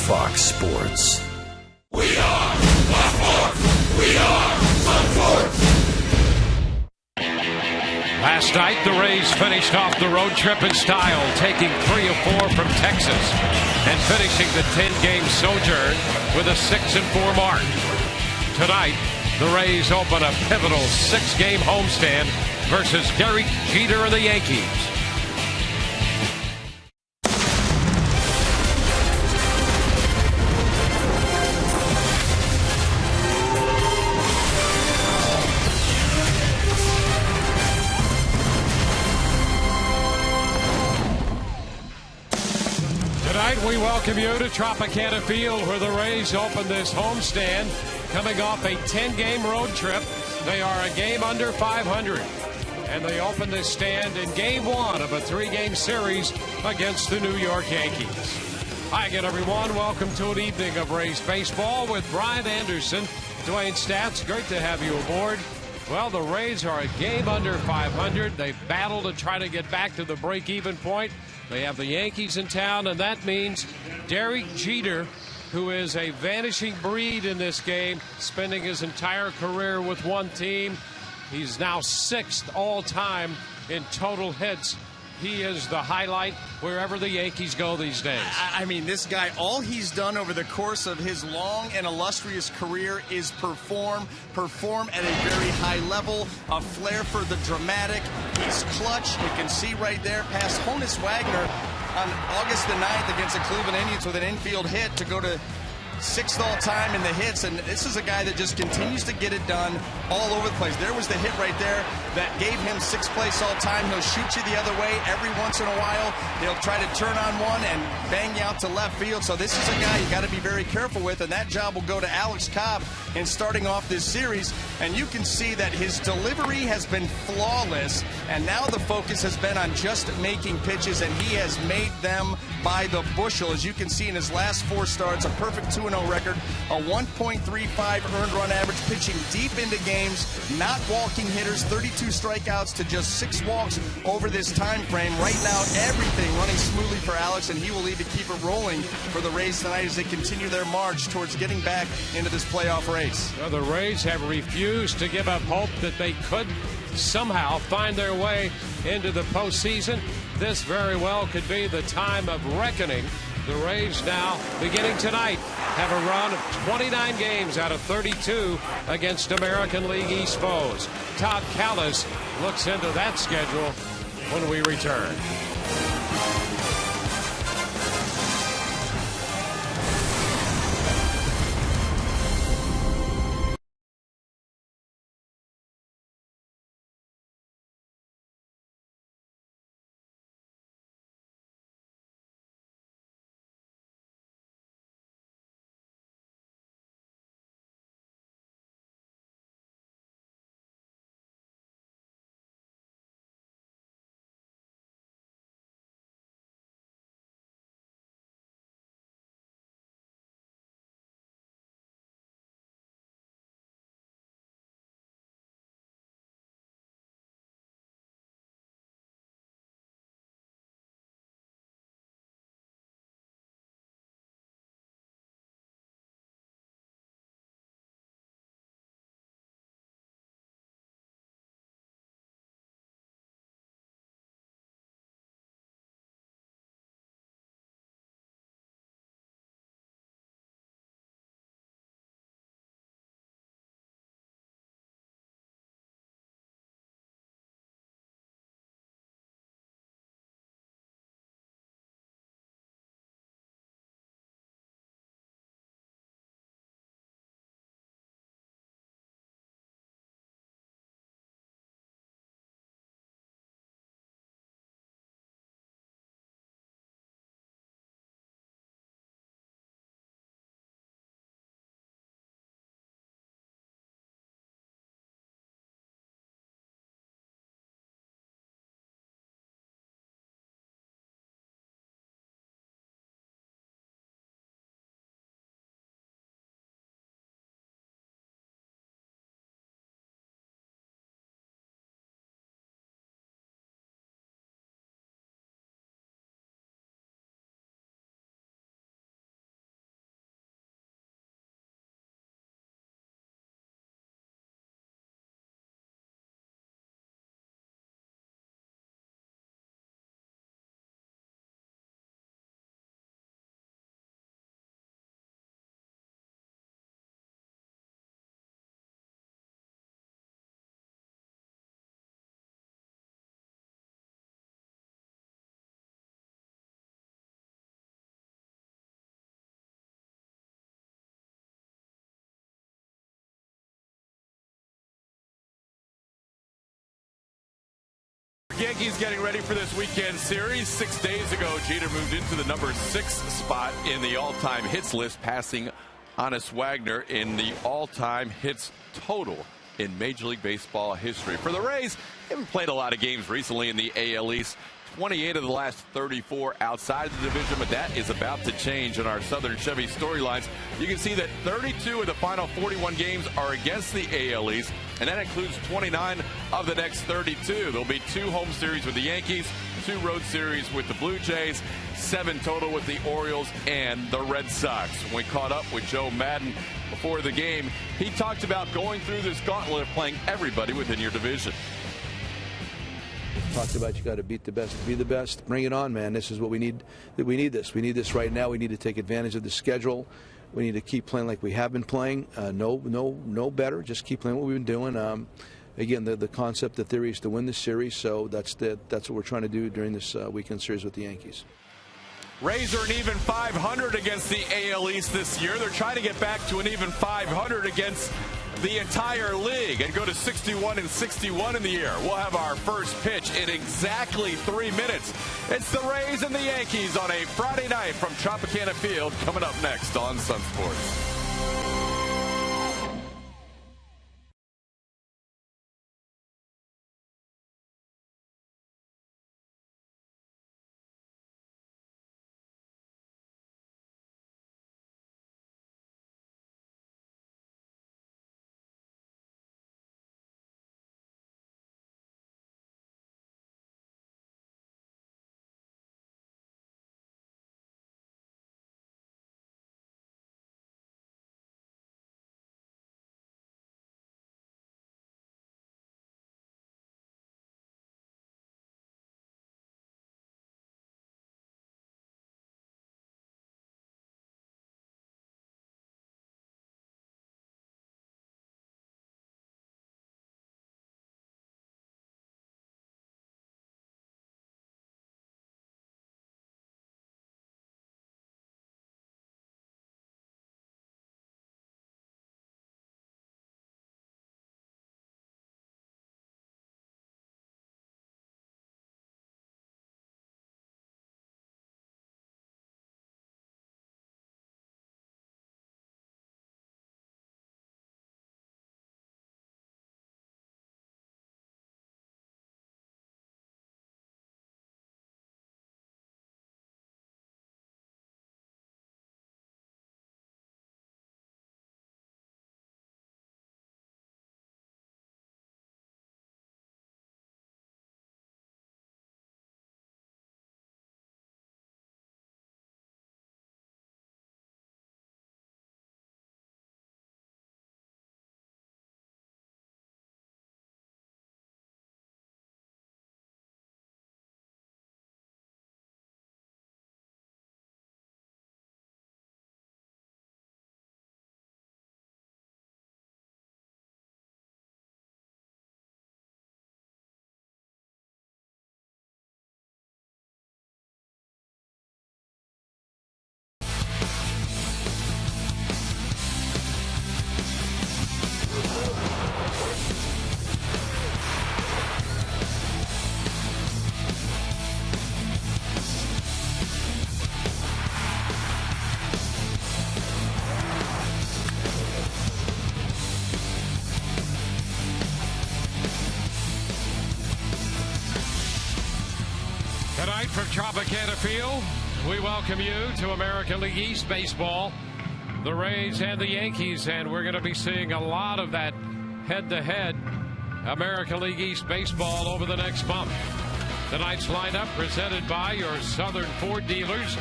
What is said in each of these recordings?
Fox Sports. We are Fox Sports. We are Fox Sports. Last night, the Rays finished off the road trip in style, taking 3 of 4 from Texas and finishing the 10-game sojourn with a 6-4 mark. Tonight, the Rays open a pivotal 6-game homestand versus Derek Jeter and the Yankees. Tonight, we welcome you to Tropicana Field, where the Rays open this homestand, coming off a 10-game road trip. They are a game under 500, and they open this stand in Game 1 of a 3-game series against the New York Yankees. Hi again, everyone. Welcome to an evening of Rays baseball with Brian Anderson, Dwayne Stats. Great to have you aboard. Well, the Rays are a game under 500. They battle to try to get back to the break-even point. They have the Yankees in town, and that means Derek Jeter, who is a vanishing breed in this game, spending his entire career with one team. He's now 6th all-time in total hits. He is the highlight wherever the Yankees go these days. I mean, this guy, all he's done over the course of his long and illustrious career is perform at a very high level, a flair for the dramatic. He's clutch. You can see right there past Honus Wagner on August the 9th against the Cleveland Indians with an infield hit to go to 6th all-time in the hits, and this is a guy that just continues to get it done all over the place. There was the hit right there that gave him 6th place all-time. He'll shoot you the other way every once in a while. He'll try to turn on one and bang you out to left field. So this is a guy you got to be very careful with, and that job will go to Alex Cobb in starting off this series. And you can see that his delivery has been flawless, and now the focus has been on just making pitches, and he has made them by the bushel. As you can see in his last 4 starts, a perfect 2-0 record, a 1.35 earned run average, pitching deep into games, not walking hitters, 32 strikeouts to just 6 walks over this time frame. Right now, everything running smoothly for Alex, and he will need to keep it rolling for the Rays tonight as they continue their march towards getting back into this playoff race. Well, the Rays have refused to give up hope that they could somehow find their way into the postseason. This very well could be the time of reckoning. The Rays now, beginning tonight, have a run of 29 games out of 32 against American League East foes. Todd Callis looks into that schedule when we return. Yankees getting ready for this weekend series. 6 days ago, Jeter moved into the number 6 spot in the all-time hits list, passing Honus Wagner in the all-time hits total in Major League Baseball history. For the Rays, they haven't played a lot of games recently in the AL East. 28 of the last 34 outside the division, but that is about to change in our Southern Chevy storylines. You can see that 32 of the final 41 games are against the AL East, and that includes 29 of the next 32. There'll be 2 home series with the Yankees, 2 road series with the Blue Jays, 7 total with the Orioles and the Red Sox. When we caught up with Joe Maddon before the game, he talked about going through this gauntlet of playing everybody within your division. Talked about you got to beat the best, be the best. Bring it on, man. This is what we need. We need this. We need this right now. We need to take advantage of the schedule. We need to keep playing like we have been playing. No better. Just keep playing what we've been doing. Again, the concept, the theory is to win this series. So that's what we're trying to do during this weekend series with the Yankees. Rays are an even 500 against the AL East this year. They're trying to get back to an even 500 against the entire league and go to 61-61 in the year. We'll have our first pitch in exactly 3 minutes. It's the Rays and the Yankees on a Friday night from Tropicana Field, coming up next on Sun Sports. Tonight from Tropicana Field, we welcome you to American League East baseball, the Rays and the Yankees, and we're going to be seeing a lot of that head-to-head American League East baseball over the next month. Tonight's lineup presented by your Southern Ford dealers.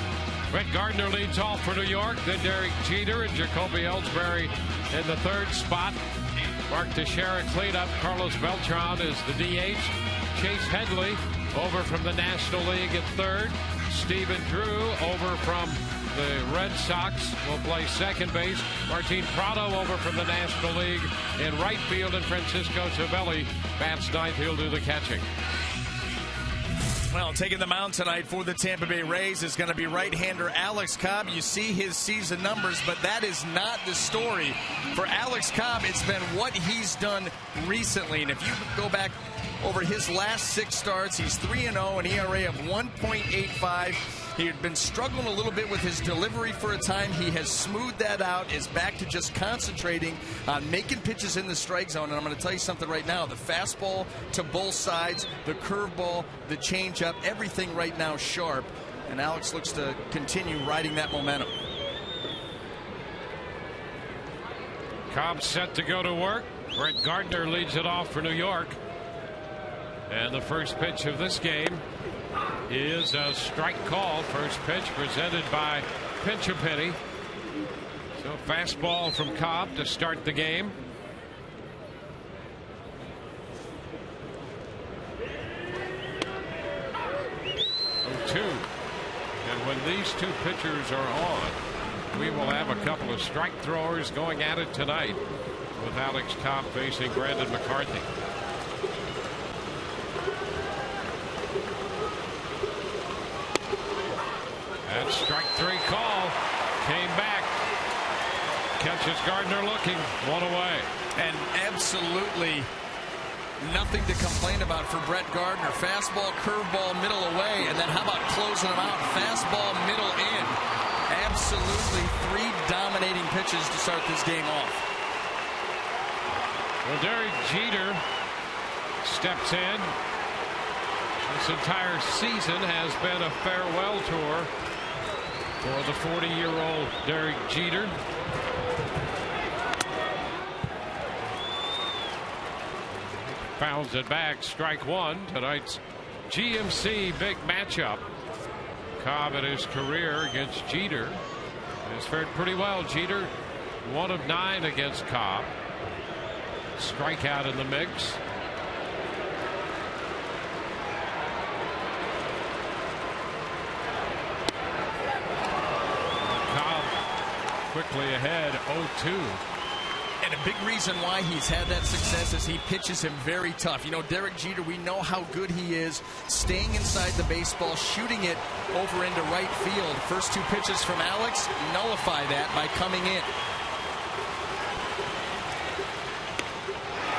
Brett Gardner leads off for New York, then Derek Jeter and Jacoby Ellsbury in the 3rd spot. Mark Teixeira cleanup. Carlos Beltran is the DH. Chase Headley over from the National League at 3rd. Stephen Drew over from the Red Sox will play second base. Martin Prado over from the National League in right field, and Francisco Cervelli bats 9th. He'll do the catching. Well, taking the mound tonight for the Tampa Bay Rays is going to be right-hander Alex Cobb. You see his season numbers, but that is not the story. For Alex Cobb, it's been what he's done recently. And if you go back Over his last 6 starts, he's 3-0, an ERA of 1.85. He had been struggling a little bit with his delivery for a time. He has smoothed that out, is back to just concentrating on making pitches in the strike zone. And I'm going to tell you something right now. The fastball to both sides, the curveball, the changeup, everything right now sharp. And Alex looks to continue riding that momentum. Cobb set to go to work. Brett Gardner leads it off for New York. And the first pitch of this game is a strike call. First pitch presented by Pinch a Penny. So fastball from Cobb to start the game. Oh, 2. And when these two pitchers are on, we will have a couple of strike throwers going at it tonight, with Alex Cobb facing Brandon McCarthy. That strike 3 call came back. Catches Gardner looking, 1 away. And absolutely nothing to complain about for Brett Gardner. Fastball, curveball, middle away, and then how about closing them out? Fastball, middle in. Absolutely 3 dominating pitches to start this game off. Well, Derek Jeter steps in. This entire season has been a farewell tour for the 40-year-old Derek Jeter. Fouls it back, strike 1. Tonight's GMC big matchup. Cobb in his career against Jeter has fared pretty well. Jeter 1 of 9 against Cobb. Strikeout in the mix. Cobb quickly ahead, 0-2. And a big reason why he's had that success is he pitches him very tough. You know, Derek Jeter, we know how good he is staying inside the baseball, shooting it over into right field. First 2 pitches from Alex nullify that by coming in.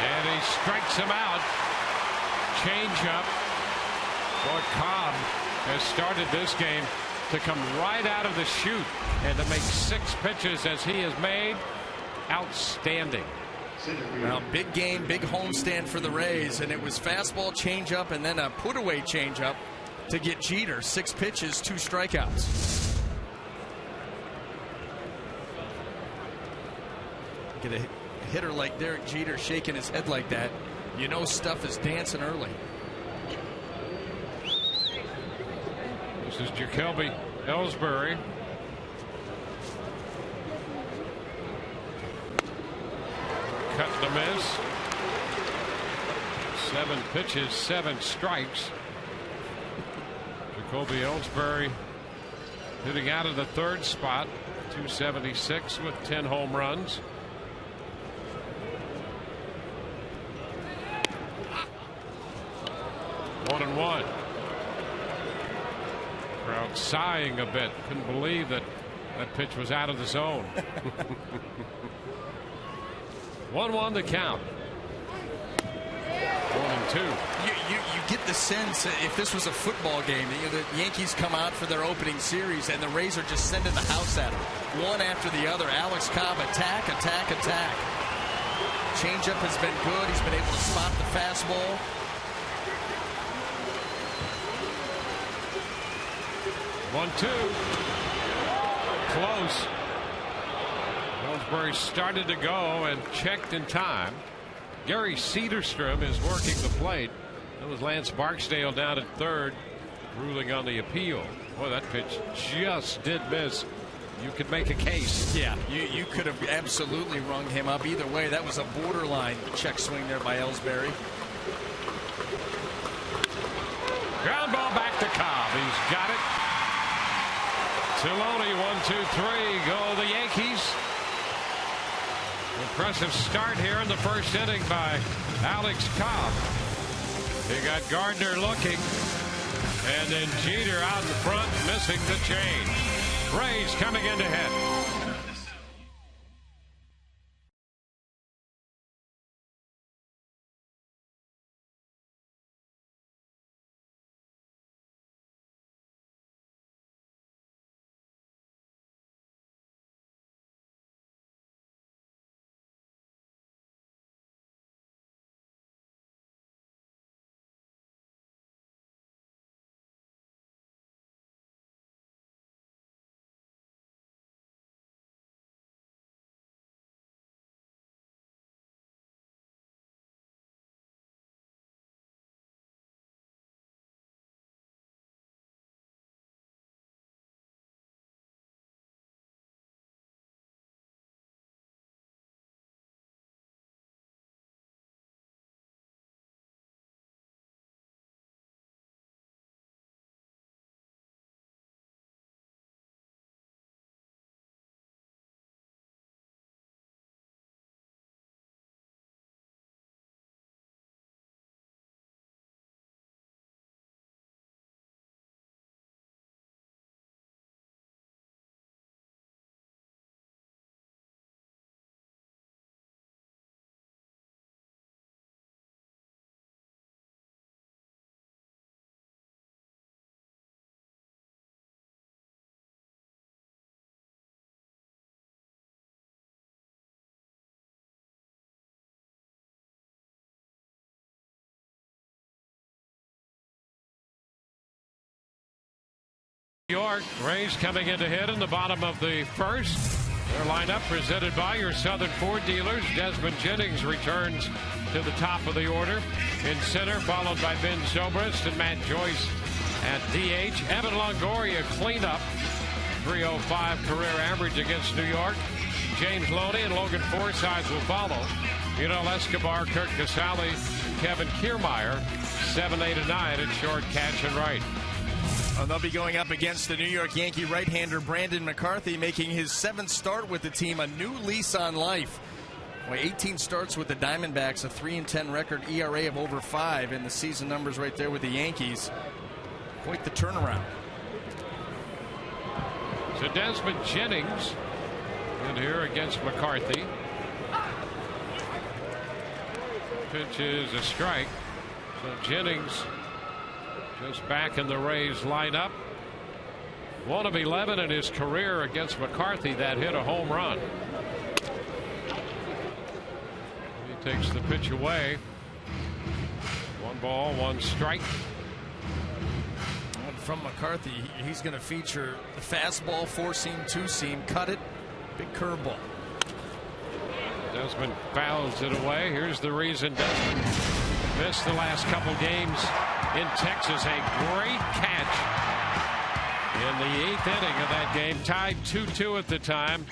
And he strikes him out. Changeup. Boy, Cobb has started this game to come right out of the chute and to make 6 pitches as he has made. Outstanding. Well, big game, big homestand for the Rays, and it was fastball, changeup, and then a put-away changeup to get Jeter. 6 pitches, 2 strikeouts. Get a hitter like Derek Jeter shaking his head like that, you know stuff is dancing early. This is Jacoby Ellsbury. Cut to miss. 7 pitches, 7 strikes. Jacoby Ellsbury hitting out of the 3rd spot, 276 with 10 home runs. One and 1. Crowd sighing a bit. Couldn't believe that pitch was out of the zone. 1-1 the count. 1-2. You get the sense if this was a football game, the Yankees come out for their opening series and the Rays are just sending the house at them, one after the other. Alex Cobb, attack, attack, attack. Changeup has been good. He's been able to spot the fastball. One-two. Close. Ellsbury started to go and checked in time. Gary Cederstrom is working the plate. That was Lance Barksdale down at 3rd, ruling on the appeal. Boy, that pitch just did miss. You could make a case. Yeah, you could have absolutely rung him up. Either way, that was a borderline check swing there by Ellsbury. Ground ball back to Cobb. He's got it. Tiloney, 1-2-3. Go the Yankees. Impressive start here in the first inning by Alex Cobb. He got Gardner looking, and then Jeter out in front, missing the change. Rays coming in to hit. York. Rays coming in to hit in the bottom of the first. Their lineup presented by your Southern Ford dealers. Desmond Jennings returns to the top of the order in center, followed by Ben Zobrist and Matt Joyce at DH. Evan Longoria cleanup, 305 career average against New York. James Loney and Logan Forsythe will follow. Yunel Escobar, Kirk Casale, Kevin Kiermaier, 7, 8, and 9 at short, catch, and right. They'll be going up against the New York Yankee right-hander Brandon McCarthy, making his 7th start with the team, a new lease on life. 18 starts with the Diamondbacks, a 3-10 record, ERA of over 5, and the season numbers right there with the Yankees. Quite the turnaround. So Desmond Jennings in here against McCarthy. Pitch is a strike. So Jennings just back in the Rays lineup. 1 of 11 in his career against McCarthy that hit a home run. He takes the pitch away. 1 ball, 1 strike. And from McCarthy, he's going to feature the fastball, 4-seam, 2-seam, cut it, big curveball. Desmond fouls it away. Here's the reason Desmond missed the last couple games in Texas. A great catch in the 8th inning of that game. Tied 2-2 at the time.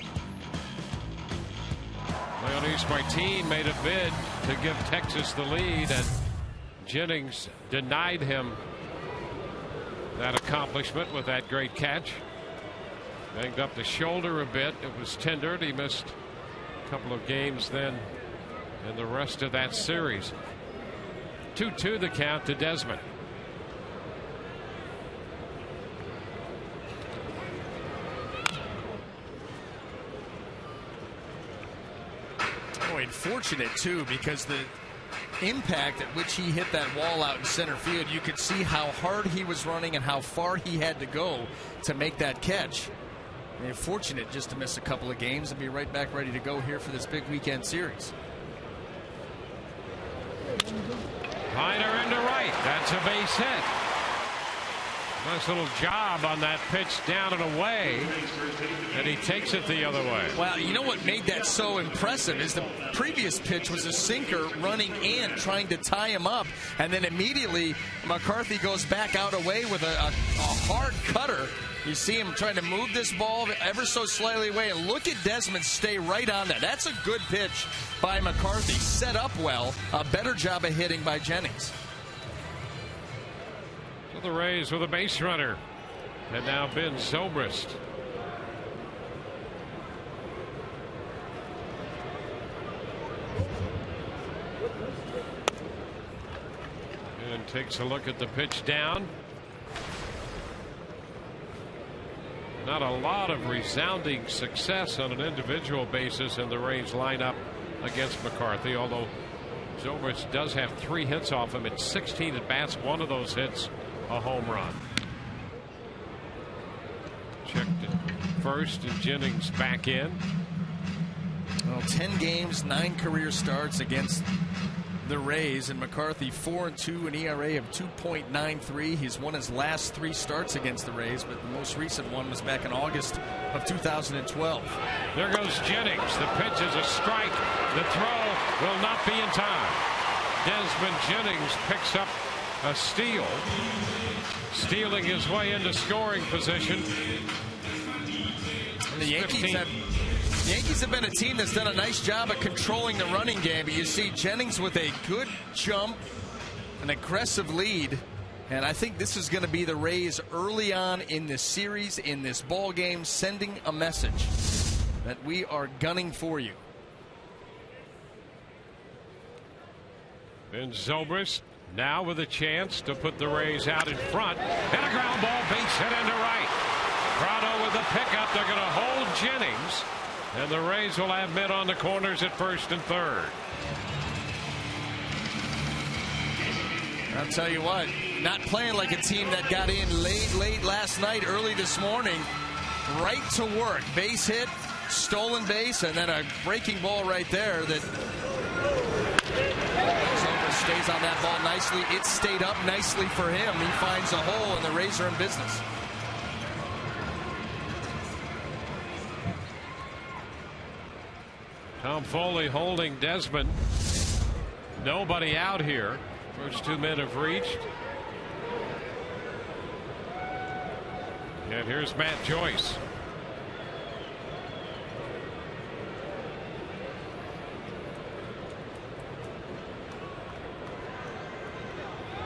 Leonys Martin made a bid to give Texas the lead, and Jennings denied him that accomplishment with that great catch. Banged up the shoulder a bit. It was tendered. He missed a couple of games then in the rest of that series. 2-2 the count to Desmond. Oh, and fortunate too, because the impact at which he hit that wall out in center field, you could see how hard he was running and how far he had to go to make that catch. I mean, fortunate just to miss a couple of games and be right back ready to go here for this big weekend series. Liner into right. That's a base hit. Nice little job on that pitch down and away, and he takes it the other way. Well, you know what made that so impressive is the previous pitch was a sinker running in, trying to tie him up, and then immediately McCarthy goes back out away with a hard cutter. You see him trying to move this ball ever so slightly away, and look at Desmond stay right on that. That's a good pitch by McCarthy. Set up well. A better job of hitting by Jennings. So the Rays with a base runner. And now Ben Zobrist. And takes a look at the pitch down. Not a lot of resounding success on an individual basis in the Rays lineup against McCarthy, although Zobrist does have 3 hits off him in 16 at bats. 1 of those hits a home run. Checked at first, and Jennings back in. Well, 10 games, 9 career starts against the Rays, and McCarthy 4-2, an ERA of 2.93. He's won his last 3 starts against the Rays, but the most recent one was back in August of 2012. There goes Jennings. The pitch is a strike. The throw will not be in time. Desmond Jennings picks up a steal, stealing his way into scoring position. And the Yankees have been a team that's done a nice job of controlling the running game, but you see Jennings with a good jump, an aggressive lead, and I think this is going to be the Rays early on in this series, in this ball game, sending a message that we are gunning for you. Ben Zobrist now with a chance to put the Rays out in front, and a ground ball, base hit into right. Prado with the pickup. They're going to hold Jennings, and the Rays will have men on the corners at first and third. I'll tell you what, not playing like a team that got in late last night, early this morning. Right to work. Base hit, stolen base, and then a breaking ball right there that stays on that ball nicely. It stayed up nicely for him. He finds a hole, and the Rays are in business. Tom Foley holding Desmond. Nobody out here. First 2 men have reached. And here's Matt Joyce.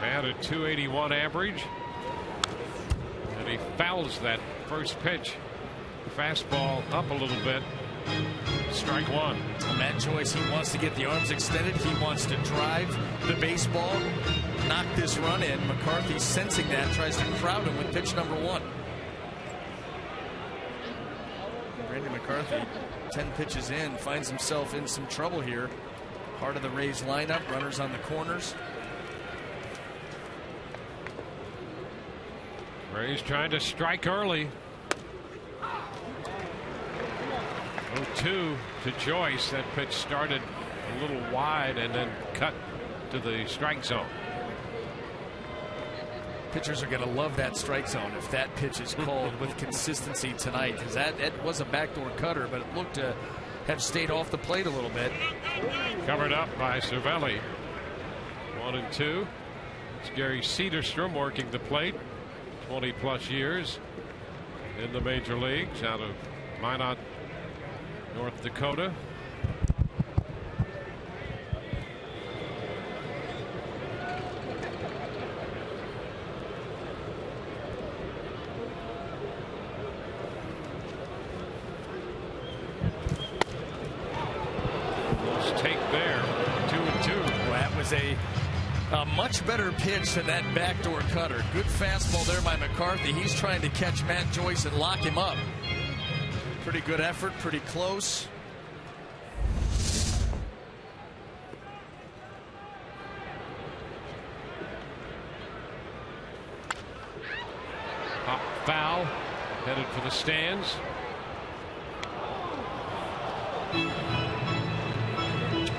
Matt at 281 average. And he fouls that first pitch. Fastball up a little bit. Strike one. Matt Joyce, he wants to get the arms extended. He wants to drive the baseball, knock this run in. McCarthy, sensing that, tries to crowd him with pitch number 1. Randy McCarthy, 10 pitches in, finds himself in some trouble here. Part of the Rays lineup, runners on the corners. Rays trying to strike early. 0-2 to Joyce. That pitch started a little wide and then cut to the strike zone. Pitchers are going to love that strike zone if that pitch is called with consistency tonight, because that was a backdoor cutter, but it looked to have stayed off the plate a little bit. Covered up by Cervelli. 1-2. It's Gary Cederstrom working the plate. 20+ years in the major leagues out of Minot, North Dakota. Let's take there. 2-2. Well, that was a much better pitch than that backdoor cutter. Good fastball there by McCarthy. He's trying to catch Matt Joyce and lock him up. Pretty good effort, pretty close. Hop foul, headed for the stands.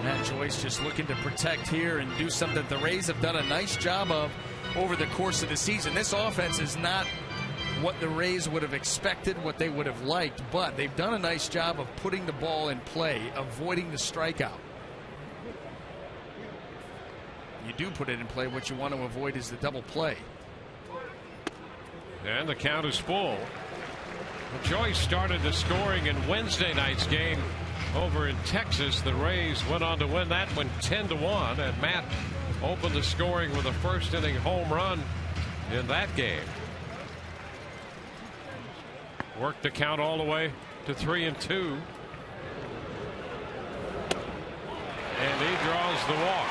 Matt Joyce just looking to protect here and do something that the Rays have done a nice job of over the course of the season. This offense is not what the Rays would have expected, what they would have liked, but they've done a nice job of putting the ball in play, avoiding the strikeout. You do put it in play, what you want to avoid is the double play. And the count is full. Joyce started the scoring in Wednesday night's game over in Texas. The Rays went on to win that one 10-1, and Matt opened the scoring with a first inning home run in that game. Worked the count all the way to 3-2. And he draws the walk.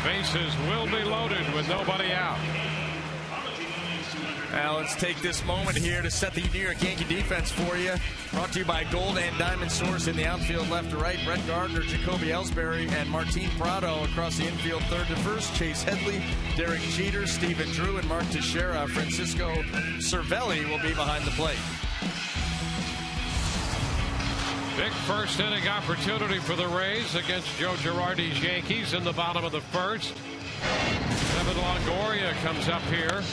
Bases will be loaded with nobody out. Now let's take this moment here to set the New York Yankee defense for you. Brought to you by Gold and Diamond Source in the outfield left to right. Brett Gardner, Jacoby Ellsbury, and Martin Prado across the infield third to first. Chase Headley, Derek Jeter, Stephen Drew, and Mark Teixeira. Francisco Cervelli will be behind the plate. Big first inning opportunity for the Rays against Joe Girardi's Yankees in the bottom of the first. Evan Longoria comes up here.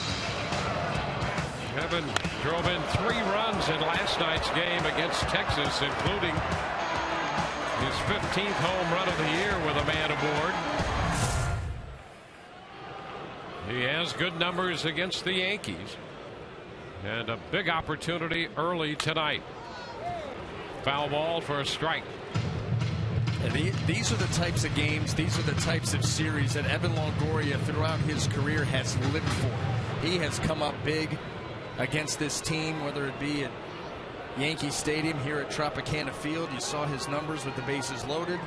Evan drove in 3 runs in last night's game against Texas, including his 15th home run of the year with a man aboard. He has good numbers against the Yankees. And a big opportunity early tonight. Foul ball for a strike. And these are the types of games, these are the types of series that Evan Longoria throughout his career has lived for. He has come up big against this team, whether it be at Yankee Stadium, here at Tropicana Field. You saw his numbers with the bases loaded.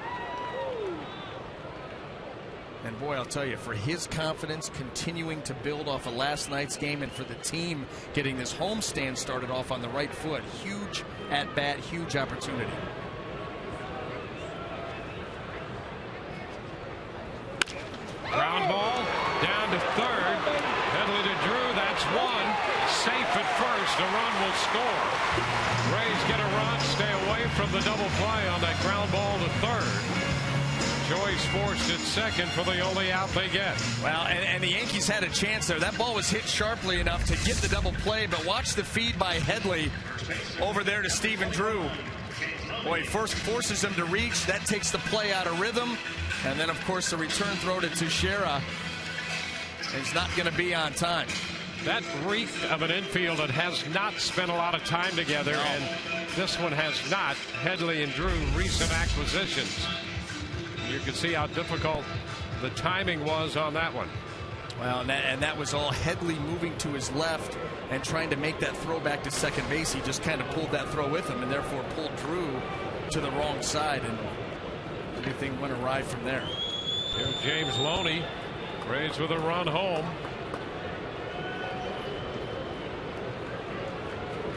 And boy, I'll tell you, for his confidence continuing to build off of last night's game, and for the team getting this homestand started off on the right foot, huge at bat, huge opportunity. Ground ball down to third. Headley to Drew. That's one. Safe at first. A run will score. Rays get a run. Stay away from the double play on that ground ball to third. Joyce forced at second for the only out they get. Well, and the Yankees had a chance there. That ball was hit sharply enough to get the double play, but watch the feed by Headley over there to Stephen Drew. Boy, he first forces him to reach. That takes the play out of rhythm. And then, of course, the return throw to Teixeira is not going to be on time. That reeked of an infield that has not spent a lot of time together, and this one has not. Headley and Drew, recent acquisitions. You can see how difficult the timing was on that one. Well, and that was all Headley moving to his left and trying to make that throw back to second base. He just kind of pulled that throw with him and therefore pulled Drew to the wrong side, and everything went awry from there. Here's James Loney. Rays with a run home.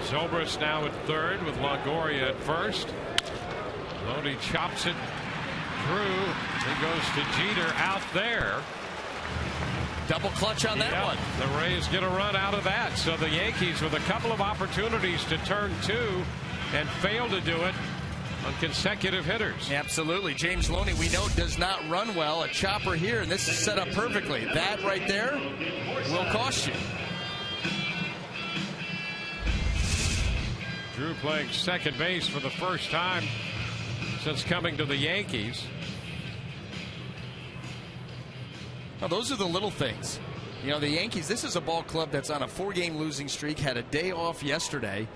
Zobrist now at third with Longoria at first. Loney chops it through. He goes to Jeter out there. Double clutch on that one. The Rays get a run out of that. So the Yankees with a couple of opportunities to turn two and fail to do it on consecutive hitters. Absolutely. James Loney, we know, does not run well. A chopper here, and this is set up perfectly. That right there will cost you. Drew playing second base for the first time since coming to the Yankees. Now, those are the little things. You know, the Yankees, this is a ball club that's on a 4-game losing streak, had a day off yesterday,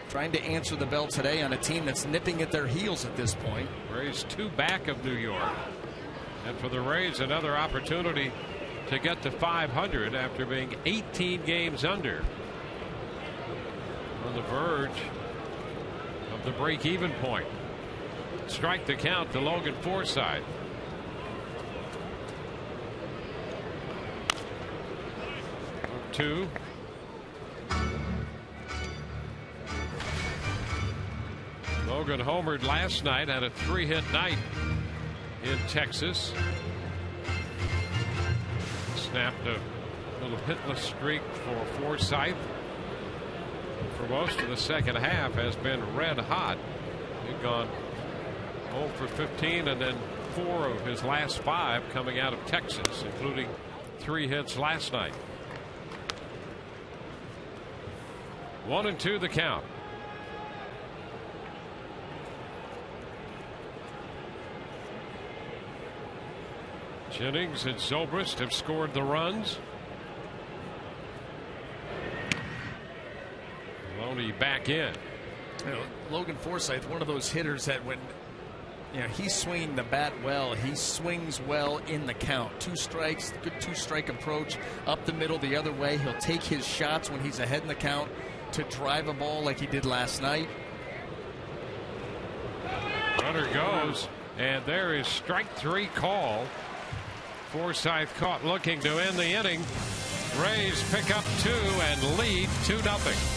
trying to answer the bell today on a team that's nipping at their heels at this point. Rays 2 back of New York. And for the Rays, another opportunity to get to 500 after being 18 games under. On the verge of the break-even point. Strike the count to Logan Forsythe. Two. Logan homered last night, had a 3-hit night in Texas. Snapped a little hitless streak for Forsythe. For most of the second half has been red hot. He'd gone 0 for 15 and then 4 of his last 5 coming out of Texas, including 3 hits last night. 1-2 the count. Jennings and Zobrist have scored the runs. Loney back in. You know, Logan Forsythe, one of those hitters that when he's swinging the bat well, he swings well in the count. 2 strikes, good 2-strike approach up the middle the other way. He'll take his shots when he's ahead in the count to drive a ball like he did last night. Runner goes, and there is strike 3 call. Forsythe caught looking to end the inning. Rays pick up 2 and lead 2-0.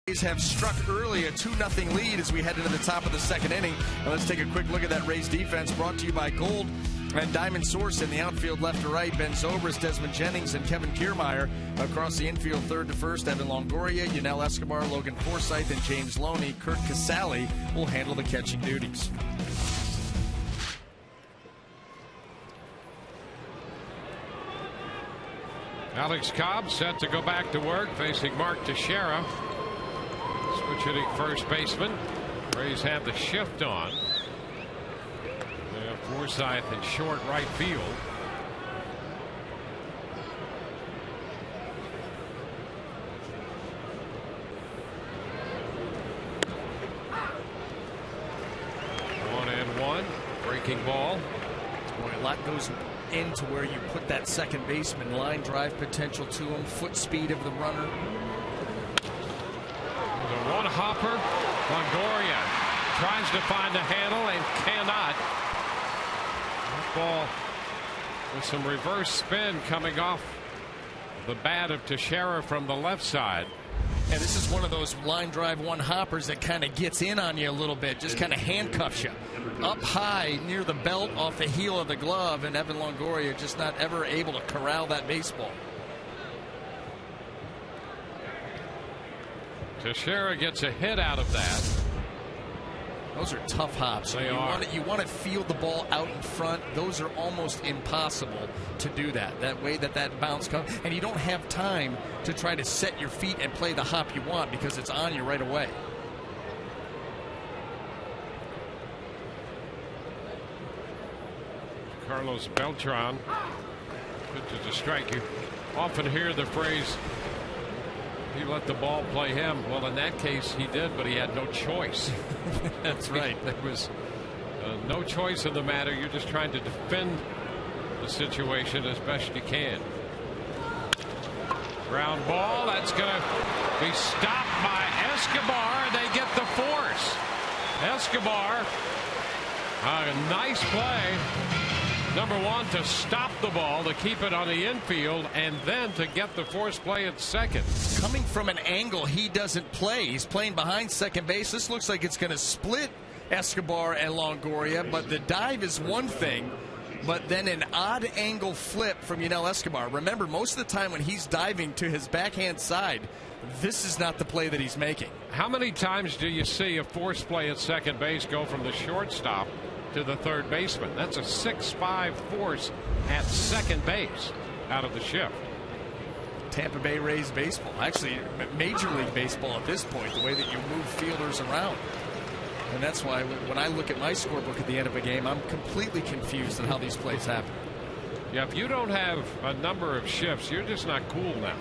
Rays have struck early, a 2-0 lead as we head into the top of the second inning. Now let's take a quick look at that Rays defense, brought to you by Gold and Diamond Source. In the outfield, left to right, Ben Zobrist, Desmond Jennings, and Kevin Kiermaier. Across the infield, third to first, Evan Longoria, Yunel Escobar, Logan Forsythe, and James Loney. Kurt Casale will handle the catching duties. Alex Cobb set to go back to work, facing Mark Teixeira. Switch hitting first baseman. Rays have the shift on. They have Forsythe in short right field. One and one. Breaking ball. Boy, a lot goes into where you put that second baseman. Line drive potential to him, foot speed of the runner. The one hopper. Longoria tries to find a handle and cannot. That ball with some reverse spin coming off the bat of Teixeira from the left side. And this is one of those line drive one hoppers that kind of gets in on you a little bit, just kind of handcuffs you up high near the belt off the heel of the glove, and Evan Longoria just not ever able to corral that baseball. Teixeira gets a hit out of that. Those are tough hops. They are. You want to feel the ball out in front. Those are almost impossible to do that. That way that bounce comes, and you don't have time to try to set your feet and play the hop you want because it's on you right away. Carlos Beltran, pitches a strike. You often hear the phrase, "He let the ball play him." Well, in that case, he did, but he had no choice. That's right. There was no choice in the matter. You're just trying to defend the situation as best you can. Ground ball. That's going to be stopped by Escobar. They get the force. Escobar, a nice play. Number one, to stop the ball, to keep it on the infield, and then to get the force play at second. Coming from an angle he doesn't play. He's playing behind second base. This looks like it's going to split Escobar and Longoria, but the dive is one thing, but then an odd angle flip from Yunel Escobar. Remember, most of the time when he's diving to his backhand side, this is not the play that he's making. How many times do you see a force play at second base go from the shortstop to the third baseman? That's a 6'5" force at second base out of the shift. Tampa Bay Rays baseball, actually Major League Baseball at this point, the way that you move fielders around. And that's why when I look at my scorebook at the end of a game, I'm completely confused at how these plays happen. Yeah, if you don't have a number of shifts, you're just not cool now.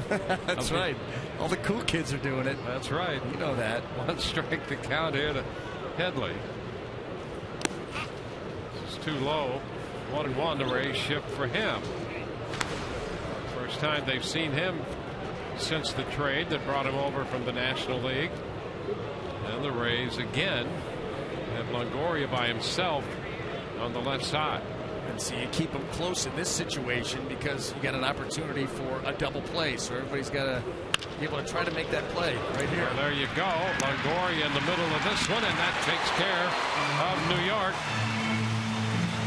That's right. All the cool kids are doing it. That's right. You know that. One strike to count here to Headley. Too low. 1-1 to Rays shift for him. First time they've seen him since the trade that brought him over from the National League. And the Rays again have Longoria by himself on the left side. And so you keep him close in this situation because you got an opportunity for a double play. So everybody's got to be able to try to make that play right here. Well, there you go. Longoria in the middle of this one, and that takes care of New York.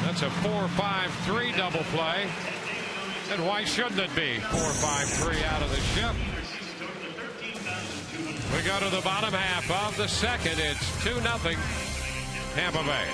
That's a 4-5-3 double play. And why shouldn't it be 4-5-3 out of the shift? We go to the bottom half of the second. It's 2-0 Tampa Bay.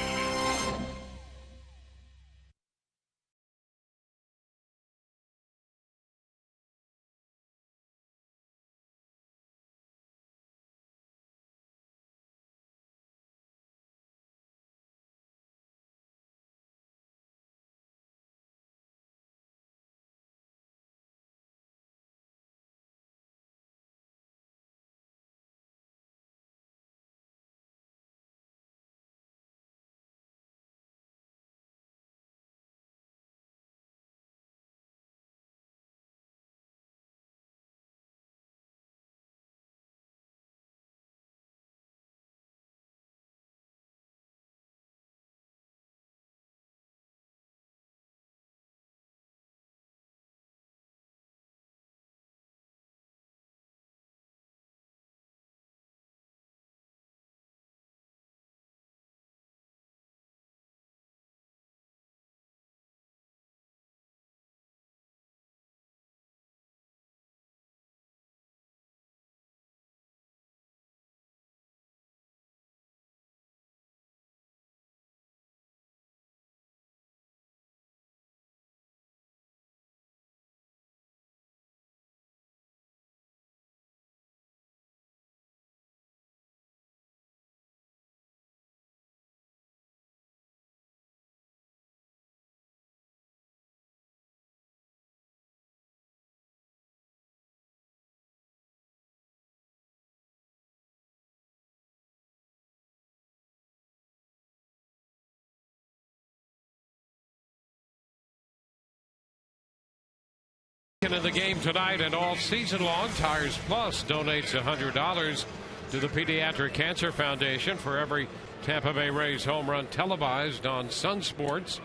In the game tonight and all season long, Tires Plus donates $100 to the Pediatric Cancer Foundation for every Tampa Bay Rays home run televised on Sun Sports.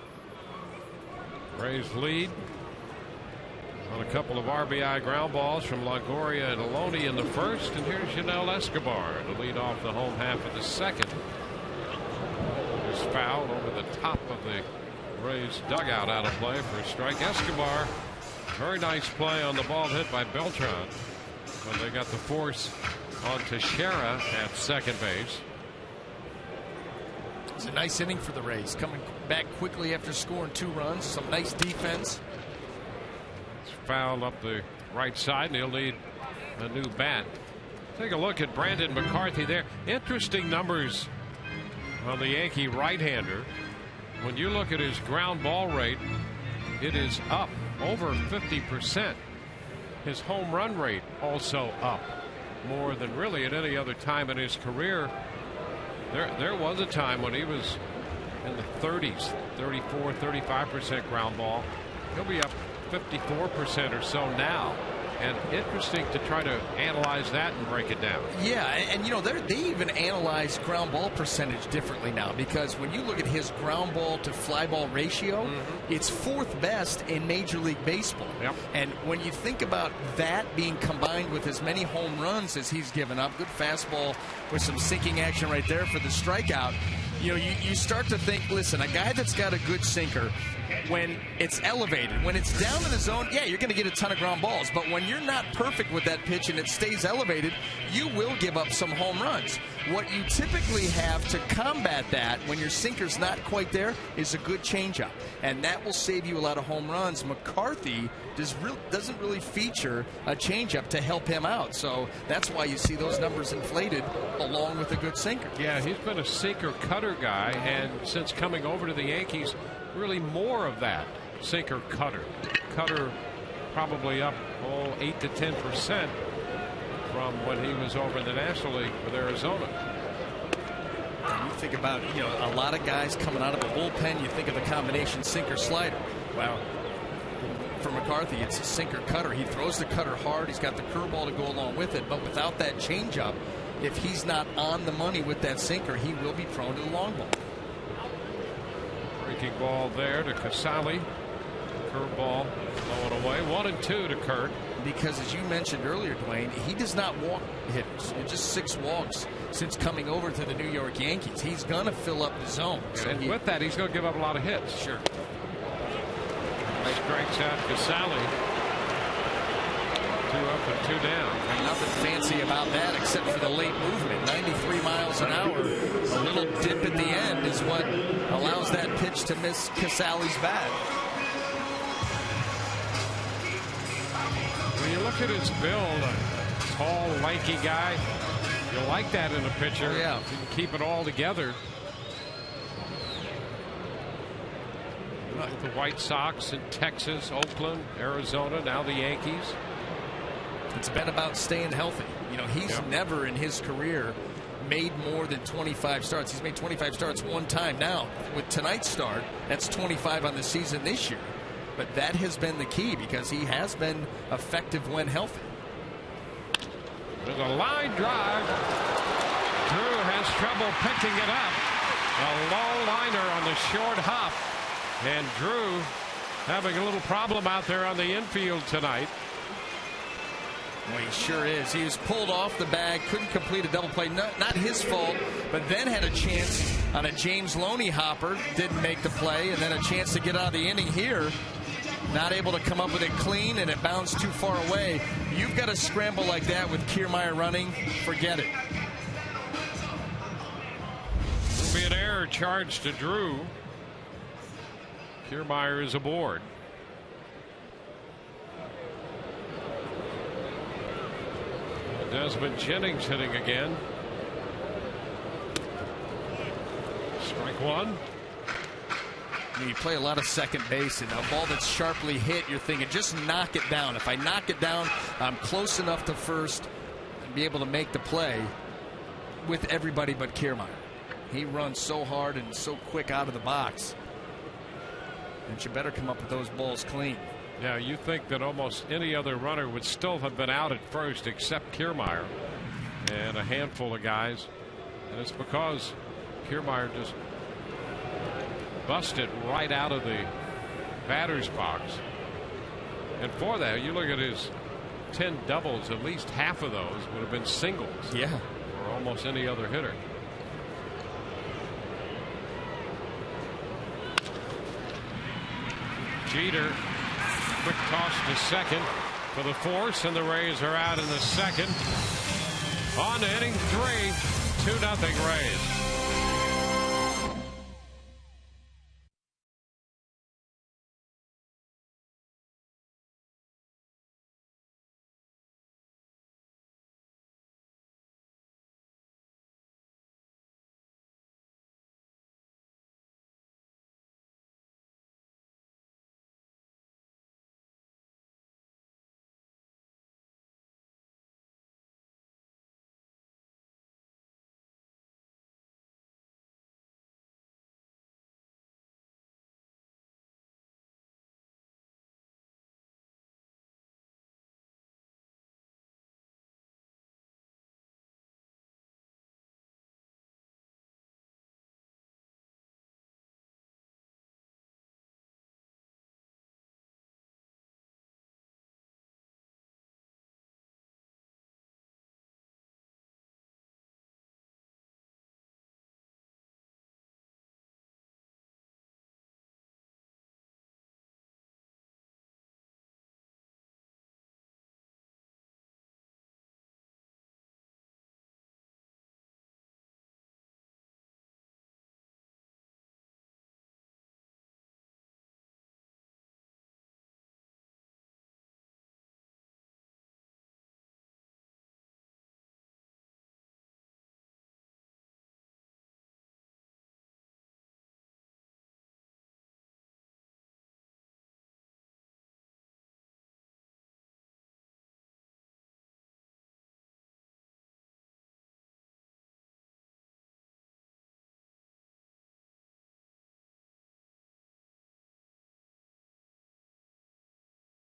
Rays lead on a couple of RBI ground balls from Longoria and Aloni in the first, and here's Yanel Escobar to lead off the home half of the second. There's foul over the top of the Rays dugout, out of play for a strike. Escobar, very nice play on the ball hit by Beltran, but they got the force on Teixeira at second base. It's a nice inning for the Rays, coming back quickly after scoring 2 runs. Some nice defense. It's fouled up the right side, and he'll need a new bat. Take a look at Brandon McCarthy there. Interesting numbers on the Yankee right-hander. When you look at his ground ball rate, it is up over 50%. His home run rate also up more than really at any other time in his career. There was a time when he was in the 30s, 34, 35% ground ball. He'll be up 54% or so now. And interesting to try to analyze that and break it down. Yeah, and you know, they even analyze ground ball percentage differently now, because when you look at his ground ball to fly ball ratio, it's 4th best in Major League Baseball. Yep. And when you think about that being combined with as many home runs as he's given up, good fastball with some sinking action right there for the strikeout, you know, you start to think, listen, a guy that's got a good sinker, when it's elevated, when it's down in the zone, yeah, you're going to get a ton of ground balls. But when you're not perfect with that pitch and it stays elevated, you will give up some home runs. What you typically have to combat that when your sinker's not quite there is a good changeup, and that will save you a lot of home runs. McCarthy doesn't really feature a changeup to help him out, so that's why you see those numbers inflated along with a good sinker. Yeah, he's been a sinker cutter guy, and since coming over to the Yankees, really more of that sinker cutter probably up 8 to 10% from when he was over in the National League with Arizona. You think about, you know, a lot of guys coming out of the bullpen, you think of the combination sinker slider. Well, for McCarthy, it's a sinker cutter. He throws the cutter hard, he's got the curveball to go along with it, but without that changeup, if he's not on the money with that sinker, he will be prone to the long ball. Breaking ball there to Casali. Curveball blowing away. 1-2 to Kurt. Because as you mentioned earlier, Dwayne, he does not walk hitters. Just 6 walks since coming over to the New York Yankees. He's going to fill up the zone. So and with that, he's going to give up a lot of hits. Sure. Strikes out Casali. 2 up and 2 down. And nothing fancy about that except for the late movement. 93 miles an hour. A little dip at the end is what allows that pitch to miss Casali's bat. When you look at his build, a tall, lanky guy, you like that in a pitcher. Oh, yeah. You can keep it all together. The White Sox in Texas, Oakland, Arizona, now the Yankees. It's been about staying healthy. You know, he's never in his career made more than 25 starts. He's made 25 starts one time. Now, with tonight's start, that's 25 on the season this year. But that has been the key because he has been effective when healthy. There's a line drive. Drew has trouble picking it up. A low liner on the short hop. And Drew having a little problem out there on the infield tonight. Well, he sure is. He was pulled off the bag, couldn't complete a double play. Not his fault, but then had a chance on a James Loney hopper. Didn't make the play, and then a chance to get out of the inning here. Not able to come up with it clean, and it bounced too far away. You've got to scramble like that with Kiermaier running. Forget it. There'll be an error charged to Drew. Kiermaier is aboard. Desmond Jennings hitting again. Strike one. You play a lot of second base, and a ball that's sharply hit, you're thinking, just knock it down. If I knock it down, I'm close enough to first and be able to make the play with everybody but Kiermaier. He runs so hard and so quick out of the box. And you better come up with those balls clean. Now you think that almost any other runner would still have been out at first except Kiermaier and a handful of guys, and it's because Kiermaier just busted right out of the batter's box. And for that, you look at his 10 doubles, at least half of those would have been singles. Yeah. For almost any other hitter. Jeter, quick toss to second for the force, and the Rays are out in the second. On to inning 3, 2-0 Rays.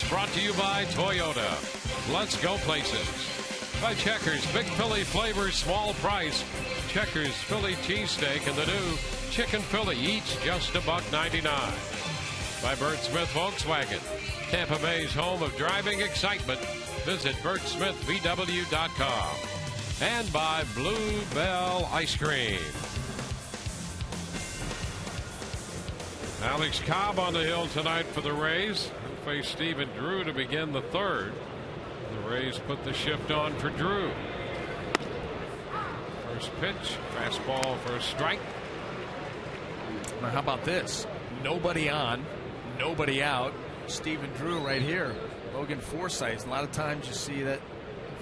Brought to you by Toyota. Let's go places. By Checkers, big Philly flavor, small price. Checkers Philly cheesesteak and the new chicken Philly, each just $1.99. By Bert Smith Volkswagen, Tampa Bay's home of driving excitement. Visit BertSmithVW.com. And by Blue Bell Ice Cream. Alex Cobb on the hill tonight for the Rays. He'll face Stephen Drew to begin the third. The Rays put the shift on for Drew. First pitch, fastball for a strike. Now how about this? Nobody on, nobody out. Stephen Drew right here. Logan Forsythe. A lot of times you see that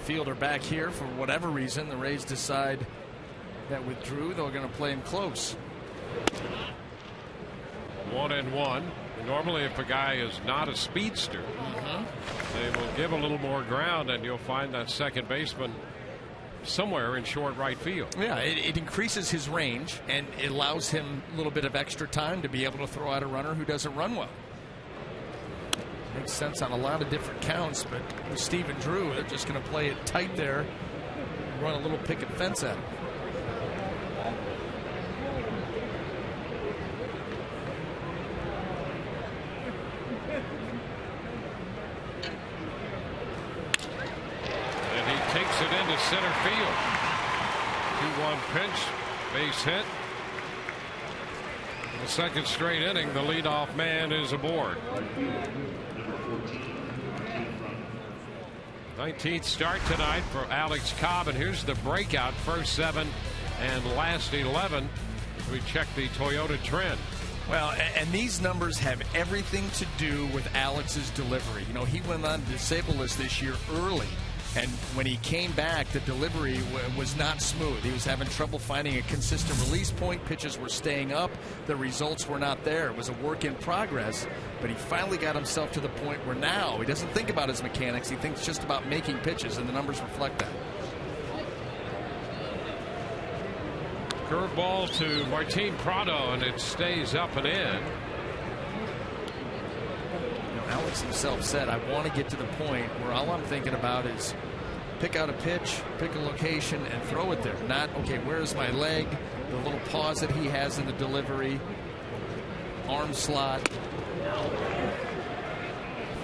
fielder back here for whatever reason. The Rays decide that with Drew they're going to play him close. 1-1. Normally, if a guy is not a speedster, they will give a little more ground, and you'll find that second baseman somewhere in short right field. Yeah, it increases his range, and it allows him a little bit of extra time to be able to throw out a runner who doesn't run well. Makes sense on a lot of different counts, but with Stephen Drew, they're just going to play it tight there, run a little picket fence at him. Takes it into center field. 2-1 pitch, base hit. The second straight inning, the leadoff man is aboard. 19th start tonight for Alex Cobb, and here's the breakout: first 7 and last 11. We check the Toyota trend. Well, and these numbers have everything to do with Alex's delivery. You know, he went on the disabled list this year early. And when he came back, the delivery was not smooth. He was having trouble finding a consistent release point. Pitches were staying up. The results were not there. It was a work in progress. But he finally got himself to the point where now he doesn't think about his mechanics. He thinks just about making pitches, and the numbers reflect that. Curveball to Martin Prado, and it stays up and in. Alex himself said, I want to get to the point where all I'm thinking about is pick out a pitch, pick a location, and throw it there. Not, okay, where's my leg? The little pause that he has in the delivery, arm slot.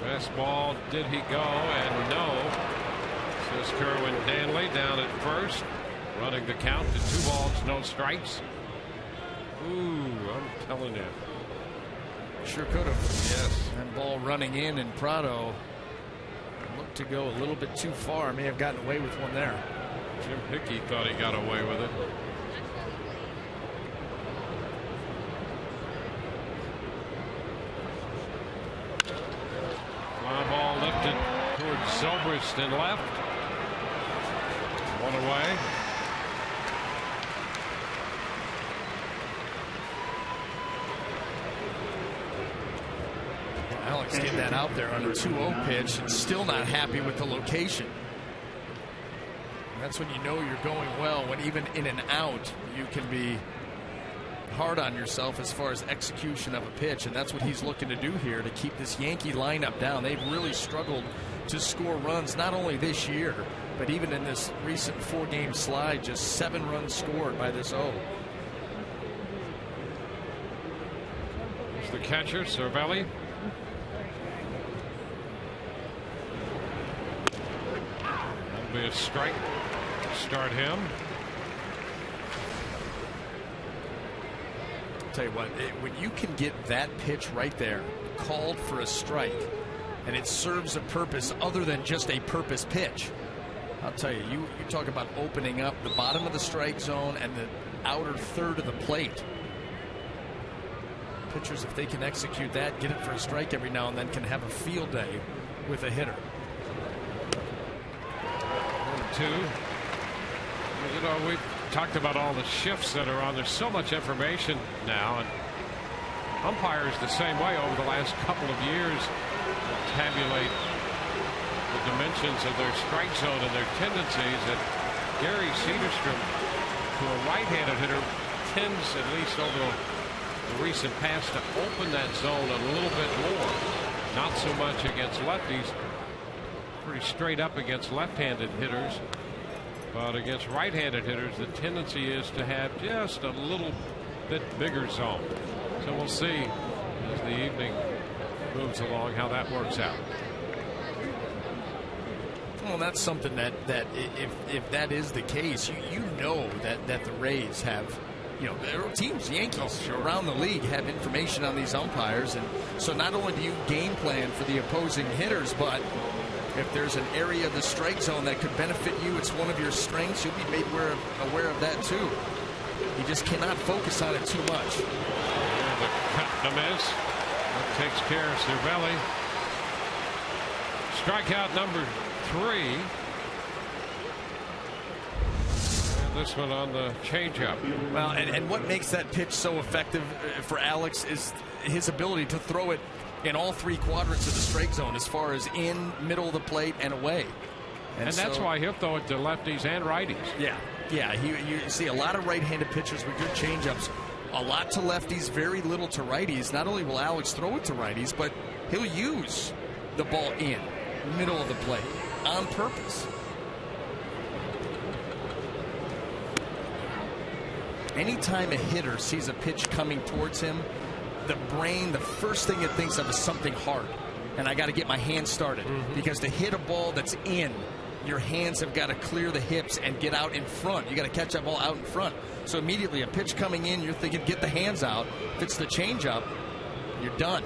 Fastball, did he go? And no. Says Kerwin Danley down at first, running the count to 2 balls, no strikes. Ooh, I'm telling you. Sure could have. Yes. That ball running in, and Prado looked to go a little bit too far. May have gotten away with one there. Jim Hickey thought he got away with it. Fly ball lifted towards Zobrist and left. 1 away. Alex getting that out there on a 2-0 pitch and still not happy with the location. That's when you know you're going well, when even in and out you can be hard on yourself as far as execution of a pitch, and that's what he's looking to do here to keep this Yankee lineup down. They've really struggled to score runs, not only this year, but even in this recent 4-game slide, just 7 runs scored by this O. Here's the catcher, Cervelli. That'll be a strike. Start him. I'll tell you what, when you can get that pitch right there called for a strike, and it serves a purpose other than just a purpose pitch, I'll tell you, you talk about opening up the bottom of the strike zone and the outer third of the plate. Pitchers, if they can execute that, get it for a strike every now and then, can have a field day with a hitter. 1-2. You know, we've talked about all the shifts that are on. There's so much information now, and umpires the same way over the last couple of years tabulate the dimensions of their strike zone and their tendencies. And Gary Cederstrom, to a right-handed hitter, tends, at least over the recent past, to open that zone a little bit more. Not so much against lefties. Pretty straight up against left-handed hitters. But against right-handed hitters, the tendency is to have just a little bit bigger zone. So we'll see as the evening moves along how that works out. Well, that's something that if that is the case, you know that the Rays have, you know, their teams, Yankees around the league have information on these umpires, and so not only do you game plan for the opposing hitters, but if there's an area of the strike zone that could benefit you, it's one of your strengths, you'll be made aware of that too. You just cannot focus on it too much. And the cut to miss. That takes care of Cervelli. Strikeout number 3. And this one on the changeup. Well, and what makes that pitch so effective for Alex is his ability to throw it in all 3 quadrants of the strike zone, as far as in, middle of the plate, and away. And that's why he'll throw it to lefties and righties. Yeah. You see a lot of right-handed pitchers with good changeups, a lot to lefties, very little to righties. Not only will Alex throw it to righties, but he'll use the ball in, middle of the plate, on purpose. Anytime a hitter sees a pitch coming towards him, the brain, the first thing it thinks of is something hard, and I got to get my hands started, because to hit a ball that's in, your hands have got to clear the hips and get out in front. You got to catch that ball out in front. So immediately a pitch coming in, you're thinking get the hands out. If it's the changeup, you're done.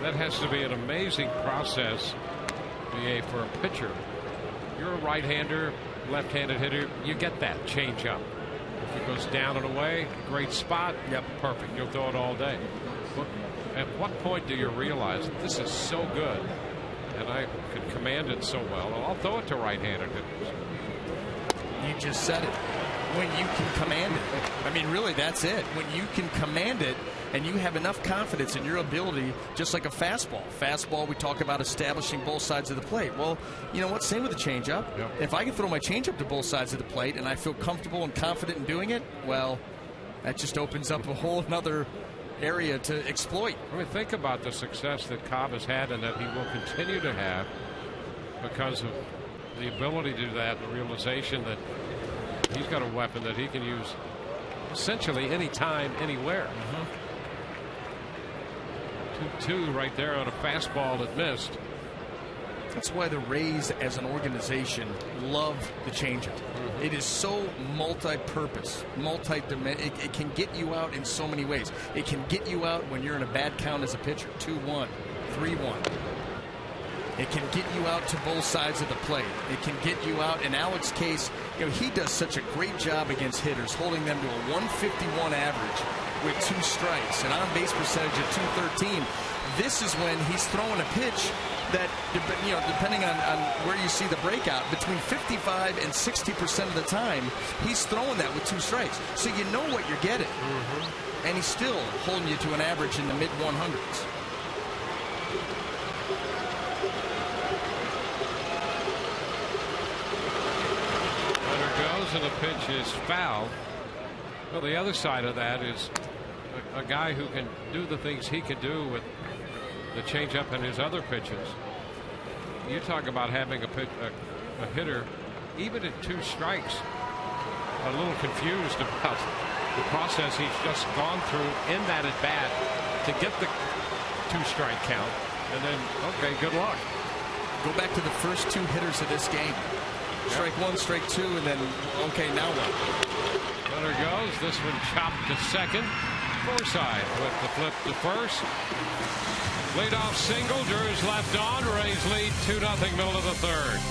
That has to be an amazing process, BA, for a pitcher. You're a right-hander, left-handed hitter, you get that changeup. If it goes down and away, great spot. Yep, perfect. You'll throw it all day. But at what point do you realize this is so good and I can command it so well? I'll throw it to right-handed hitters. You just said it. When you can command it. I mean, really, that's it. When you can command it and you have enough confidence in your ability, just like a fastball. Fastball, we talk about establishing both sides of the plate. Well, you know what? Same with the changeup. Yep. If I can throw my changeup to both sides of the plate and I feel comfortable and confident in doing it, well, that just opens up a whole nother area to exploit. I mean, think about the success that Cobb has had and that he will continue to have because of the ability to do that, the realization that he's got a weapon that he can use essentially anytime, anywhere. 2-2 right there on a fastball that missed. That's why the Rays as an organization love the changeup. It is so multi-purpose, multi-dimensional. It can get you out in so many ways. It can get you out when you're in a bad count as a pitcher, 2-1, 3-1. It can get you out to both sides of the plate. It can get you out. In Alex's case, he does such a great job against hitters, holding them to a 151 average with 2 strikes, an on-base percentage of .213. This is when he's throwing a pitch that, depending on where you see the breakout, between 55 and 60% of the time, he's throwing that with 2 strikes. So you know what you're getting. And he's still holding you to an average in the mid-100s. And the pitch is foul. Well, the other side of that is a guy who can do the things he can do with the changeup and his other pitches. You talk about having a hitter, even at 2 strikes, a little confused about the process he's just gone through in that at bat to get the 2-strike count, and then okay, good luck. Go back to the first 2 hitters of this game. Strike 1, strike 2, and then, okay, now what? Runner goes. This one chopped to second. Forsythe with the flip to first. Leadoff single. Drew's left on. Rays lead 2-0 middle of the third.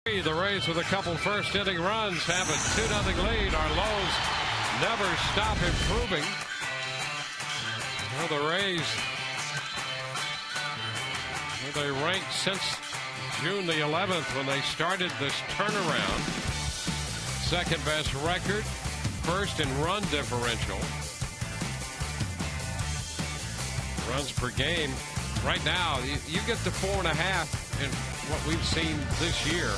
The Rays with a couple first inning runs have a 2-0 lead. Our lows never stop improving. Well, the Rays, they ranked since June the 11th when they started this turnaround. Second best record, first in run differential. Runs per game. Right now, you get to 4.5 in what we've seen this year.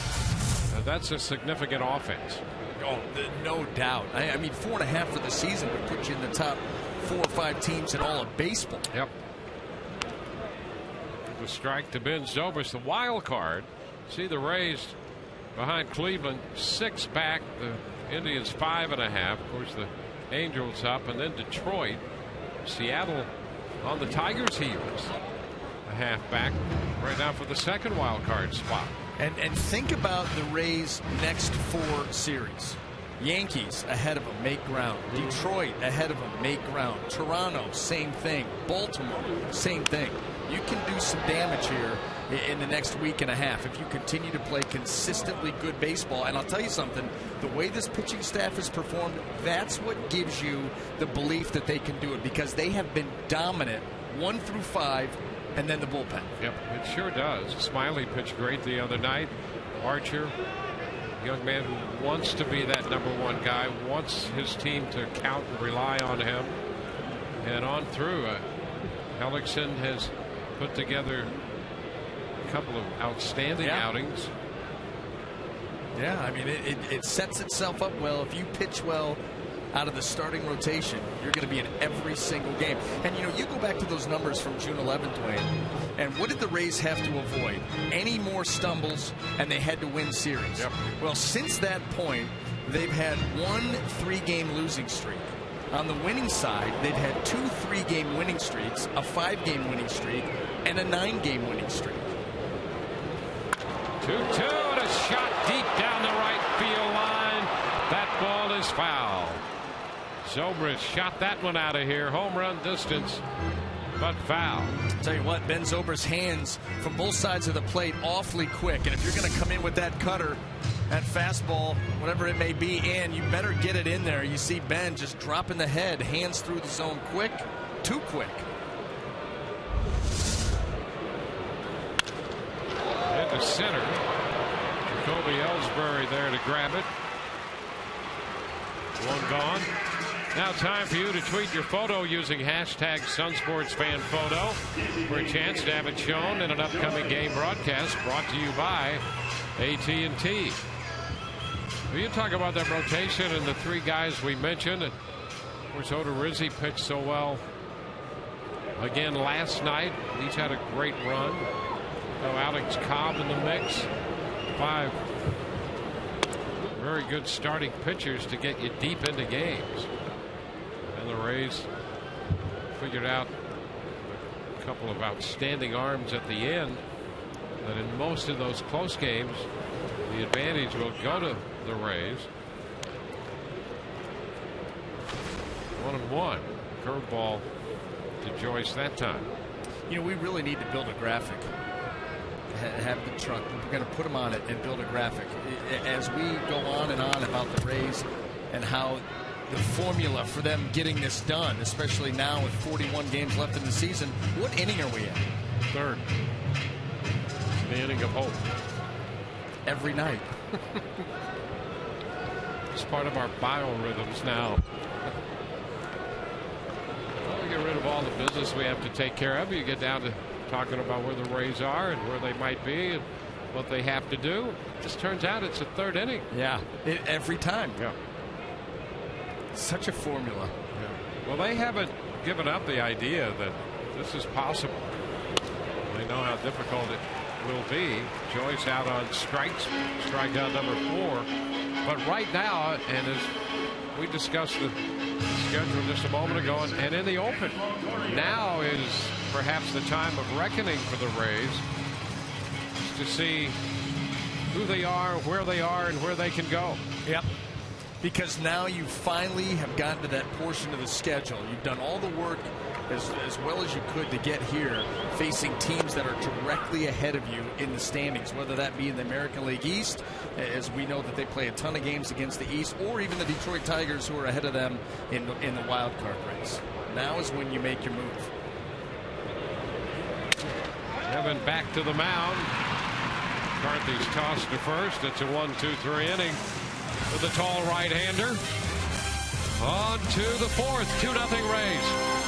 That's a significant offense. Oh, no doubt. I mean, 4.5 for the season would put you in the top 4 or 5 teams in all of baseball. Yep. The strike to Ben Zobrist, the wild card. See the Rays behind Cleveland, 6 back. The Indians 5.5. Of course, the Angels up, and then Detroit, Seattle on the Tigers' heels. A half back right now for the second wild card spot. And think about the Rays' next 4 series. Yankees ahead of them, make ground. Detroit ahead of them, make ground. Toronto, same thing. Baltimore, same thing. You can do some damage here in the next week and a half if you continue to play consistently good baseball. And I'll tell you something, the way this pitching staff has performed, that's what gives you the belief that they can do it, because they have been dominant 1 through 5, and then the bullpen. Yep, it sure does. Smiley pitched great the other night. Archer, young man who wants to be that #1 guy, wants his team to count and rely on him. And on through, Hellickson has put together a couple of outstanding outings. Yeah, I mean, it sets itself up well. If you pitch well out of the starting rotation, you're going to be in every single game. And, you go back to those numbers from June 11th, Dwayne, and what did the Rays have to avoid? Any more stumbles, and they had to win series. Yep. Well, since that point, they've had 1 3-game losing streak. On the winning side, they've had 2 3-game winning streaks, a 5-game winning streak, and a 9-game winning streak. 2-2, and a shot deep down the right field line. That ball is foul. Zobrist shot that one out of here. Home run distance, but foul. Tell you what, Ben Zobrist's hands from both sides of the plate awfully quick. And if you're going to come in with that cutter, that fastball, whatever it may be, in, you better get it in there. You see Ben just dropping the head, hands through the zone quick, too quick. Into center. Jacoby Ellsbury there to grab it. One gone. Now time for you to tweet your photo using hashtag SunSportsFanPhoto for a chance to have it shown in an upcoming game broadcast brought to you by AT&T. Well, you talk about that rotation and the 3 guys we mentioned. And of course, Odorizzi pitched so well again last night. He's had a great run. So Alex Cobb in the mix. 5 very good starting pitchers to get you deep into games. And the Rays figured out a couple of outstanding arms at the end, that in most of those close games the advantage will go to the Rays. 1-1. Curveball to Joyce that time. We really need to build a graphic. Have the truck. We're going to put them on it and build a graphic as we go on and on about the Rays and how the formula for them getting this done, especially now with 41 games left in the season. What inning are we in? 3rd. The inning of hope. Every night. It's part of our biorhythms now. Well, we get rid of all the business we have to take care of. You get down to talking about where the Rays are and where they might be and what they have to do. It just turns out it's a 3rd inning. Yeah, every time. Yeah. Such a formula. Yeah. Well, they haven't given up the idea that this is possible. They know how difficult it will be. Joyce out on strikes, strikeout number 4. But right now, and as we discussed the schedule just a moment ago, and in the open, now is perhaps the time of reckoning for the Rays to see who they are, and where they can go. Yep. Because now you finally have gotten to that portion of the schedule. You've done all the work as well as you could to get here, facing teams that are directly ahead of you in the standings, whether that be in the American League East, as we know that they play a ton of games against the East, or even the Detroit Tigers, who are ahead of them in the wild card race. Now is when you make your move. Evan back to the mound. McCarthy's tossed to first. It's a 1-2-3 inning with the tall right-hander. On to the 4th. 2-0 Rays.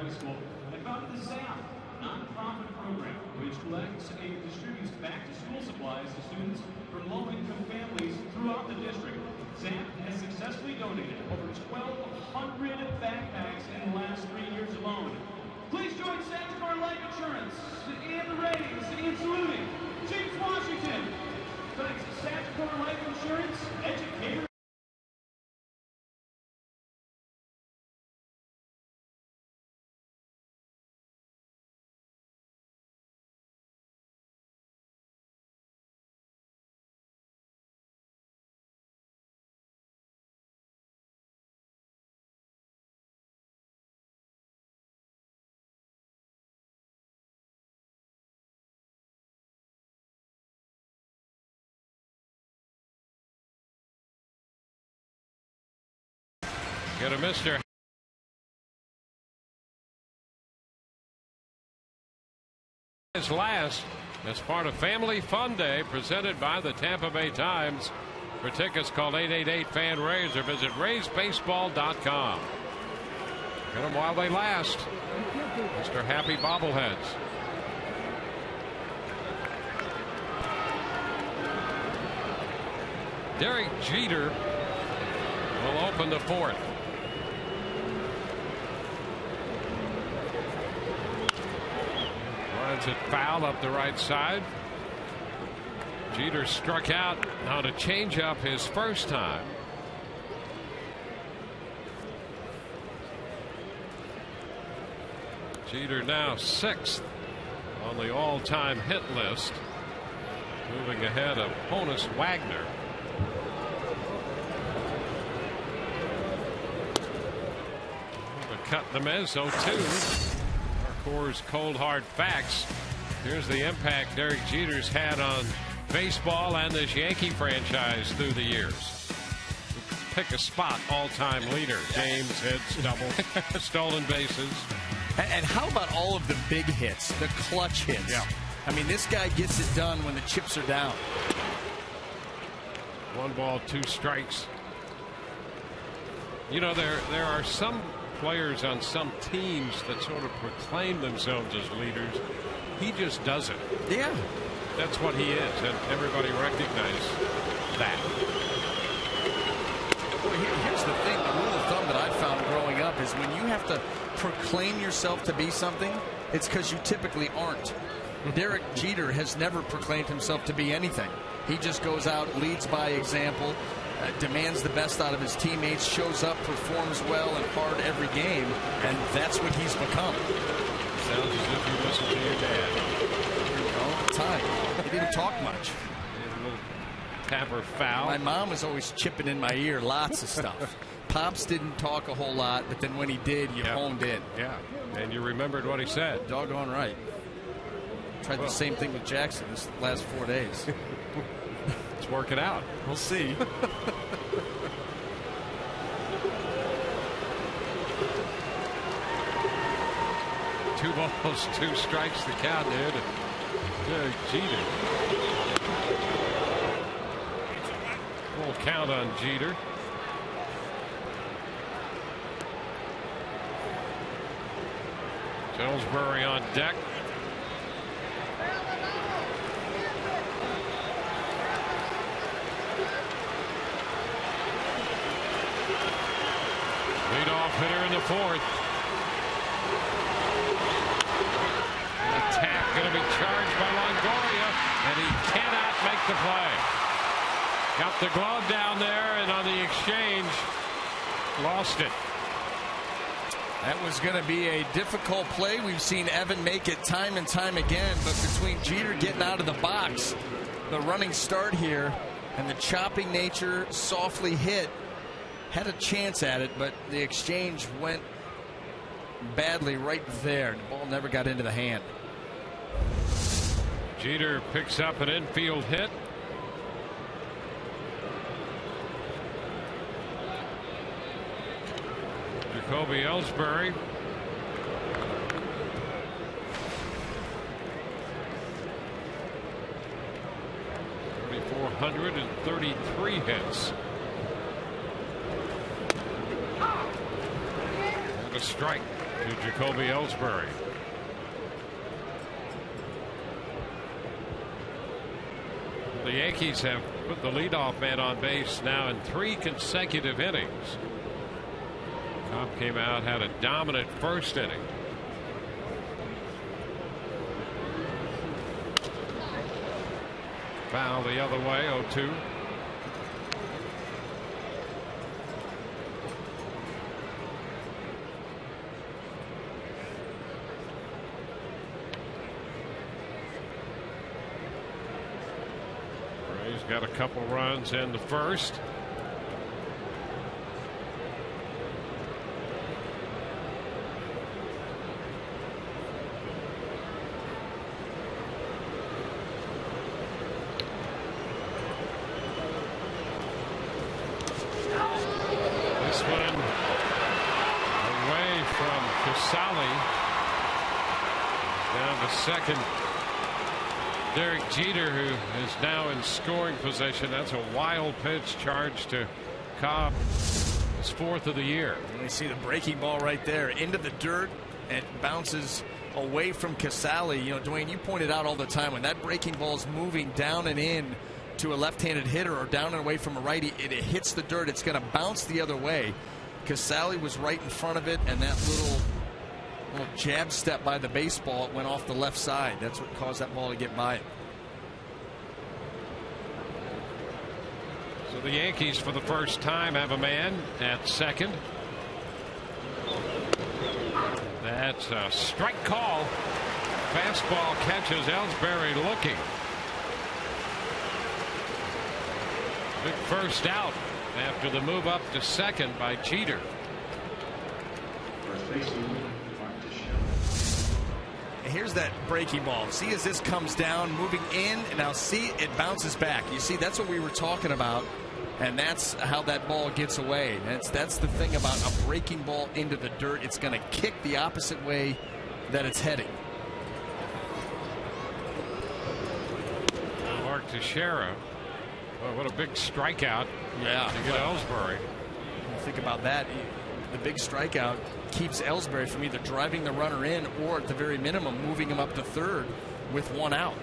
High School, I founded the SAF, nonprofit program, which collects and distributes back-to-school supplies to students from low-income families throughout the district. SAF has successfully donated over 1,200 backpacks in the last 3 years alone. Please join Sanctuary Life Insurance and the Rays in saluting James Washington. Thanks to Sanctuary Life Insurance, educator. Get a Mr. His last as part of Family Fun Day presented by the Tampa Bay Times. For tickets, call 888-FAN-RAYS or visit RaysBaseball.com. Get them while they last. Mr. Happy Bobbleheads. Derek Jeter will open the fourth. Runs it foul up the right side. Jeter struck out on a changeup his first time. Jeter now 6th on the all-time hit list, moving ahead of Honus Wagner. Cut the mezzo 2. Our Coors Cold Hard Facts. Here's the impact Derek Jeter's had on baseball and this Yankee franchise through the years. Pick a spot. All-time leader. James hits, double, stolen bases. And how about all of the big hits, the clutch hits? Yeah. I mean, this guy gets it done when the chips are down. 1 ball, 2 strikes. You know, there are some players on some teams that sort of proclaim themselves as leaders. He just doesn't. Yeah. That's what he is, and everybody recognizes that. Well, here's the thing. The rule of thumb that I've found growing up is when you have to proclaim yourself to be something, it's because you typically aren't. Derek Jeter has never proclaimed himself to be anything. He just goes out, leads by example, demands the best out of his teammates, shows up, performs well and hard every game, and that's what he's become. Sounds as if you listen to your dad. All the time. He didn't talk much. A little tapper foul. My mom was always chipping in my ear lots of stuff. Pops didn't talk a whole lot, but then when he did, you honed in. Yeah, and you remembered what he said. Doggone right. Tried the same thing with Jackson this last 4 days. It's working out. We'll see. 2 balls, 2 strikes the count there to Derek Jeter. Full count on Jeter. Ellsbury on deck. Leadoff hitter in the fourth. An attack going to be charged by Longoria, and he cannot make the play. Got the glove down there, and on the exchange, lost it. That was going to be a difficult play. We've seen Evan make it time and time again, but between Jeter getting out of the box, the running start here, and the chopping nature, softly hit, had a chance at it, but the exchange went badly right there. The ball never got into the hand. Jeter picks up an infield hit. Jacoby Ellsbury. .433 hits. And a strike. to Jacoby Ellsbury. The Yankees have put the leadoff man on base now in 3 consecutive innings. Cobb came out, had a dominant first inning. Foul the other way, 0-2. He's got a couple runs in the first. This one away from Casali. Down to second. Derek Jeter, who is now in scoring position. That's a wild pitch charge to Cobb. His 4th of the year. And you see the breaking ball right there into the dirt and bounces away from Casali. You know, Dwayne, you pointed out all the time when that breaking ball is moving down and in to a left-handed hitter or down and away from a righty, it hits the dirt. It's going to bounce the other way. Casali was right in front of it, and that little jab step by the baseball, it went off the left side. That's what caused that ball to get by it. So the Yankees for the first time have a man at second. That's a strike call. Fastball catches Ellsbury looking. Big first out after the move up to second by Jeter. Here's that breaking ball. See, as this comes down, moving in, and now see, it bounces back. You see, that's what we were talking about, and that's how that ball gets away. That's the thing about a breaking ball into the dirt. It's going to kick the opposite way that it's heading. Mark Teixeira. Oh, what a big strikeout. Yeah. To get Ellsbury. Think about that. The big strikeout keeps Ellsbury from either driving the runner in or at the very minimum moving him up to third with 1 out.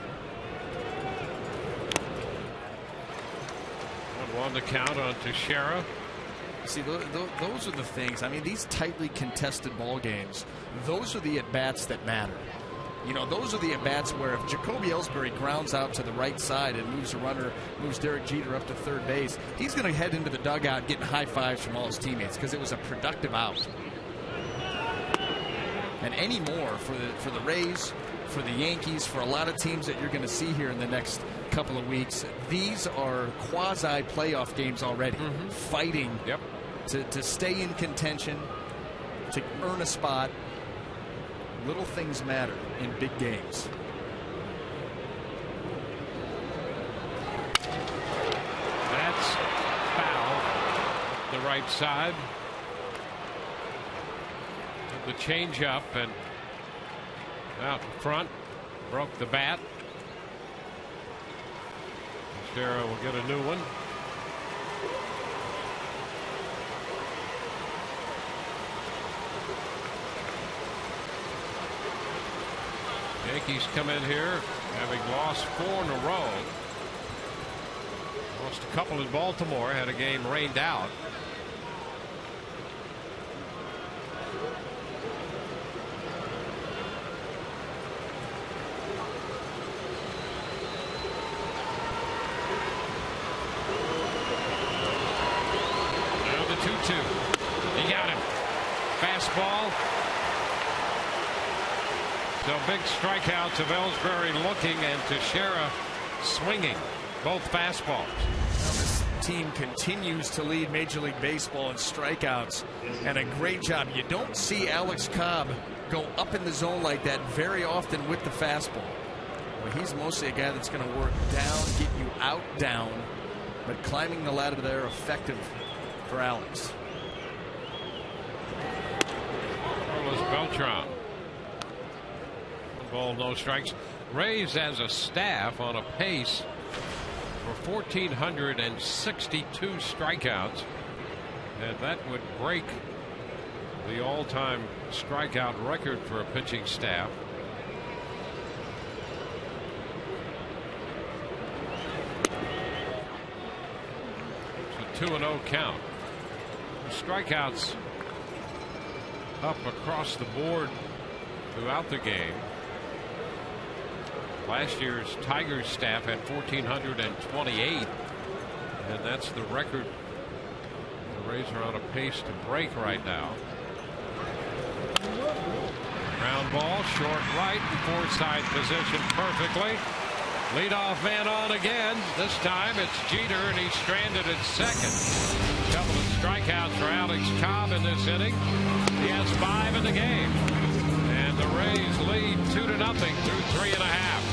1-1 to count on Teixeira. See, those are the things. I mean, these tightly contested ball games, those are the at-bats that matter. You know, those are the at-bats where if Jacoby Ellsbury grounds out to the right side and moves a runner, moves Derek Jeter up to third base, he's going to head into the dugout getting high fives from all his teammates because it was a productive out. And any more for the Rays, for the Yankees, for a lot of teams that you're going to see here in the next couple of weeks, these are quasi-playoff games already. Fighting to stay in contention, to earn a spot. Little things matter in big games. That's foul. The right side. The changeup and out in front. Broke the bat. Teixeira will get a new one. Yankees come in here having lost 4 in a row. Lost a couple in Baltimore, had a game rained out. Now the 2-2. He got him. Fastball. So big strikeouts of Ellsbury looking and Teixeira swinging. Both fastballs. Well, this team continues to lead Major League Baseball in strikeouts, and a great job. You don't see Alex Cobb go up in the zone like that very often with the fastball. Well, he's mostly a guy that's going to work down, get you out, down, but climbing the ladder there, effective for Alex. Carlos Beltran. 1 ball, no strikes. Rays as a staff on a pace for 1,462 strikeouts, and that would break the all-time strikeout record for a pitching staff. It's a 2-0 count. Strikeouts up across the board throughout the game. Last year's Tigers staff had 1,428, and that's the record the Rays are on a pace to break right now. Ground ball, short right, Forsythe positioned perfectly. Leadoff man on again. This time it's Jeter, and he's stranded at second. A couple of strikeouts for Alex Cobb in this inning. He has 5 in the game. And the Rays lead 2-0 through 3.5.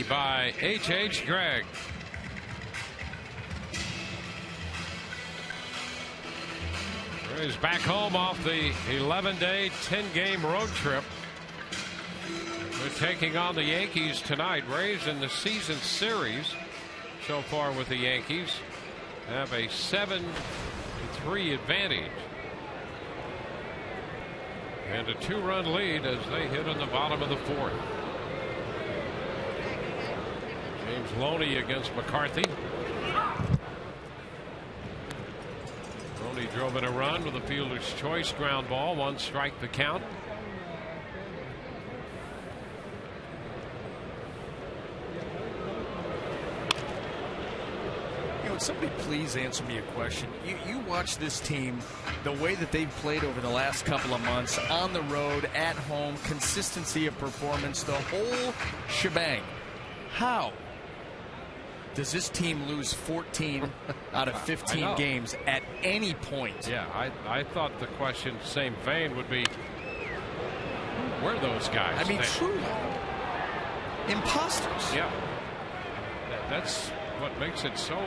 By H.H. Gregg. Rays back home off the 11-day, 10-game road trip. They're taking on the Yankees tonight. Rays in the season series so far with the Yankees have a 7-3 advantage. And a 2-run lead as they hit in the bottom of the 4th. James Loney against McCarthy. Loney drove in a run with a fielder's choice ground ball. 1 strike the count. Would somebody please answer me a question? You watch this team, the way that they've played over the last couple of months, on the road, at home, consistency of performance, the whole shebang. How does this team lose 14 out of 15 games at any point? Yeah, I thought the question, same vein, would be, where are those guys? I mean, truly. Imposters. Yeah. That's what makes it so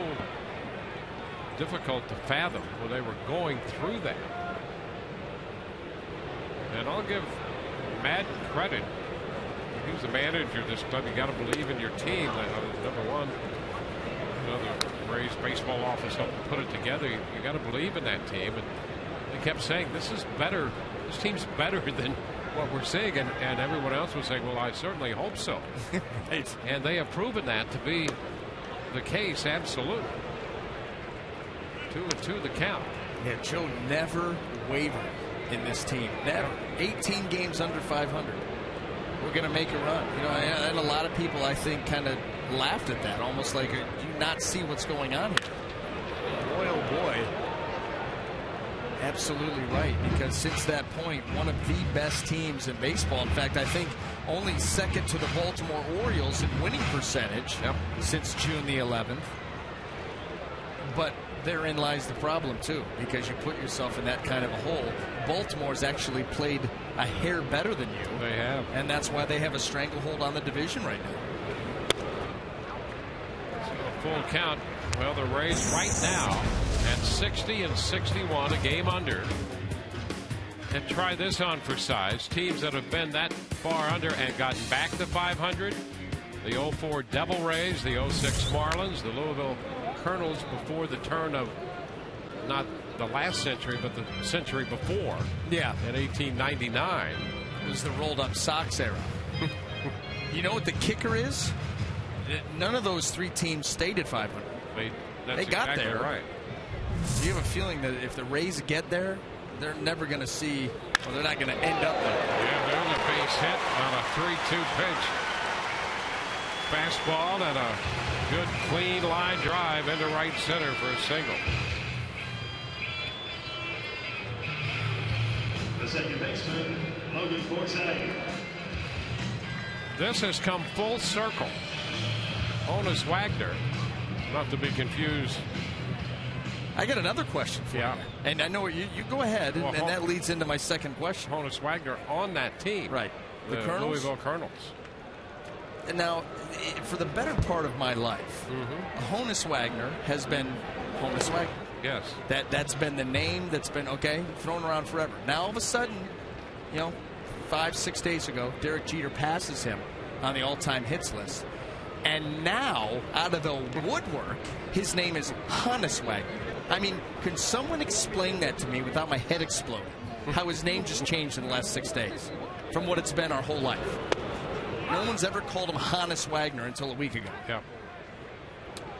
difficult to fathom when they were going through that. And I'll give Madden credit. He's the manager of this club. You got to believe in your team. Number one, the Rays baseball office helped put it together. You got to believe in that team. And they kept saying, this is better. This team's better than what we're seeing. And everyone else was saying, well, I certainly hope so. Right. And they have proven that to be the case. Absolutely. 2-2 the count. Yeah, Joe never wavered in this team. Never. 18 games under 500. We're going to make a run. You know, and a lot of people, I think, kind of laughed at that, almost like, do you not see what's going on here? Boy, oh boy. Absolutely right, because since that point, one of the best teams in baseball. In fact, I think only second to the Baltimore Orioles in winning percentage since June the 11th. But therein lies the problem, too, because you put yourself in that kind of a hole. Baltimore's actually played a hair better than you. They have. And that's why they have a stranglehold on the division right now. So a full count. Well, the Rays right now at 60 and 61, a game under. And try this on for size. Teams that have been that far under and gotten back to 500. The 04 Devil Rays, the 06 Marlins, the Louisville Colonels before the turn of not the last century, but the century before. Yeah. In 1899. It was the rolled up socks era. You know what the kicker is? None of those three teams stayed at 500. They got exactly there. Right. Do you have a feeling that if the Rays get there, they're never going to see, or they're not going to end up there? Yeah, there's a base hit on a 3-2 pitch. Fastball and a good clean line drive into right center for a single. The second baseman, Logan Forsythe. This has come full circle. Honus Wagner, not to be confused. I got another question for you. And I know you go ahead, and that leads into my second question. Honus Wagner on that team. Right. The Colonels? Louisville Colonels. And now, for the better part of my life, Honus Wagner has been Honus Wagner. Yes. That's been the name that's been, thrown around forever. Now, all of a sudden, 5-6 days ago, Derek Jeter passes him on the all-time hits list. And now, out of the woodwork, his name is Honus Wagner. I mean, can someone explain that to me without my head exploding? How his name just changed in the last 6 days from what it's been our whole life. No one's ever called him Honus Wagner until a week ago. Yeah.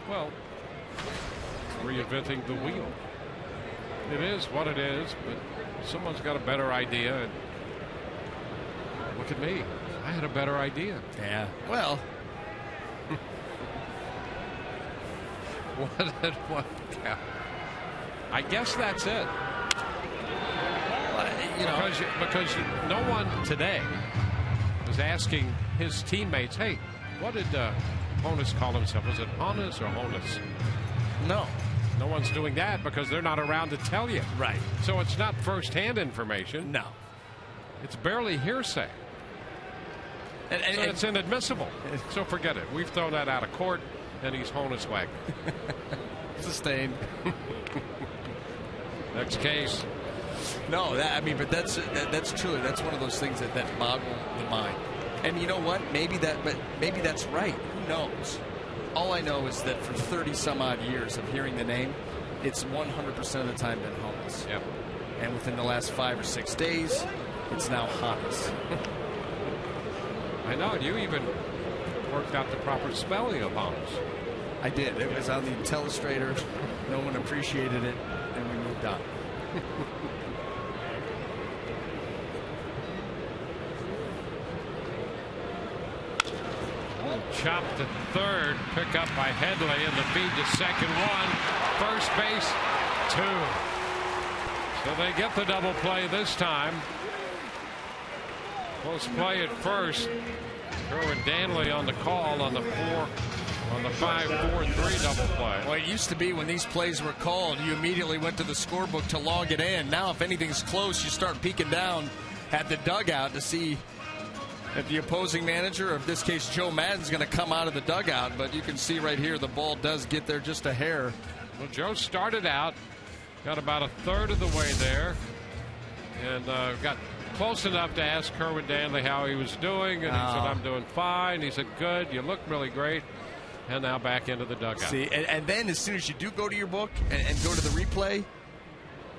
Well, reinventing the wheel. It is what it is, but someone's got a better idea. And look at me. I had a better idea. Yeah. Well. What? I guess that's it. Because no one today is asking his teammates, hey, what did Honus call himself? Was it Honus or Honus? No. No one's doing that because they're not around to tell you. Right. So it's not first-hand information. No. It's barely hearsay. And it's inadmissible. So forget it. We've thrown that out of court, and he's Honus Wagner. Sustained. Next case. No, but that's true. That's one of those things that boggle the mind. And you know what? Maybe that's right. Who knows? All I know is that for 30 some odd years of hearing the name, it's 100% of the time been Honus. Yep. And within the last 5 or 6 days, it's now Honus. I know. You even worked out the proper spelling of Honus. I did. It was on the telestrator. No one appreciated it, and we moved on. Chop to third, pick up by Headley, and the feed to second, 1, first base 2. So they get the double play this time. Close play at first. Kerwin Danley on the call on the 5-4-3 double play. Well, it used to be when these plays were called, you immediately went to the scorebook to log it in. Now, if anything's close, you start peeking down at the dugout to see if the opposing manager, or in this case Joe Madden's going to come out of the dugout. But you can see right here the ball does get there just a hair. Well, Joe started out, got about a third of the way there, and got close enough to ask Kerwin Danley how he was doing, and he said, I'm doing fine. He said, good, you look really great. And now back into the dugout. See, and then as soon as you do go to your book and go to the replay,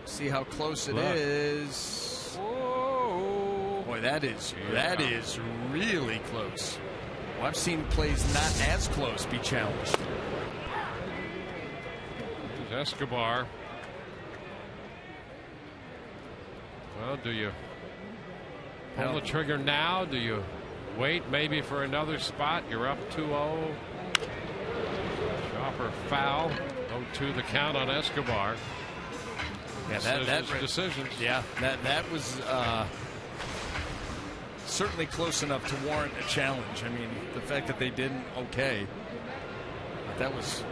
see how close it is. Whoa. Boy, that is really close. Well, I've seen plays not as close be challenged. There's Escobar. Well, do you pull the trigger now? Do you wait maybe for another spot? You're up 2-0. Chopper foul. 0-2 the count on Escobar. Yeah, decisions. Yeah, that was certainly close enough to warrant a challenge. I mean, the fact that they didn't, that was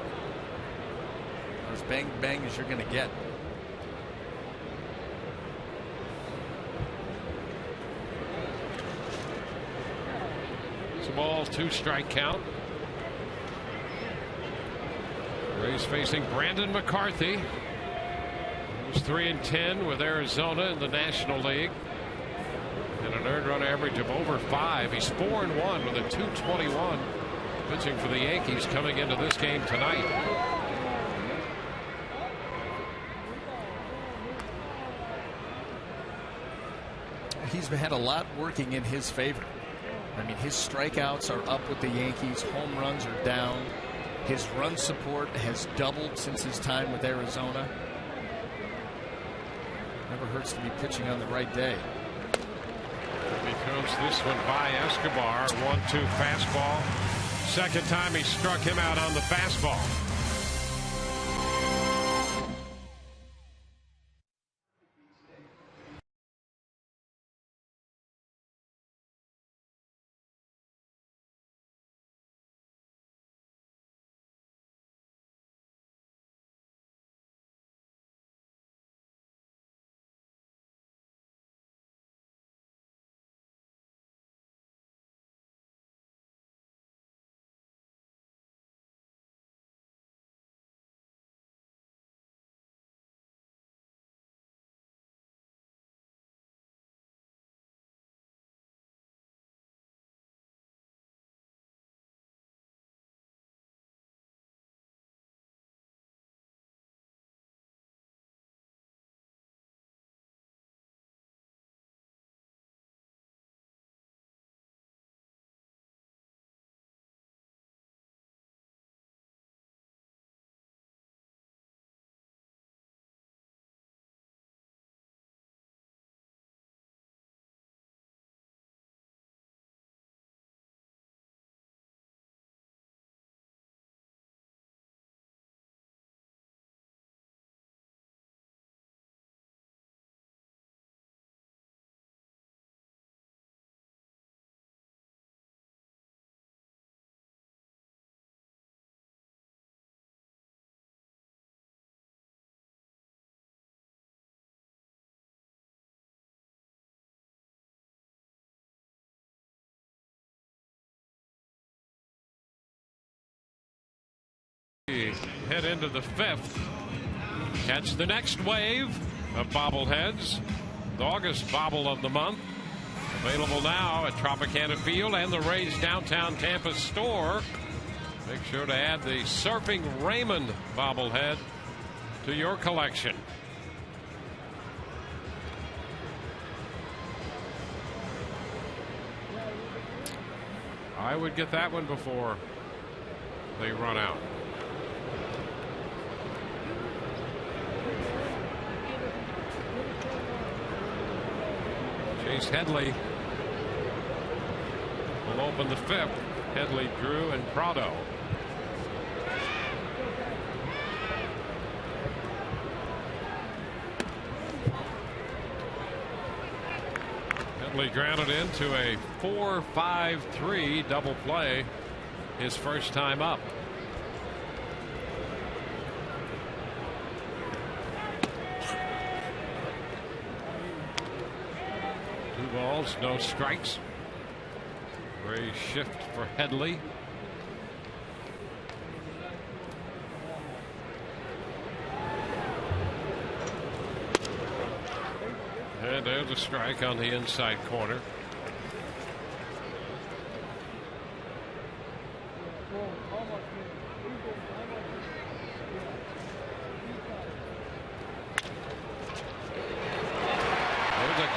As bang bang as you're going to get. It's a ball, 2-strike count. Rays facing Brandon McCarthy. He's 3-10 with Arizona in the National League. And an earned run average of over 5. He's 4-1 with a .221. Pitching for the Yankees coming into this game tonight. He's had a lot working in his favor. I mean, his strikeouts are up with the Yankees. Home runs are down. His run support has doubled since his time with Arizona. Never hurts to be pitching on the right day. Because this one by Escobar. 1-2 fastball. Second time he struck him out on the fastball. Head into the 5th. Catch the next wave of bobbleheads. The August bobble of the month. Available now at Tropicana Field and the Rays downtown Tampa store. Make sure to add the Surfing Raymond bobblehead to your collection. I would get that one before they run out. Chase Headley will open the 5th. Headley, Drew, and Prado. Headley grounded into a 4-5-3 double play his first time up. Balls, no strikes. Rays shift for Headley. And there's a strike on the inside corner.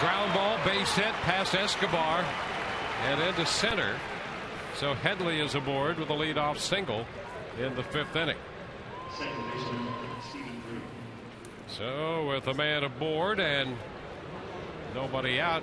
Ground ball, base hit past Escobar and into center. So Headley is aboard with a leadoff single in the 5th inning. So with a man aboard and nobody out,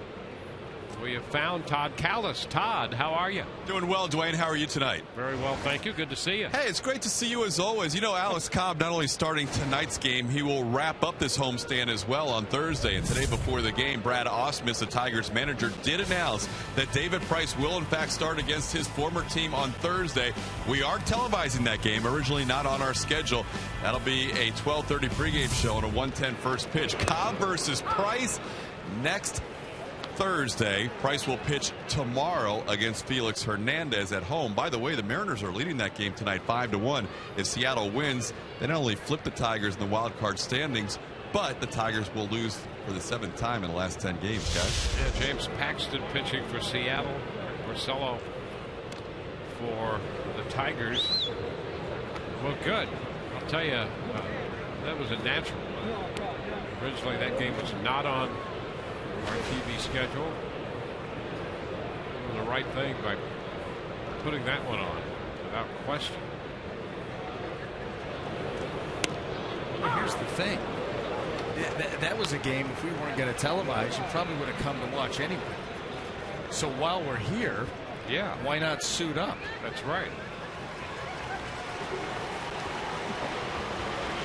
We have found Todd Callis. Todd, how are you? Doing well, Dwayne. How are you tonight? Very well, thank you. Good to see you. Hey, it's great to see you as always. You know, Alex Cobb not only starting tonight's game, he will wrap up this homestand as well on Thursday. And today before the game, Brad Ausmus, the Tigers manager, did announce that David Price will in fact start against his former team on Thursday. We are televising that game, originally not on our schedule. That'll be a 12:30 pregame show and a 1:10 first pitch. Cobb versus Price next Thursday. Price will pitch tomorrow against Felix Hernandez at home. By the way, the Mariners are leading that game tonight 5-1. If Seattle wins, they not only flip the Tigers in the wild card standings, but the Tigers will lose for the 7th time in the last 10 games, guys. Yeah, James Paxton pitching for Seattle. Porcello for the Tigers. Well, good. I'll tell you, that was a natural. Originally, that game was not on our TV schedule. The right thing by putting that one on without question. Well, here's the thing. That was a game, if we weren't going to televise, you probably would have come to watch anyway. So while we're here, yeah, why not suit up? That's right.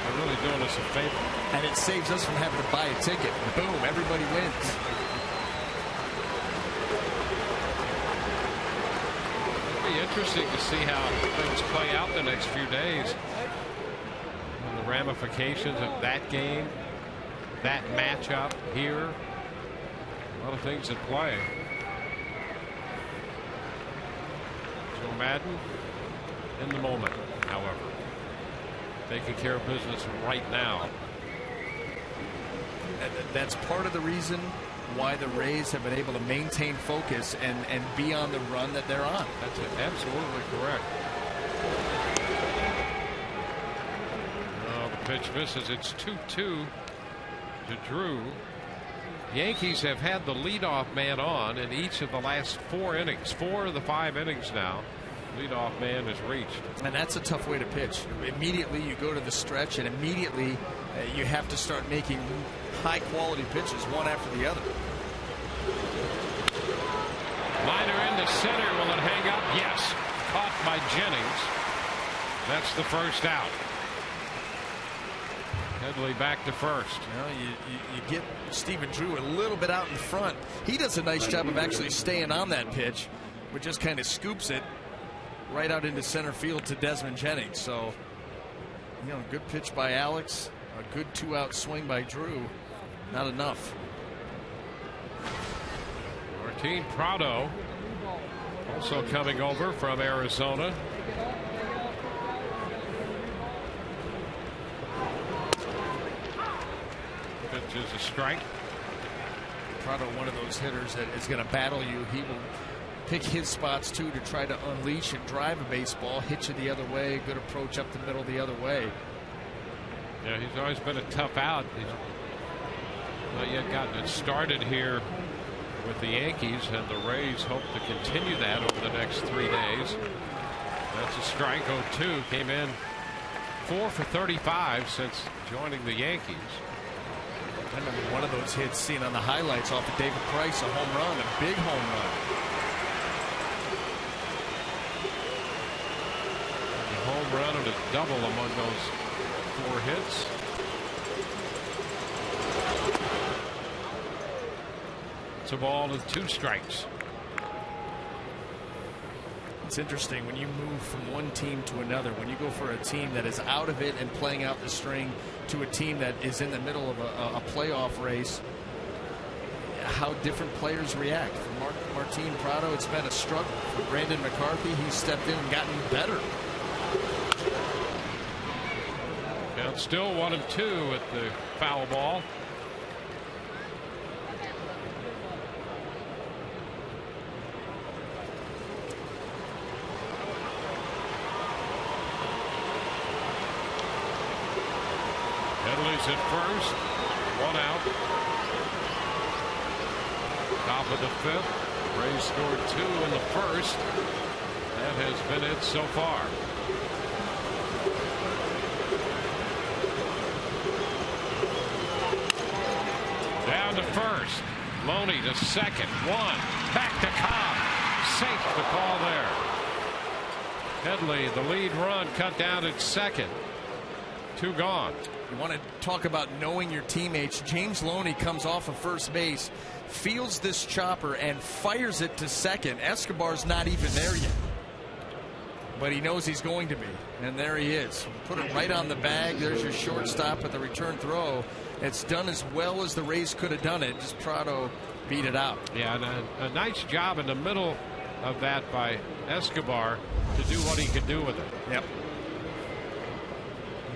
They're really doing us a favor. And it saves us from having to buy a ticket. Boom, everybody wins. It'll be interesting to see how things play out the next few days. And the ramifications of that game, that matchup here. A lot of things at play. Joe Madden in the moment, however. Taking care of business right now. That's part of the reason why the Rays have been able to maintain focus and be on the run that they're on. That's absolutely correct. The pitch misses. It's 2-2 to Drew. Yankees have had the leadoff man on in each of the last 4 innings. 4 of the 5 innings now. Leadoff man is reached. And that's a tough way to pitch. Immediately you go to the stretch and immediately you have to start making high quality pitches one after the other. Liner into center. Will it hang up? Yes. Caught by Jennings. That's the first out. Headley back to first. Well, you get Stephen Drew a little bit out in front. He does a nice job of actually staying on that pitch, but just kind of scoops it right out into center field to Desmond Jennings. So, you know, good pitch by Alex, a good 2-out swing by Drew. Not enough. Martin Prado also coming over from Arizona. Pitch is a strike. Prado, one of those hitters that is going to battle you. He will pick his spots too to try to unleash and drive a baseball, hit you the other way, good approach up the middle the other way. Yeah, he's always been a tough out. He's not yet gotten it started here with the Yankees, and the Rays hope to continue that over the next 3 days. That's a strike. 0-2. Came in 4 for 35 since joining the Yankees. I remember one of those hits seen on the highlights off of David Price, a home run, a big home run. A home run and a double among those 4 hits. It's a ball with 2 strikes. It's interesting when you move from one team to another, when you go for a team that is out of it and playing out the string to a team that is in the middle of a playoff race, how different players react. For Martin Prado, it's been a struggle. For Brandon McCarthy, he's stepped in and gotten better. And still 1-2 at the foul ball. Headley's at first, 1 out. Top of the 5th. Rays scored 2 in the first. That has been it so far. Down to first. Loney to second. One. Back to Cobb. Safe the call there. Headley, the lead run, cut down at second. 2 gone. You want to talk about knowing your teammates. James Loney comes off of first base, fields this chopper, and fires it to second. Escobar's not even there yet, but he knows he's going to be, and there he is. Put it right on the bag. There's your shortstop with the return throw. It's done as well as the Rays could have done it. Just Prado beat it out. Yeah, and a nice job in the middle of that by Escobar to do what he could do with it. Yep.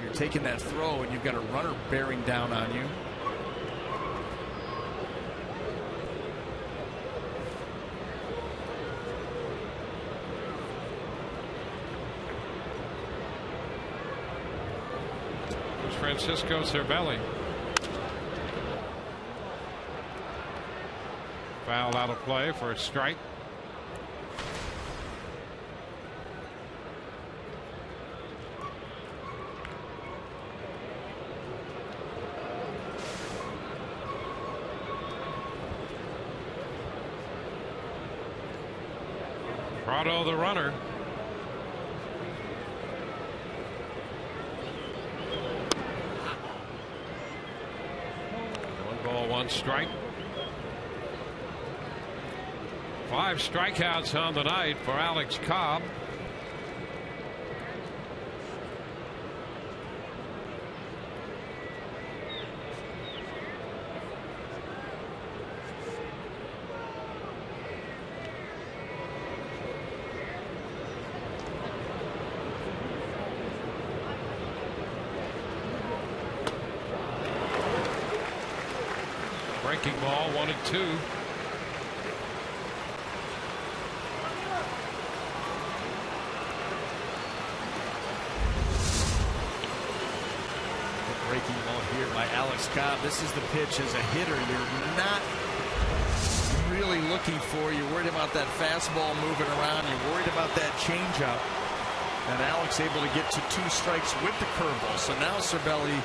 You're taking that throw and you've got a runner bearing down on you. There's Francisco Cervelli. Foul out of play for a strike. Prado the runner. One ball, one strike. 5 strikeouts on the night for Alex Cobb. Breaking ball, 1-2. Breaking ball here by Alex Cobb. This is the pitch as a hitter you're not really looking for. You're worried about that fastball moving around. You're worried about that changeup. And Alex able to get to 2 strikes with the curveball. So now Cervelli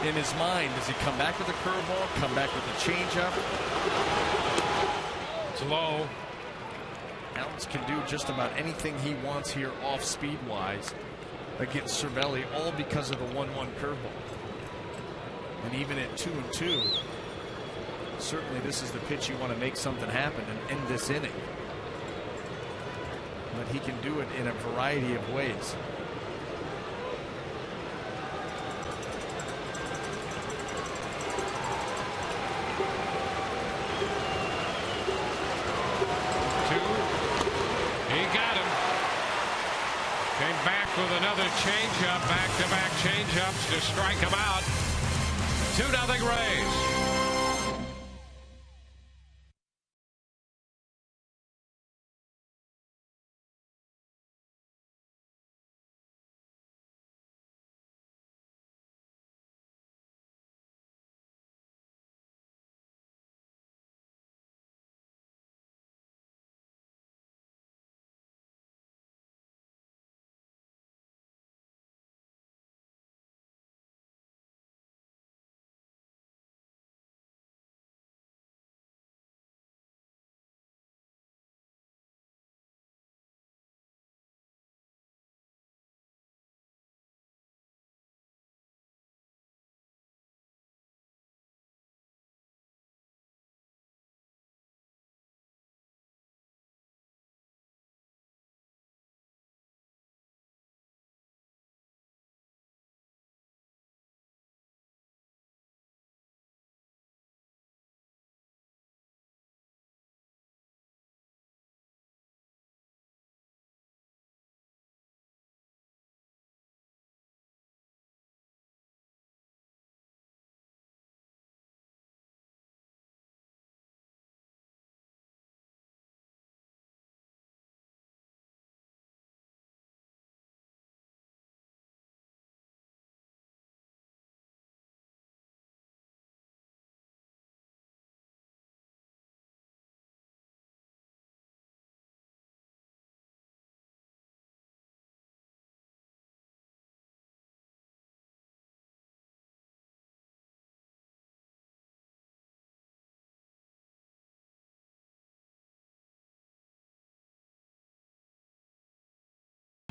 in his mind, does he come back with the curveball, come back with the changeup? It's low. Alex can do just about anything he wants here off speed wise against Cervelli, all because of the 1-1 curveball. And even at 2-2, certainly this is the pitch you want to make something happen and end this inning. But he can do it in a variety of ways. With another changeup, back-to-back changeups to strike him out. 2-0 Rays.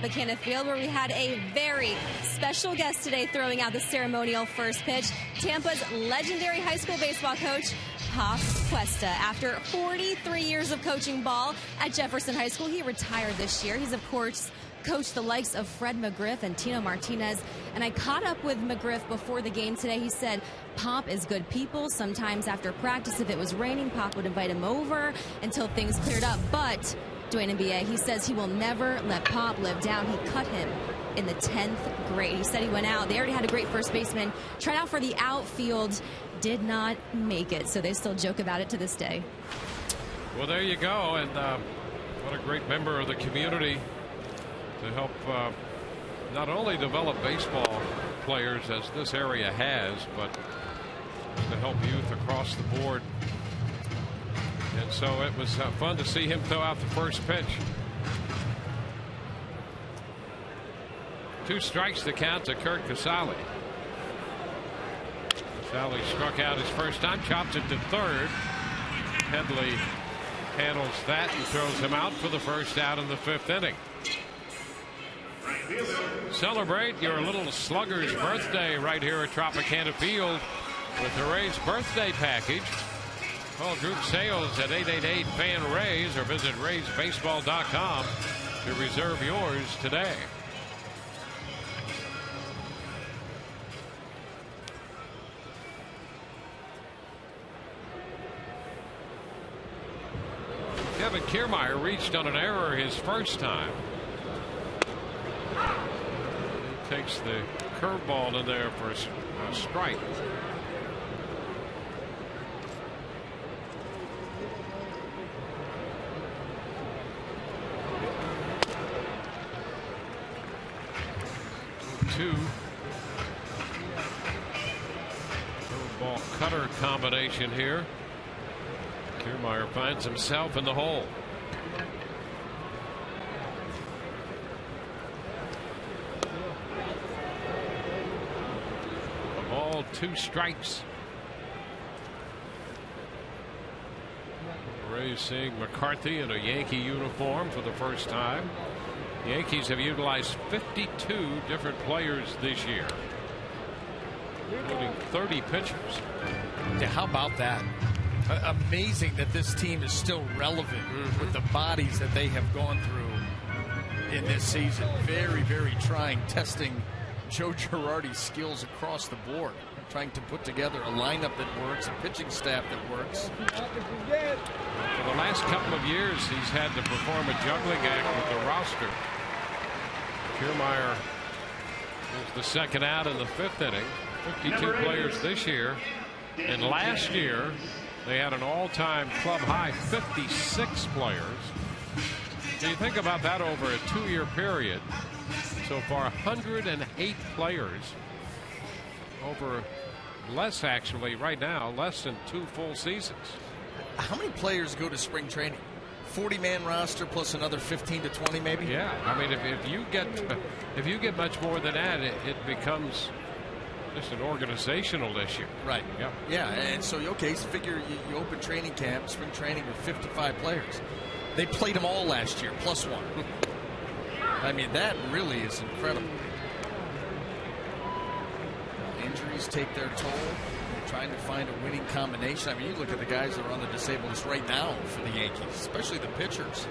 Tropicana Field, where we had a very special guest today throwing out the ceremonial first pitch. Tampa's legendary high school baseball coach, Pop Cuesta. After 43 years of coaching ball at Jefferson High School, he retired this year. He's, of course, coached the likes of Fred McGriff and Tino Martinez. And I caught up with McGriff before the game today. He said Pop is good people. Sometimes after practice, if it was raining, Pop would invite him over until things cleared up. But Dwayne NBA, he says he will never let Pop live down. He cut him in the 10th grade. He said he went out. They already had a great first baseman. Tried out for the outfield. Did not make it. So they still joke about it to this day. Well, there you go. And what a great member of the community to help not only develop baseball players as this area has, but to help youth across the board. And so it was fun to see him throw out the first pitch. 2 strikes to count to Kurt Casale. Casale struck out his first time, chops it to third. Headley handles that and throws him out for the first out in the 5th inning. Celebrate your little slugger's birthday right here at Tropicana Field with the Rays birthday package. Call group sales at 888-FAN-RAYS or visit RaysBaseball.com to reserve yours today. Kevin Kiermaier reached on an error his first time. He takes the curveball in there for a strike. Two. Curveball cutter combination here. Kiermaier finds himself in the hole. A ball, 2 strikes. Rays seeing McCarthy in a Yankee uniform for the first time. The Yankees have utilized 52 different players this year, including 30 pitchers. Yeah, how about that? Amazing that this team is still relevant with the bodies that they have gone through in this season. Very, very trying, testing Joe Girardi's skills across the board, trying to put together a lineup that works, a pitching staff that works. For the last couple of years, he's had to perform a juggling act with the roster. Kiermaier is the second out in the 5th inning. 52 players this year. And last year, they had an all-time club high 56 players. So you think about that over a 2-year period. So far, 108 players over less, actually, right now, less than 2 full seasons. How many players go to spring training? 40-man roster plus another 15 to 20, maybe. Yeah, I mean, if you get much more than that, it becomes just an organizational issue. Right. Yep. Yeah, and so okay, so figure you open training camp, spring training with 55 players. They played them all last year, plus 1. I mean, that really is incredible. Injuries take their toll. Trying to find a winning combination. I mean, you look at the guys that are on the disabled list right now for the Yankees, especially the pitchers.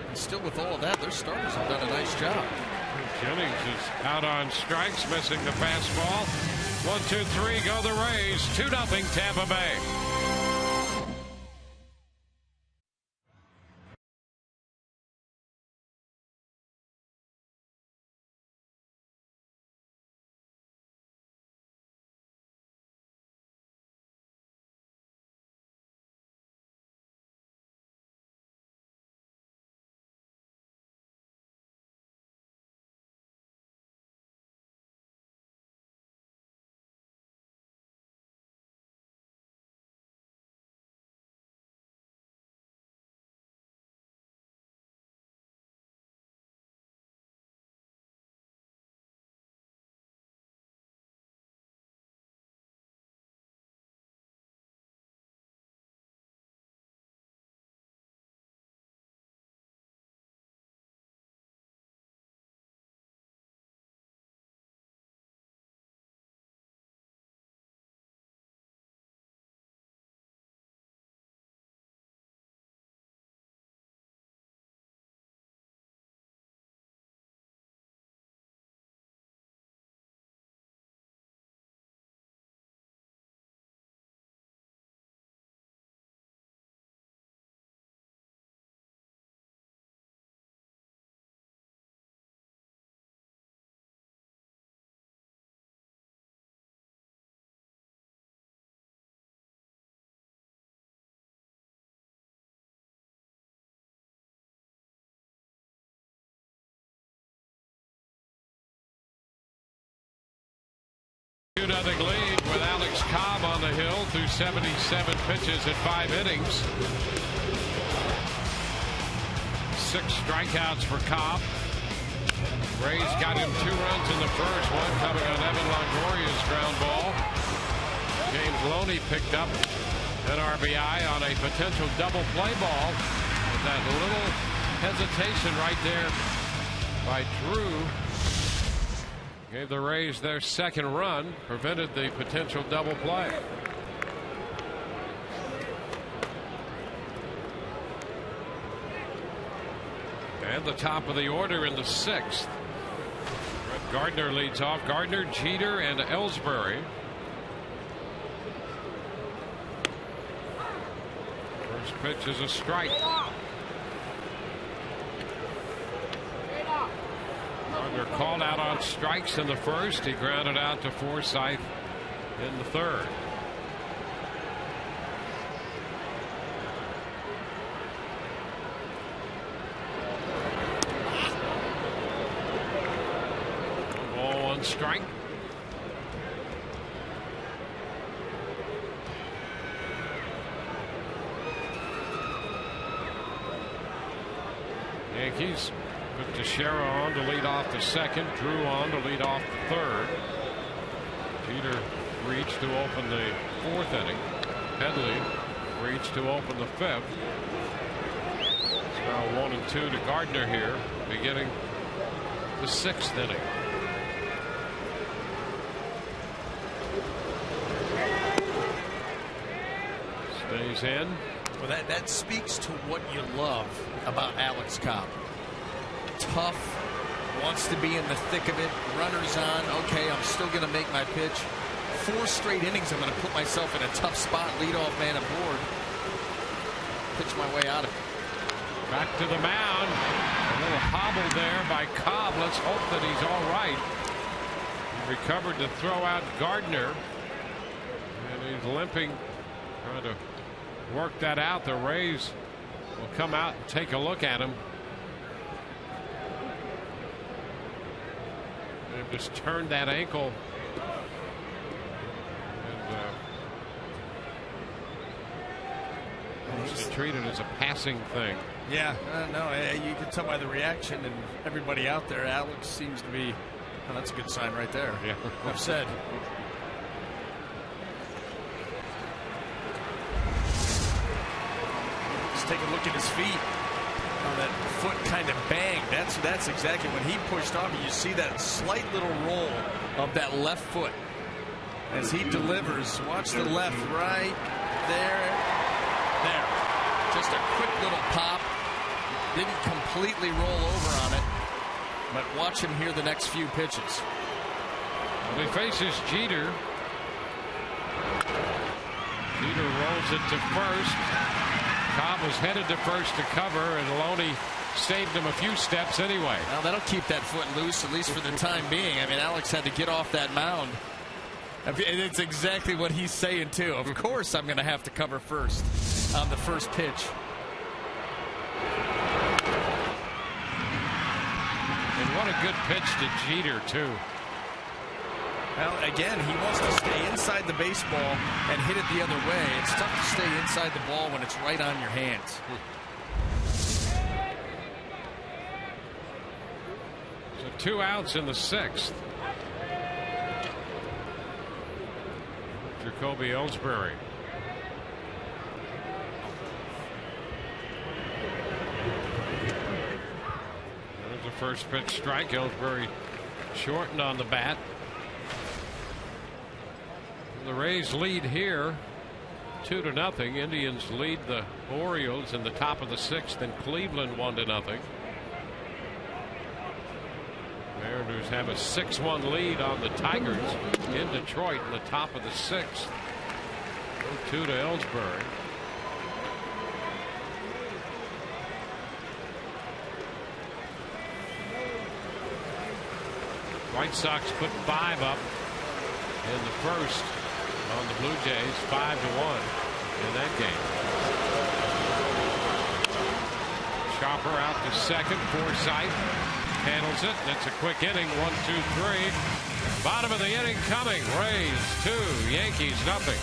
And still with all of that, their starters have done a nice job. Jennings is out on strikes, missing the fastball. 1, 2, 3, go the Rays. 2-0 Tampa Bay. through 77 pitches in 5 innings. 6 strikeouts for Cobb. Rays got him 2 runs in the first, one coming on Evan Longoria's ground ball. James Loney picked up an RBI on a potential double play ball. With that little hesitation right there by Drew. Gave the Rays their second run, prevented the potential double play. And the top of the order in the 6th. Brett Gardner leads off. Gardner, Jeter, and Ellsbury. First pitch is a strike. Gardner called out on strikes in the first. He grounded out to Forsythe in the third. Ball, 1 strike. Yankees put Teixeira on to lead off the second. Drew on to lead off the third. Jeter reached to open the 4th inning. Headley reached to open the 5th. It's now 1 and 2 to Gardner here, beginning the 6th inning. Stays in. Well, that speaks to what you love about Alex Cobb. Tough, wants to be in the thick of it, runners on. Okay, I'm still going to make my pitch. 4 straight innings, I'm going to put myself in a tough spot, leadoff man aboard, pitch my way out of it. Back to the mound. A little hobble there by Cobb. Let's hope that he's all right. He recovered to throw out Gardner, and he's limping, trying to work that out. The Rays will come out and take a look at him. They've just turned that ankle, and just treat it as a passing thing. Yeah, no, you can tell by the reaction and everybody out there. Alex seems to be. Oh, that's a good sign right there. Yeah, I've said. Take a look at his feet. Oh, that foot kind of banged. That's exactly when he pushed off. You see that slight little roll of that left foot as he delivers. Watch the left, right there. Just a quick little pop. Didn't completely roll over on it, but watch him here the next few pitches. Well, he faces Jeter. Jeter rolls it to first. Cobb was headed to first to cover, and Loney saved him a few steps anyway. Well, that'll keep that foot loose, at least for the time being. I mean, Alex had to get off that mound. And it's exactly what he's saying, too. Of course I'm going to have to cover first on the first pitch. And what a good pitch to Jeter, too. Well, again, he wants to stay inside the baseball and hit it the other way. It's tough to stay inside the ball when it's right on your hands. So 2 outs in the 6th. Jacoby Ellsbury. There's the first pitch strike. Ellsbury shortened on the bat. The Rays lead here 2-0. Indians lead the Orioles in the top of the 6th, and Cleveland 1-0. Mariners have a 6-1 lead on the Tigers in Detroit in the top of the 6th. 0-2 to Ellsbury. White Sox put 5 up in the first on the Blue Jays, 5-1 in that game. Chopper out to second. Forsythe handles it. It's a quick inning. 1-2-3. Bottom of the inning coming. Rays 2, Yankees nothing.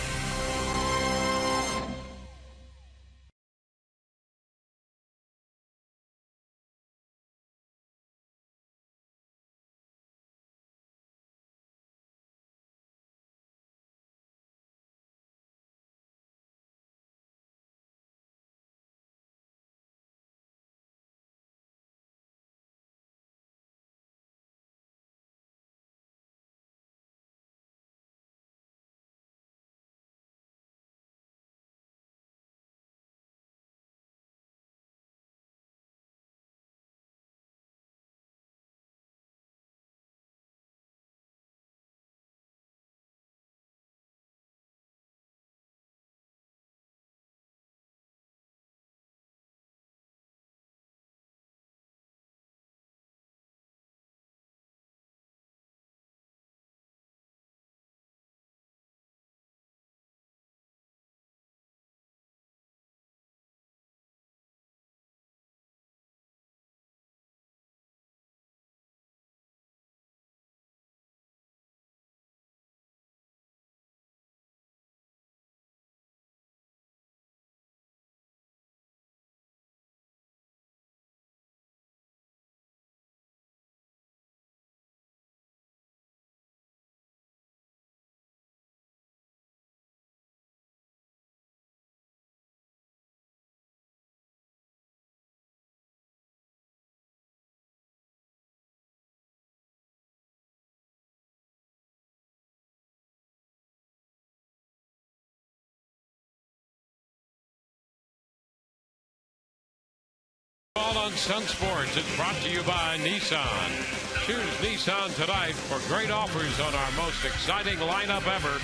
All on Sun Sports is brought to you by Nissan. Choose Nissan tonight for great offers on our most exciting lineup ever.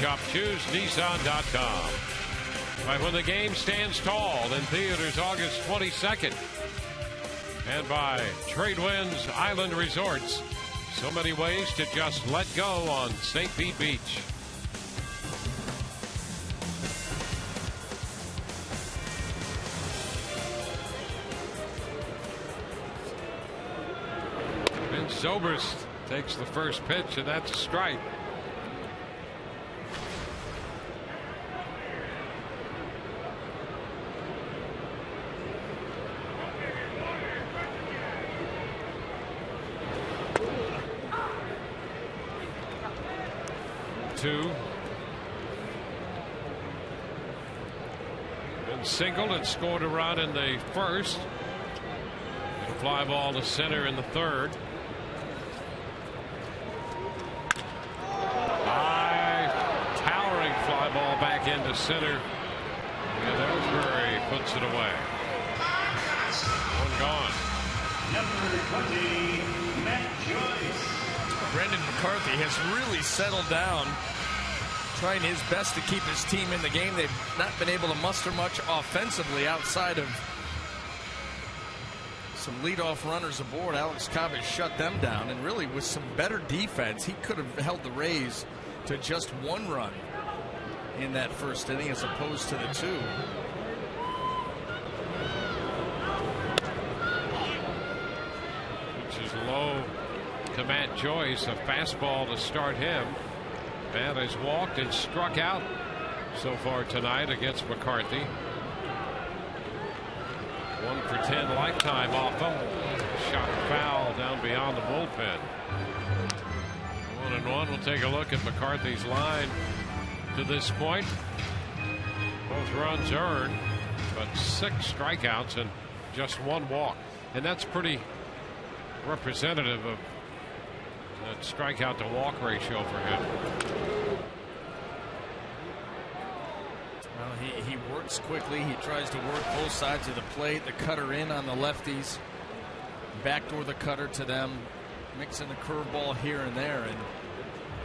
Shop ChooseNissan.com. Right when the game stands tall in theaters August 22nd. And by Tradewinds Island Resorts. So many ways to just let go on St. Pete Beach. Zobrist takes the first pitch, and that's a strike. Two. Been singled and scored a run in the first. A fly ball to center in the third. Ball back into center, and Ellsbury puts it away. One gone. Number 20, Matt Joyce. Brendan McCarthy has really settled down, trying his best to keep his team in the game. They've not been able to muster much offensively outside of some leadoff runners aboard. Alex Cobb has shut them down, and really with some better defense, he could have held the Rays to just one run in that first inning as opposed to the two. Which is low to Matt Joyce. A fastball to start him. Matt has walked and struck out so far tonight against McCarthy. 1 for 10 lifetime off him. Shot foul down beyond the bullpen. 1-1. We'll take a look at McCarthy's line to this point. Both runs earned, but 6 strikeouts and just 1 walk, and that's pretty representative of that strikeout to walk ratio for him. Well, he works quickly. He tries to work both sides of the plate. The cutter in on the lefties, backdoor the cutter to them, mixing the curveball here and there, and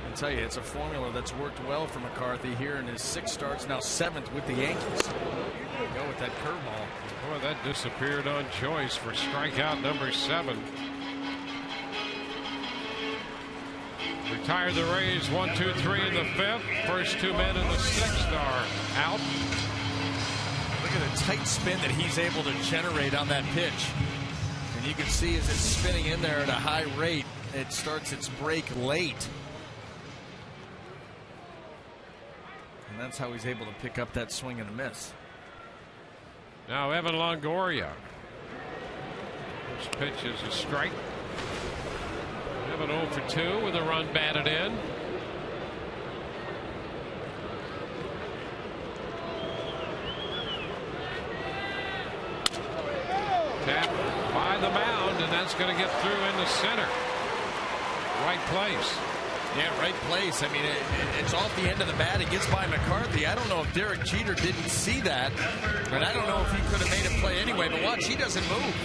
I tell you, it's a formula that's worked well for McCarthy here in his 6 starts, now 7th with the Yankees. Go with that curveball. Boy, that disappeared on Joyce for strikeout number 7. Retired the Rays 1, 2, 3 in the 5th. First 2 men in the 6th are out. Look at the tight spin that he's able to generate on that pitch. And you can see as it's spinning in there at a high rate, it starts its break late. And that's how he's able to pick up that swing and a miss. Now Evan Longoria. First pitch is a strike. Evan 0 for 2 with a run batted in. Tap by the mound, and that's going to get through into center. Right place. Yeah, right place. I mean, it's off the end of the bat. It gets by McCarthy. I don't know if Derek Jeter didn't see that, but I don't know if he could have made a play anyway. But watch, he doesn't move.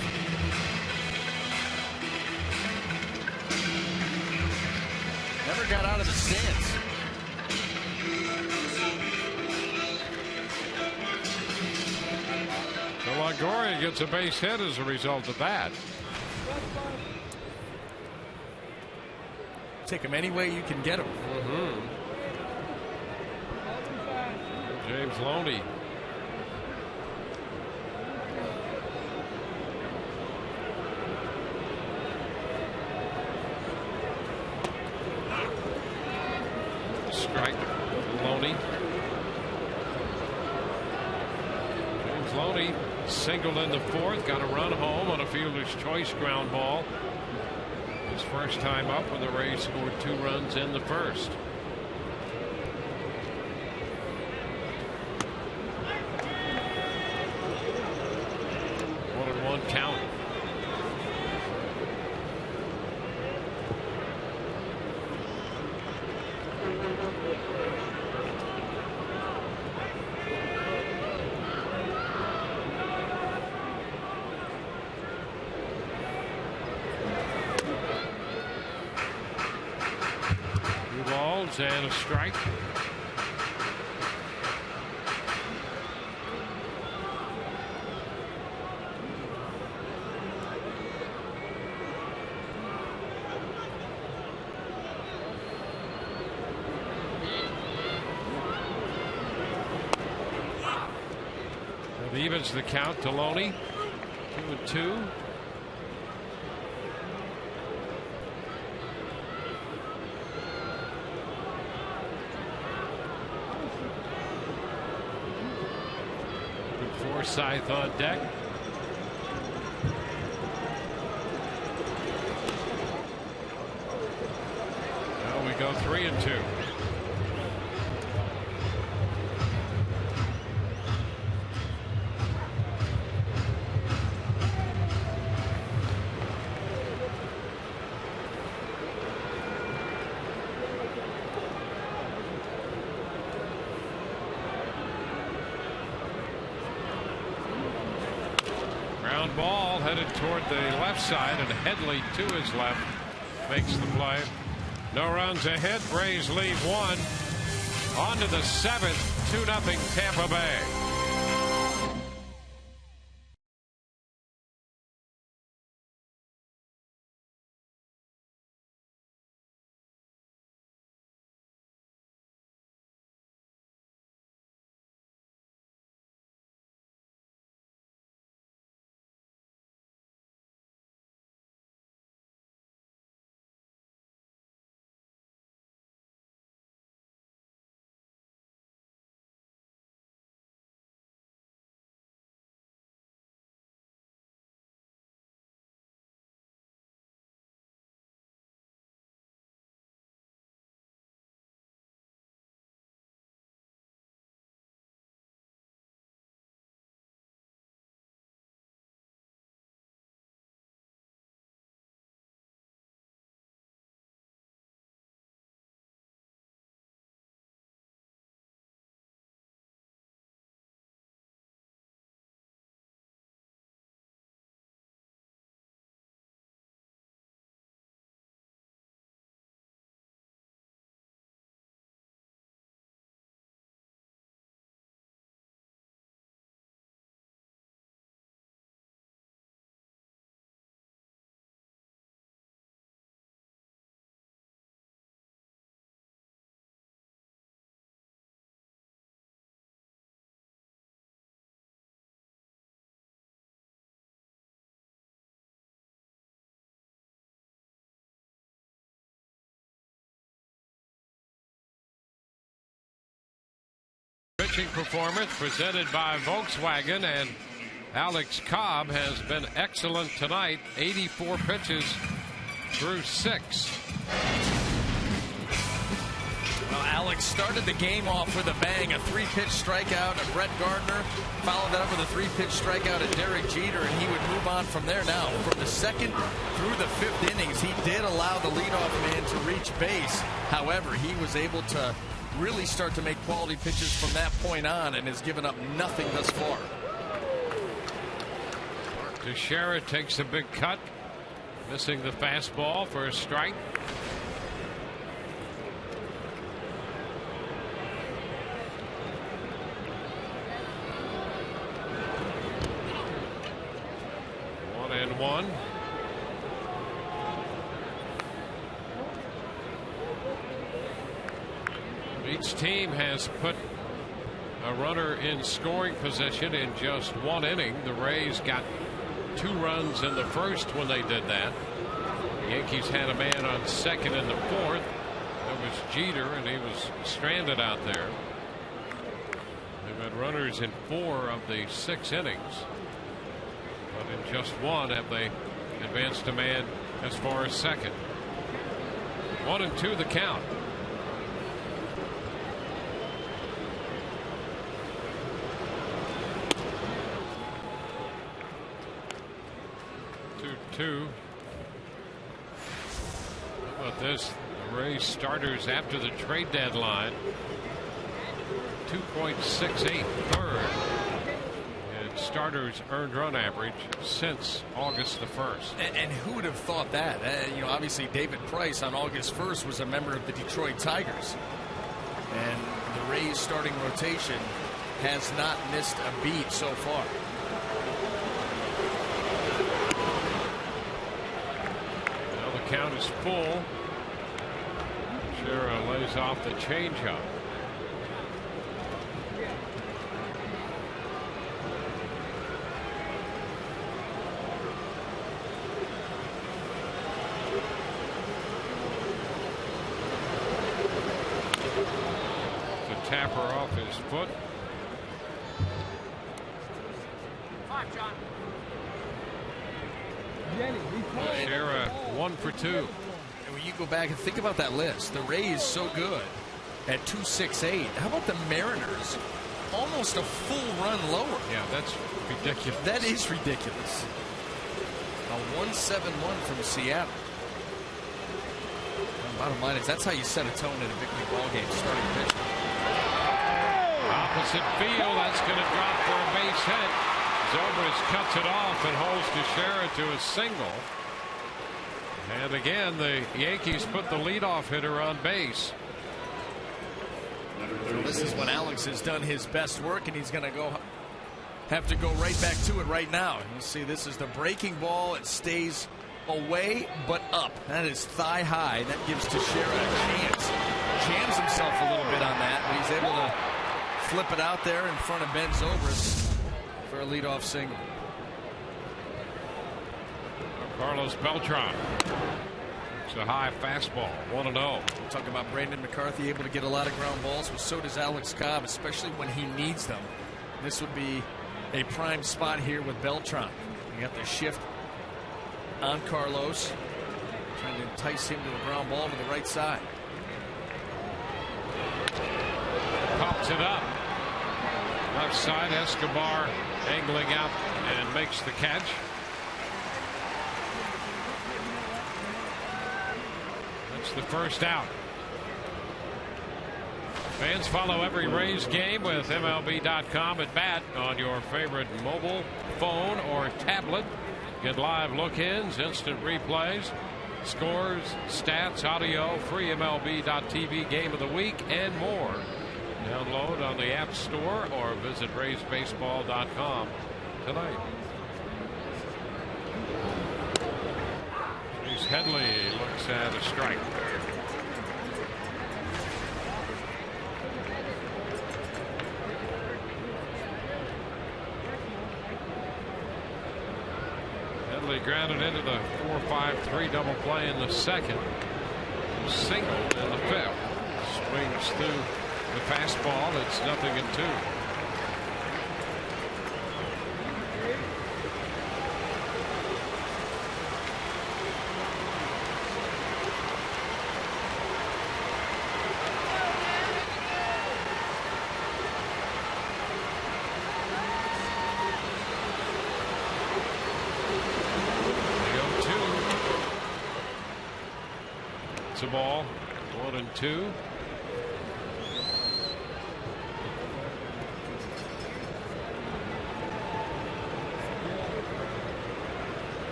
Never got out of the stance. So Longoria gets a base hit as a result of that. Take him any way you can get him. James Loney. Strike Loney. James Loney singled in the 4th, got a run home on a fielder's choice ground ball. His first time up when the Rays scored 2 runs in the first. 1-1 count. balls and a strike. It evens the count to Loney. 2-2. Forsythe on deck. Now we go 3-2. Ball headed toward the left side, and Headley to his left makes the play. No runs ahead. Braves lead one. On to the seventh. 2-0 Tampa Bay. Pitching performance presented by Volkswagen, and Alex Cobb has been excellent tonight. 84 pitches through 6. Well, Alex started the game off with a bang, a 3-pitch strikeout at Brett Gardner, followed that up with a 3-pitch strikeout at Derek Jeter, and he would move on from there. Now, from the 2nd through the 5th innings, he did allow the leadoff man to reach base. However, he was able to really start to make quality pitches from that point on, and has given up nothing thus far. Teixeira takes a big cut, missing the fastball for a strike. One and one. Each team has put a runner in scoring position in just one inning. The Rays got 2 runs in the first when they did that. The Yankees had a man on second in the 4th. That was Jeter, and he was stranded out there. They've had runners in 4 of the 6 innings, but in just one have they advanced a man as far as second. 1-2 the count. How about this? The Rays starters after the trade deadline. 2.68 third. starters' earned run average since August the 1st. And who would have thought that? You know, obviously David Price on August 1st was a member of the Detroit Tigers. And the Rays starting rotation has not missed a beat so far. Well, the count is full. Shera lays off the changeup. Tapper off his foot. Shera 1 for 2. And when you go back and think about that list, the Rays so good at 268. How about the Mariners? Almost a full run lower. Yeah, that's ridiculous. That is ridiculous. A 171 from Seattle. Bottom line is that's how you set a tone in a big league ball game, starting pitching. Opposite field, that's going to drop for a base hit. Zobrist cuts it off and holds Teixeira to a single. And again, the Yankees put the leadoff hitter on base. So this is when Alex has done his best work, and he's going to have to go right back to it right now. You see, this is the breaking ball. It stays away but up. That is thigh high. That gives Teixeira a chance. Jams himself a little bit on that, but he's able to flip it out there in front of Ben Zobrist for a leadoff single. Carlos Beltran. It's a high fastball, 1-0. Talking about Brandon McCarthy able to get a lot of ground balls, but so does Alex Cobb, especially when he needs them. This would be a prime spot here with Beltran. You got the shift on Carlos, trying to entice him to a ground ball to the right side. Pops it up. Left side, Escobar angling out and makes the catch. That's the first out. Fans, follow every Rays game with MLB.com at bat on your favorite mobile phone or tablet. Get live look-ins, instant replays, scores, stats, audio, free MLB.tv game of the week, and more. Download on the App Store or visit RaysBaseball.com tonight. Chase Headley looks at a strike. Headley grounded into the 4-5-3 double play in the second. Single in the fifth. Swings through the fastball. It's 0-2. It's a ball. 1-2.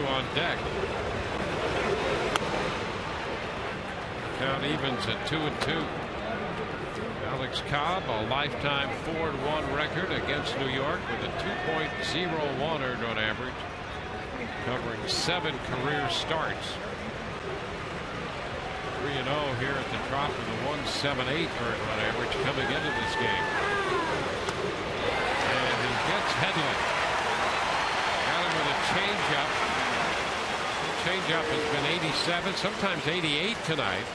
On deck. Count evens at 2-2. Alex Cobb, a lifetime 4-1 record against New York with a 2.01 earned run average, covering 7 career starts. 3-0 here at the Trop with a 1.78 earned run average coming into this game. And he gets Headley. Got him with a changeup. Changeup has been 87, sometimes 88 tonight.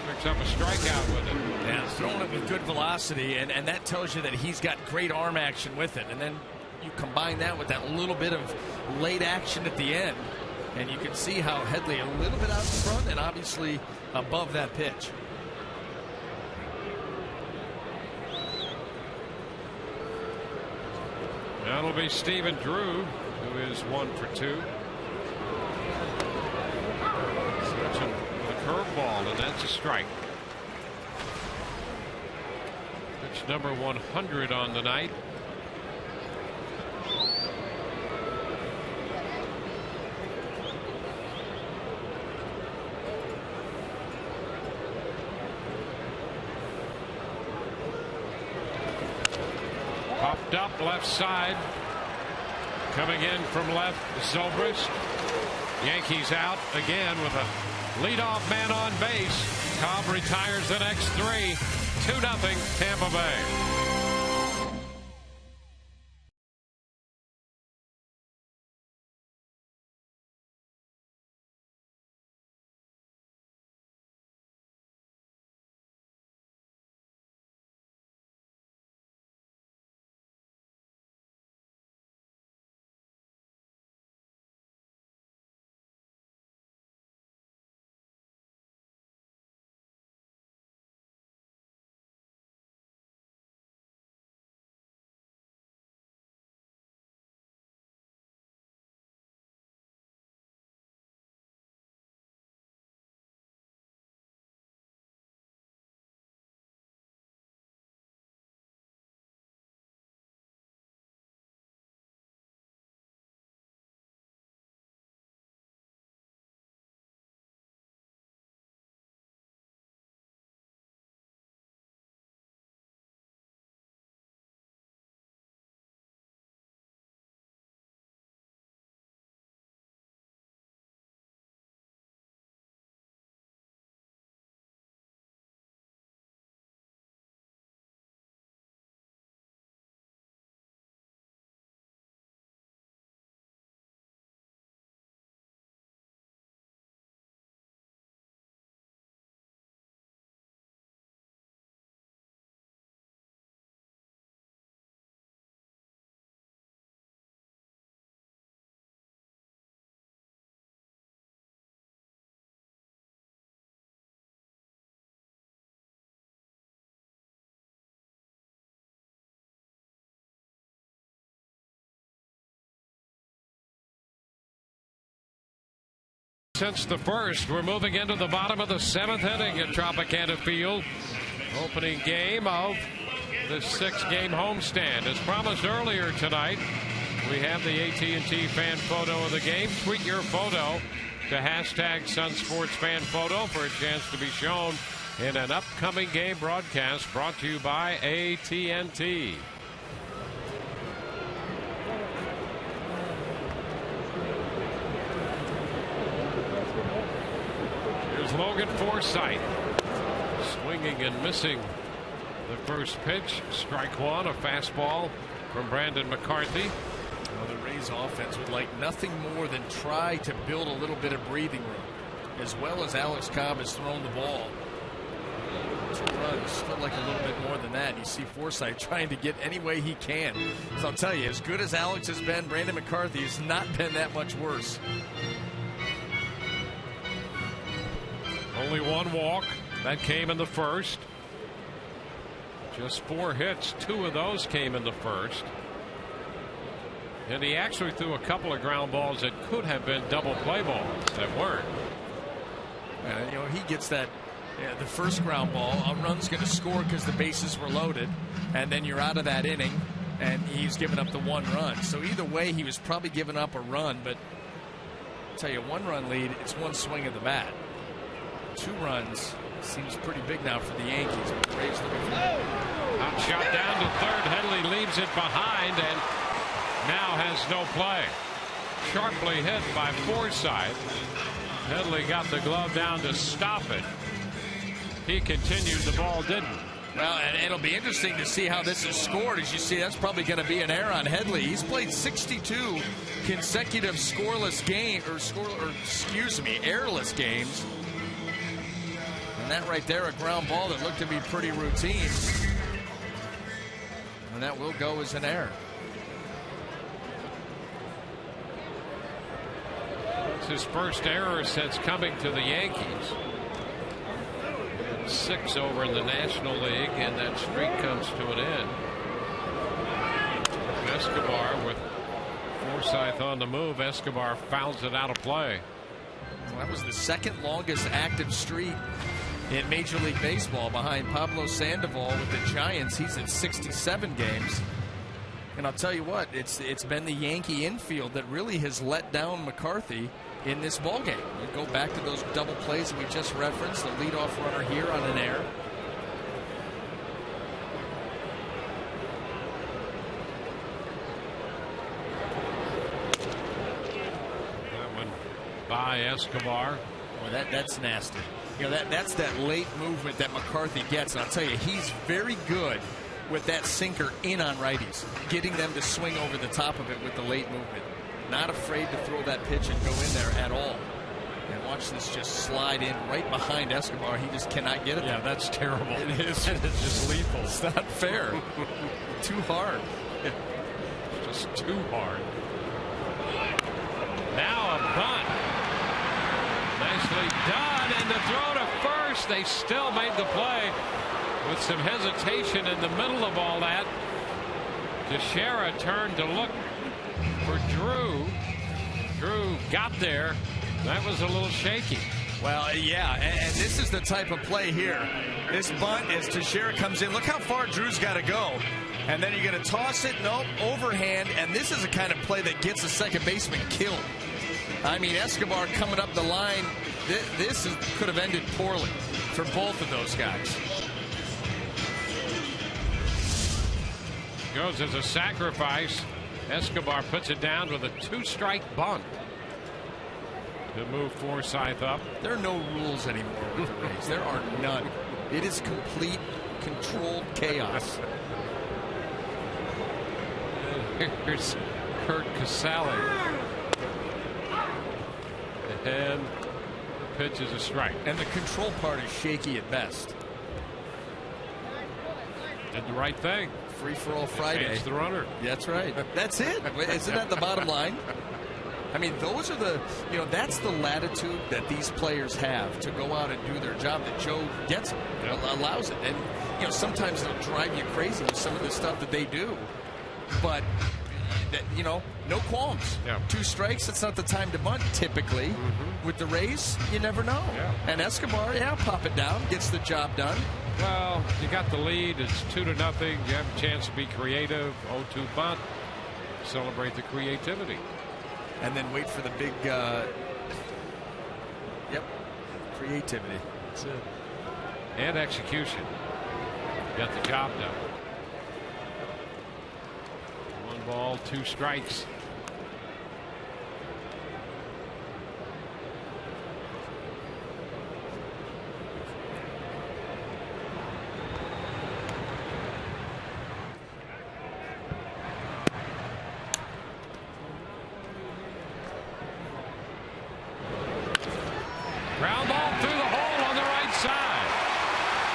Picks up a strikeout with it. Yeah, throwing it with good velocity, and that tells you that he's got great arm action with it. And then you combine that with that little bit of late action at the end, and you can see how Headley a little bit out in front and obviously above that pitch. That'll be Stephen Drew, who is 1 for 2. With a curveball, and that's a strike. Pitch number 100 on the night. Popped up left side. Coming in from left, Zobrist. Yankees out again with a leadoff man on base. Cobb retires the next 3. 2-0 Tampa Bay. Since the first, we're moving into the bottom of the 7th inning at Tropicana Field. Opening game of the 6-game homestand. As promised earlier tonight, we have the AT&T fan photo of the game. Tweet your photo to hashtag SunSportsFanPhoto for a chance to be shown in an upcoming game broadcast brought to you by AT&T. Logan Forsythe swinging and missing the first pitch. Strike one, a fastball from Brandon McCarthy. Well, the Rays offense would like nothing more than try to build a little bit of breathing room, as well as Alex Cobb has thrown the ball. 2 runs, still like a little bit more than that. You see Forsythe trying to get any way he can. So I'll tell you, as good as Alex has been, Brandon McCarthy has not been that much worse. Only 1 walk. That came in the first. Just 4 hits. 2 of those came in the first. And he actually threw a couple of ground balls that could have been double play balls that weren't. You know, he gets that, the first ground ball. A run's going to score because the bases were loaded. And then you're out of that inning. And he's given up the 1 run. So either way, he was probably giving up a run. But I'll tell you, 1-run lead, it's 1 swing of the bat. 2 runs seems pretty big now for the Yankees. Hot shot down to third. Headley leaves it behind and now has no play. Sharply hit by Forsythe. Headley got the glove down to stop it. He continued, the ball didn't. Well, and it'll be interesting to see how this is scored. As you see, that's probably going to be an error on Headley. He's played 62 consecutive scoreless games, errorless games. And that right there, a ground ball that looked to be pretty routine. And that will go as an error. It's his first error since coming to the Yankees. 6 over in the National League, and that streak comes to an end. Escobar with Forsythe on the move. Escobar fouls it out of play. Well, that was the 2nd longest active streak in Major League Baseball behind Pablo Sandoval with the Giants. He's at 67 games. And I'll tell you what, it's been the Yankee infield that really has let down McCarthy in this ballgame. You go back to those double plays that we just referenced, the leadoff runner here on an error. That one by Escobar. Well, that's nasty. You know, that's that late movement that McCarthy gets. And I'll tell you, he's very good with that sinker in on righties, getting them to swing over the top of it with the late movement. Not afraid to throw that pitch and go in there at all. And watch this just slide in right behind Escobar. He just cannot get it. Yeah, that's terrible. It is. It's just lethal. It's not fair. Too hard. Just too hard. Now a bunt. Nicely done. And the throw to first. They still made the play with some hesitation in the middle of all that. Teixeira turned to look for Drew. Drew got there. That was a little shaky. Well, yeah, and this is the type of play here. This bunt as Teixeira comes in. Look how far Drew's got to go. And then you're going to toss it. Nope, overhand. And this is the kind of play that gets a second baseman killed. I mean, Escobar coming up the line. This could have ended poorly for both of those guys. Goes as a sacrifice. Escobar puts it down with a 2-strike bunt to move Forsythe up. There are no rules anymore with the Rays. There are none. It is complete, controlled chaos. Here's Curt Casale. And the pitch is a strike. And the control part is shaky at best. Did the right thing. Free for all Friday. Chance the runner. That's right. That's it. Isn't that the bottom line? I mean, those are that's the latitude that these players have to go out and do their job that Joe gets them, allows it. And, sometimes they'll drive you crazy with some of the stuff that they do. But, no qualms. Yeah. 2 strikes, it's not the time to bunt typically. With the Rays, you never know. Yeah. And Escobar, pop it down, gets the job done. Well, you got the lead. It's 2-0. You have a chance to be creative. 0-2 bunt. Celebrate the creativity. And then wait for the big, creativity. That's it. And execution. Got the job done. 1 ball, 2 strikes. Ground ball through the hole on the right side.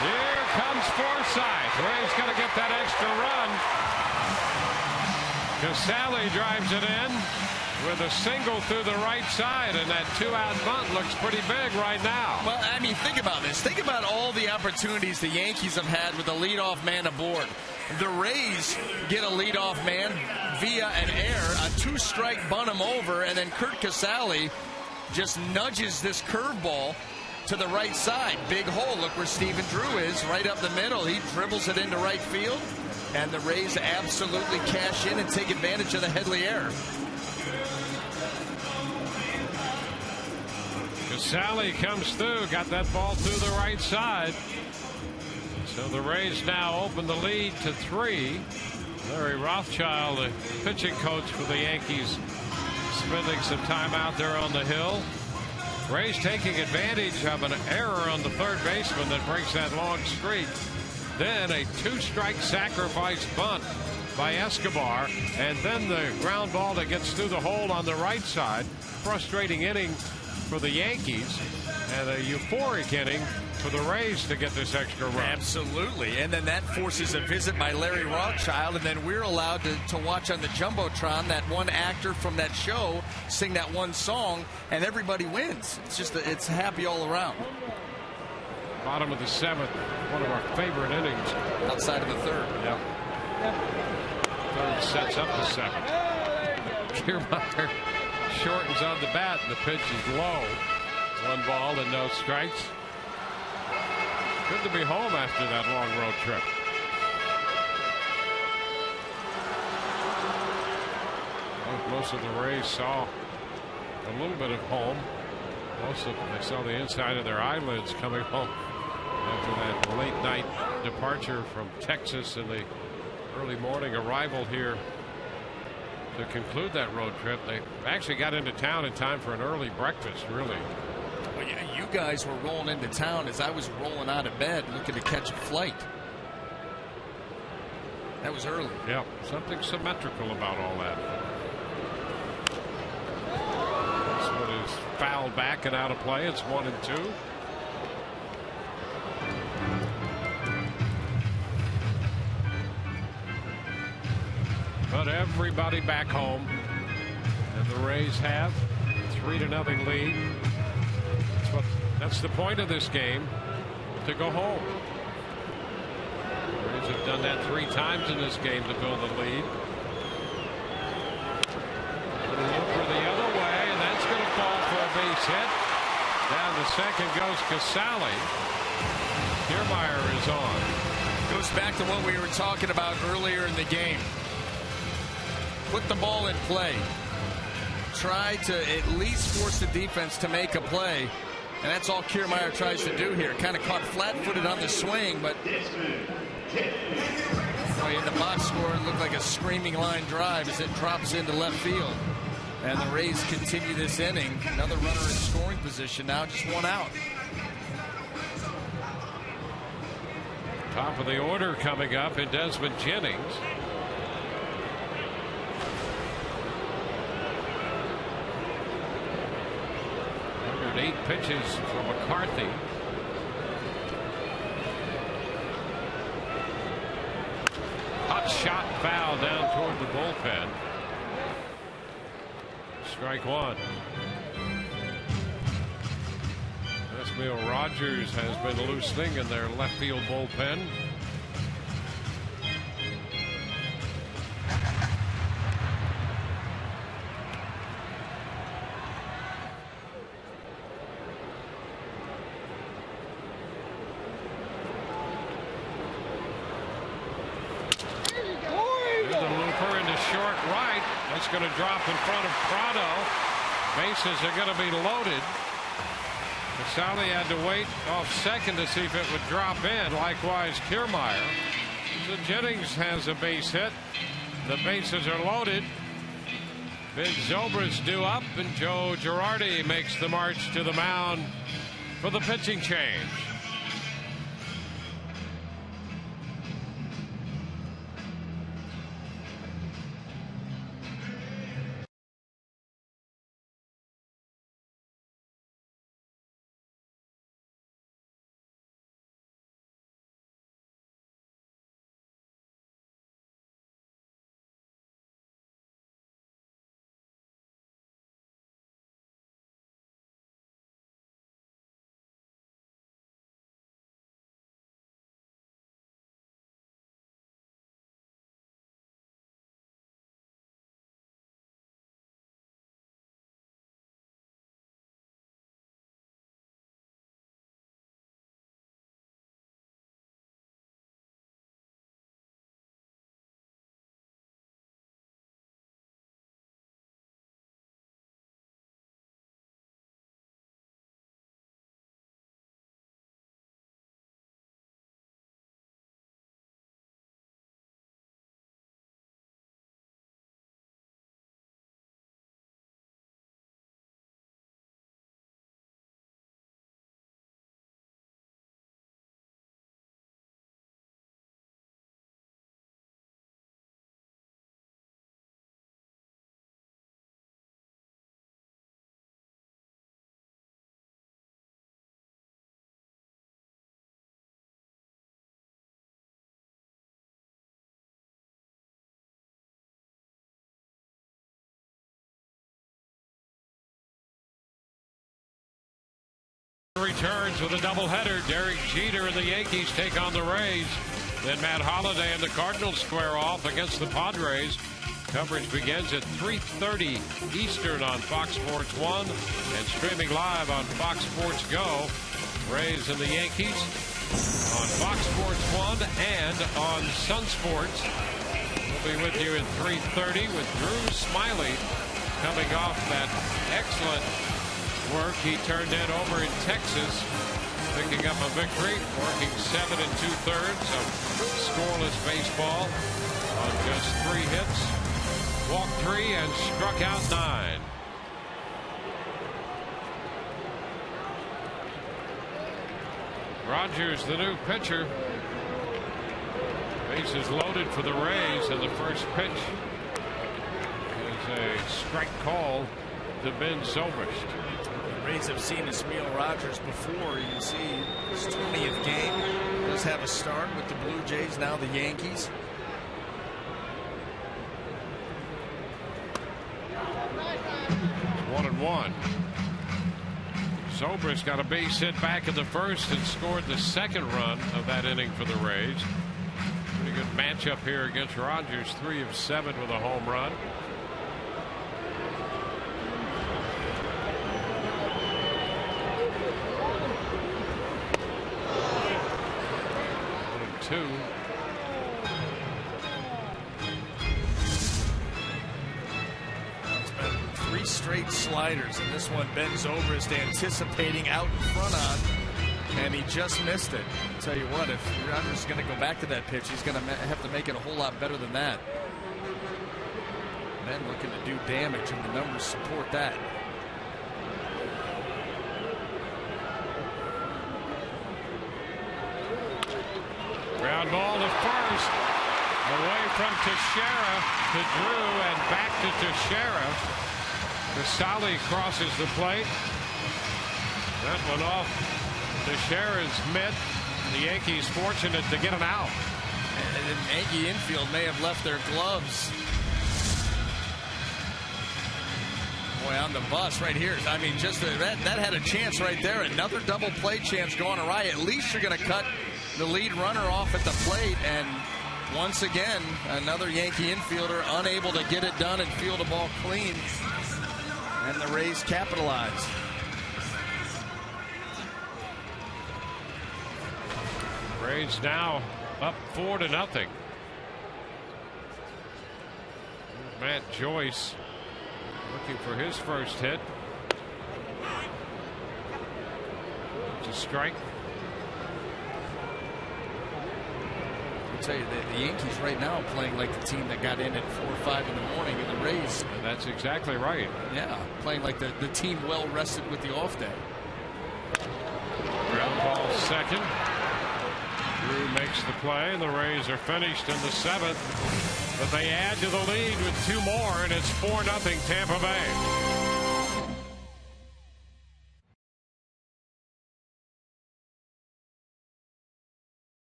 Here comes Forsythe. Ray's going to get that extra run. Casale drives it in with a single through the right side, and that 2-out bunt looks pretty big right now. Well, I mean, think about this. Think about all the opportunities the Yankees have had with a leadoff man aboard. The Rays get a leadoff man via an error, a 2-strike bunt him over, and then Curt Casale just nudges this curveball to the right side. Big hole. Look where Stephen Drew is, right up the middle. He dribbles it into right field, and the Rays absolutely cash in and take advantage of the Headley error. Casale comes through, got that ball through the right side. So the Rays now open the lead to 3. Larry Rothschild, the pitching coach for the Yankees, spending some time out there on the hill. Rays taking advantage of an error on the third baseman that breaks that long streak. Then a 2-strike sacrifice bunt by Escobar, and then the ground ball that gets through the hole on the right side. Frustrating inning for the Yankees, and a euphoric inning for the Rays to get this extra run. Absolutely. And then that forces a visit by Larry Rothschild, and then we're allowed to watch on the Jumbotron that one actor from that show sing that one song, and everybody wins. It's just it's happy all around. Bottom of the 7th, one of our favorite innings. Outside of the 3rd. Yeah. 3rd sets up the 7th. Kiermaier shortens on the bat, and the pitch is low. 1 ball and no strikes. Good to be home after that long road trip. I think most of the Rays saw a little bit of home. Most of them, they saw the inside of their eyelids coming home after that late night departure from Texas and the early morning arrival here to conclude that road trip. They actually got into town in time for an early breakfast, really. Well, yeah, you guys were rolling into town as I was rolling out of bed looking to catch a flight. That was early. Yeah, something symmetrical about all that. This one is fouled back and out of play. It's 1-2. But everybody back home, and the Rays have 3-0 lead. That's the point of this game, to go home. The Rays have done that 3 times in this game to build the lead. Over the other way, and that's going to fall for a base hit. Down to second goes Casale. Kiermaier is on. Goes back to what we were talking about earlier in the game. Put the ball in play. Try to at least force the defense to make a play. And that's all Kiermaier tries to do here. Kind of caught flat-footed on the swing, but in the box score, it looked like a screaming line drive as it drops into left field. And the Rays continue this inning. Another runner in scoring position now, just 1 out. Top of the order coming up in Desmond Jennings. 8 pitches from McCarthy. Hot shot foul down toward the bullpen. Strike 1. Esmil Rogers has been loosening in their left field bullpen. Going to drop in front of Prado. Bases are going to be loaded. Casale had to wait off second to see if it would drop in. Likewise, Kiermaier. So Jennings has a base hit. The bases are loaded. Big Zobrist due up, and Joe Girardi makes the march to the mound for the pitching change. Returns with a doubleheader. Derek Jeter and the Yankees take on the Rays. Then Matt Holliday and the Cardinals square off against the Padres. Coverage begins at 3:30 Eastern on Fox Sports 1 and streaming live on Fox Sports Go. Rays and the Yankees. Fox Sports 1 and on Sun Sports. We'll be with you at 3:30 with Drew Smiley coming off that excellent work he turned in over in Texas, picking up a victory, working 7 2/3 of scoreless baseball on just 3 hits, walked 3 and struck out 9. Rogers, the new pitcher. Bases loaded for the Rays, and the first pitch is a strike call to Ben Zobrist. The Rays have seen Ismael Rogers before. You can see his 20th game. Does have a start with the Blue Jays, now the Yankees. It's 1-1. Zobrist got a base hit back in the first and scored the second run of that inning for the Rays. Pretty good matchup here against Rogers. 3 of 7 with a home run. Two. It's been 3 straight sliders, and this one Ben Zobrist anticipating out in front on, and he just missed it. I'll tell you what, if Rogers is going to go back to that pitch, he's going to have to make it a whole lot better than that. Ben looking to do damage, and the numbers support that. Ground ball to first. Away from Teixeira to Drew and back to Teixeira. Casali crosses the plate. That one off Teixeira's mitt. The Yankees fortunate to get an out. And the Yankee infield may have left their gloves. Boy, on the bus right here. I mean, just that had a chance right there. Another double play chance going awry. At least you're going to cut the lead runner off at the plate, and once again another Yankee infielder unable to get it done and field a ball clean, and the Rays capitalize. Rays now up 4-0. Matt Joyce looking for his first hit. It's a strike. I'll tell you, the Yankees right now are playing like the team that got in at 4 or 5 in the morning, and the Rays. That's exactly right. Yeah, playing like the team well rested with the off day. Ground ball second. Drew makes the play, and the Rays are finished in the 7th. But they add to the lead with 2 more, and it's 4-0 Tampa Bay.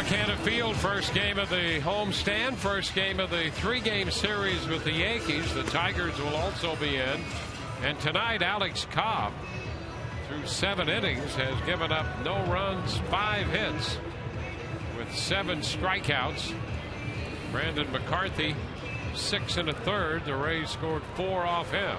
Tropicana Field, first game of the homestand, first game of the 3-game series with the Yankees. The Tigers will also be in. And tonight, Alex Cobb, through 7 innings, has given up no runs, 5 hits, with 7 strikeouts. Brandon McCarthy, 6 1/3. The Rays scored 4 off him.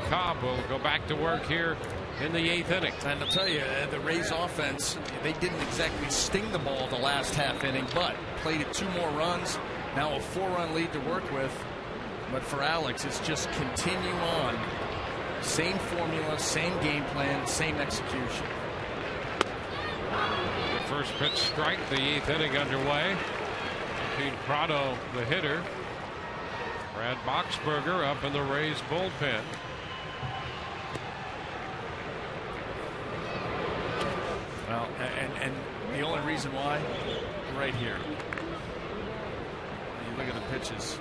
Cobb will go back to work here in the 8th inning. And I'll tell you, the Rays offense, they didn't exactly sting the ball the last half inning, but played it 2 more runs. Now a 4-run lead to work with. But for Alex, it's just continue on. Same formula, same game plan, same execution. The first pitch strike, the 8th inning underway. Pete Prado, the hitter. Brad Boxberger up in the Rays bullpen. Well, and the only reason why, right here. You look at the pitches.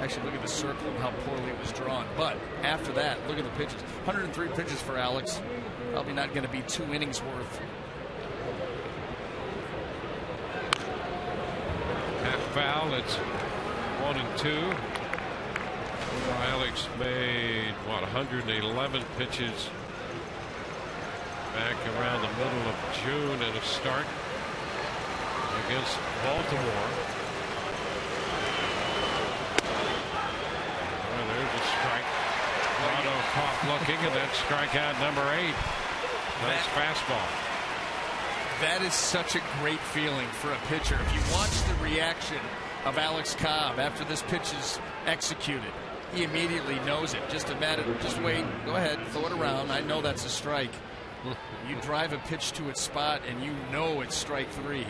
Actually, look at the circle and how poorly it was drawn. But after that, look at the pitches. 103 pitches for Alex. Probably not going to be 2 innings worth. Half foul. It's 1 and 2. Alex made, 111 pitches back around the middle of June in a start against Baltimore. Well, there's a strike. Prado caught looking, and that's strikeout number 8. Nice fastball. That is such a great feeling for a pitcher. If you watch the reaction of Alex Cobb after this pitch is executed, he immediately knows it. Just a matter of just wait, go ahead, throw it around. I know that's a strike. You drive a pitch to its spot and you know it's strike 3.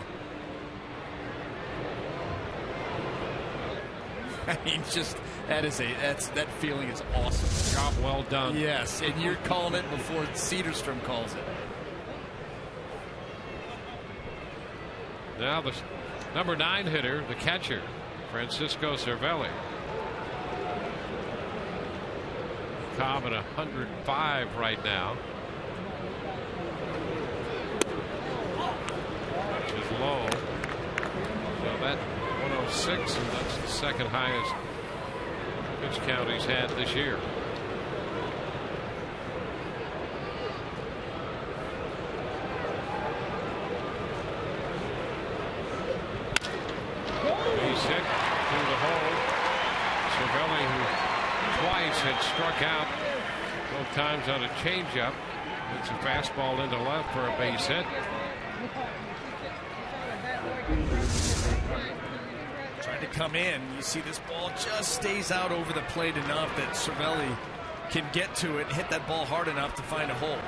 I mean, just that feeling is awesome. Job well done. Yes, and you're calling it before Cedarstrom calls it. Now the number 9 hitter, the catcher, Francisco Cervelli. Cobb at 105 right now. Which is low. So that 106, and that's the second highest pitch count he's had this year. He's hit through the hole. Cervelli, who twice had struck out, both times on a changeup. It's a fastball into left for a base hit. Trying to come in. You see this ball just stays out over the plate enough that Cervelli can get to it and hit that ball hard enough to find a hole.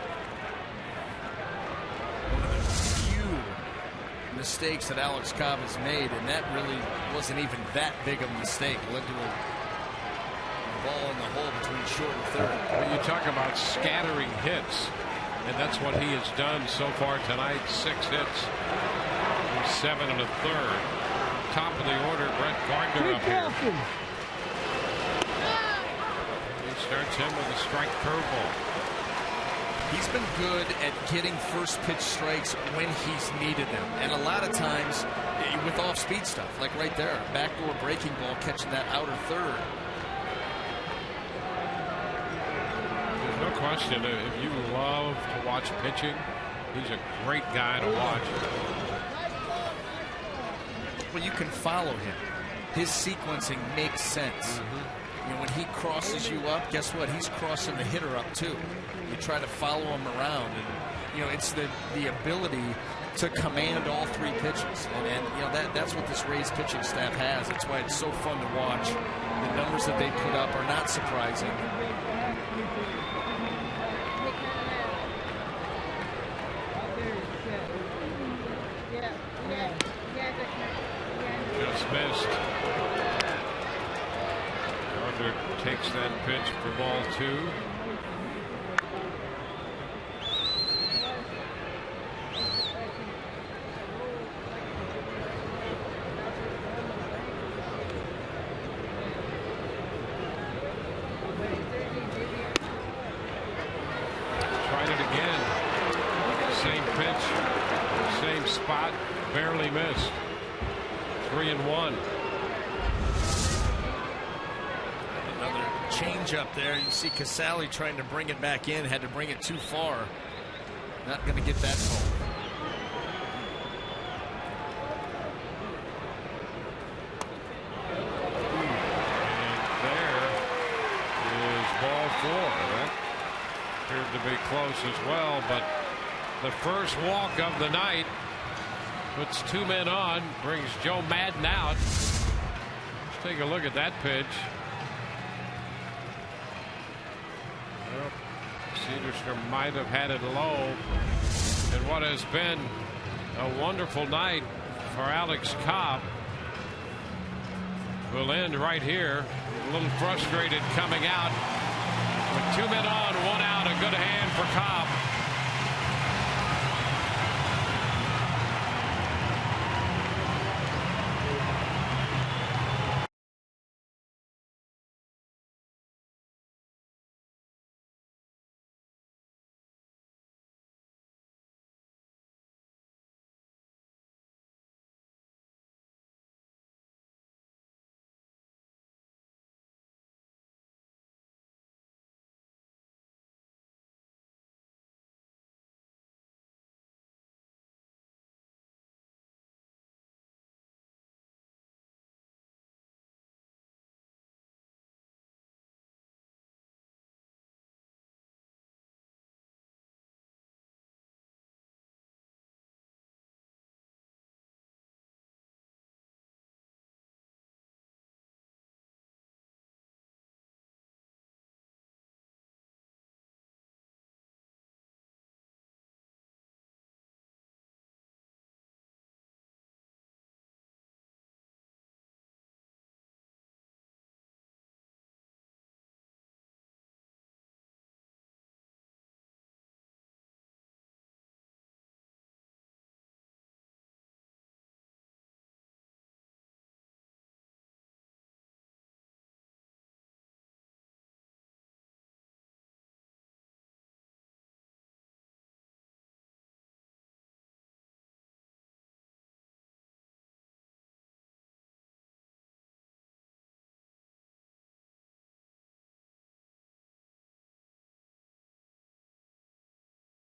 One of the few mistakes that Alex Cobb has made, and that really wasn't even that big of a mistake. Led to a ball in the hole between short and third. When you talk about scattering hits, and that's what he has done so far tonight. 6 hits, 7 1/3. Top of the order, Brett Gardner up here. He starts him with a strike curveball. He's been good at getting first pitch strikes when he's needed them, and a lot of times with off-speed stuff, like right there, backdoor breaking ball, catching that outer third. There's no question, if you love to watch pitching, he's a great guy to watch. Well, you can follow him. His sequencing makes sense. You know, when he crosses you up, guess what? He's crossing the hitter up too. You try to follow him around, and you know it's the ability to command all 3 pitches, and you know that's what this Rays pitching staff has. That's why it's so fun to watch. The numbers that they put up are not surprising. Just missed. Gardner takes that pitch for ball 2. Tried it again. Same pitch, same spot. barely missed. 3-1. Another change up there. You see Casale trying to bring it back in. Had to bring it too far. Not going to get that call. Ball 4. That appeared to be close as well, but the first walk of the night puts 2 men on, brings Joe Madden out. Let's take a look at that pitch. Well, Cedarstrom might have had it low in what has been a wonderful night for Alex Cobb. We'll end right here. A little frustrated coming out. With 2 men on, 1 out, a good hand for Cobb.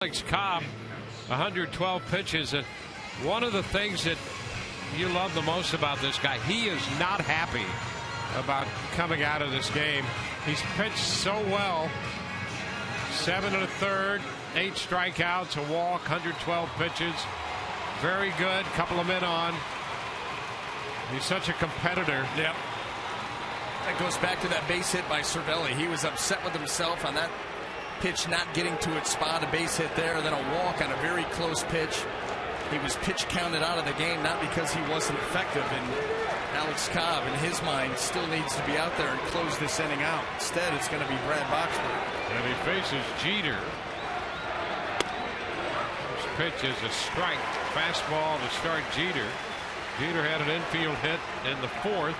Alex Cobb, 112 pitches. And one of the things that you love the most about this guy, he is not happy about coming out of this game. He's pitched so well. 7 1/3, 8 strikeouts, a walk, 112 pitches. Very good. Couple of men on. He's such a competitor. Yep. That goes back to that base hit by Cervelli. He was upset with himself on that pitch not getting to its spot, a base hit there, then a walk on a very close pitch. He was pitch counted out of the game, not because he wasn't effective. And Alex Cobb, in his mind, still needs to be out there and close this inning out. Instead, it's going to be Brad Boxberg. And he faces Jeter. This pitch is a strike. Fastball to start Jeter. Jeter had an infield hit in the 4th.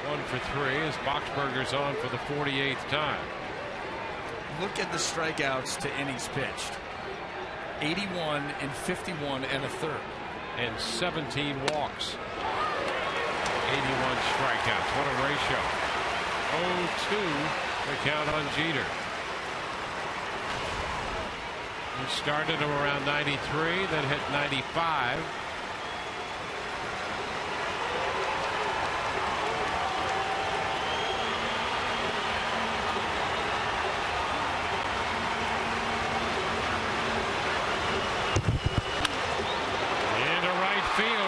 1 for 3 as Boxberger's on for the 48th time. Look at the strikeouts to innings pitched. 81 and 51 and a third. And 17 walks. 81 strikeouts. What a ratio. 0-2 the count on Jeter. He started him around 93, then hit 95.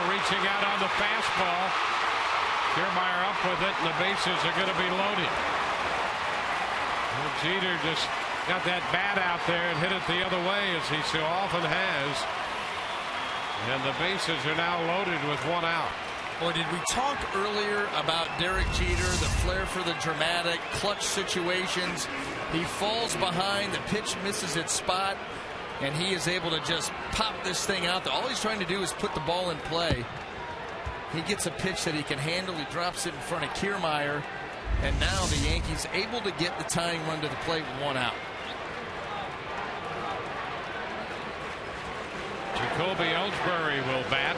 Reaching out on the fastball. Kiermaier up with it, and the bases are going to be loaded. Well, Jeter just got that bat out there and hit it the other way, as he so often has. And the bases are now loaded with 1 out. Boy, did we talk earlier about Derek Jeter, the flair for the dramatic clutch situations. He falls behind, the pitch misses its spot, and he is able to just pop this thing out there. All he's trying to do is put the ball in play. He gets a pitch that he can handle. He drops it in front of Kiermaier. And now the Yankees able to get the tying run to the plate with 1 out. Jacoby Ellsbury will bat.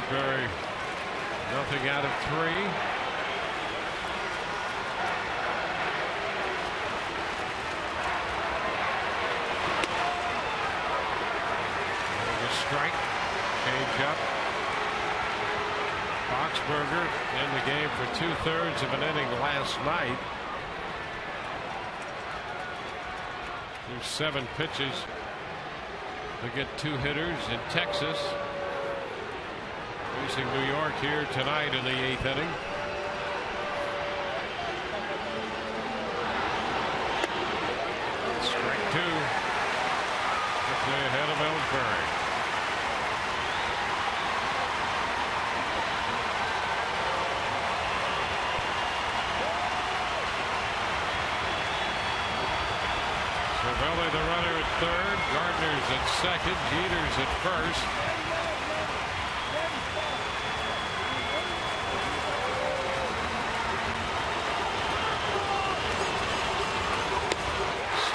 Ellsbury, nothing out of 3. Strike, change up. Boxberger in the game for 2/3 of an inning last night. There's 7 pitches to get 2 hitters in Texas. Facing New York here tonight in the 8th inning. Strike 2. Quickly ahead of Ellsbury. Cervelli the runner at 3rd, Gardner's at 2nd, Jeter's at 1st.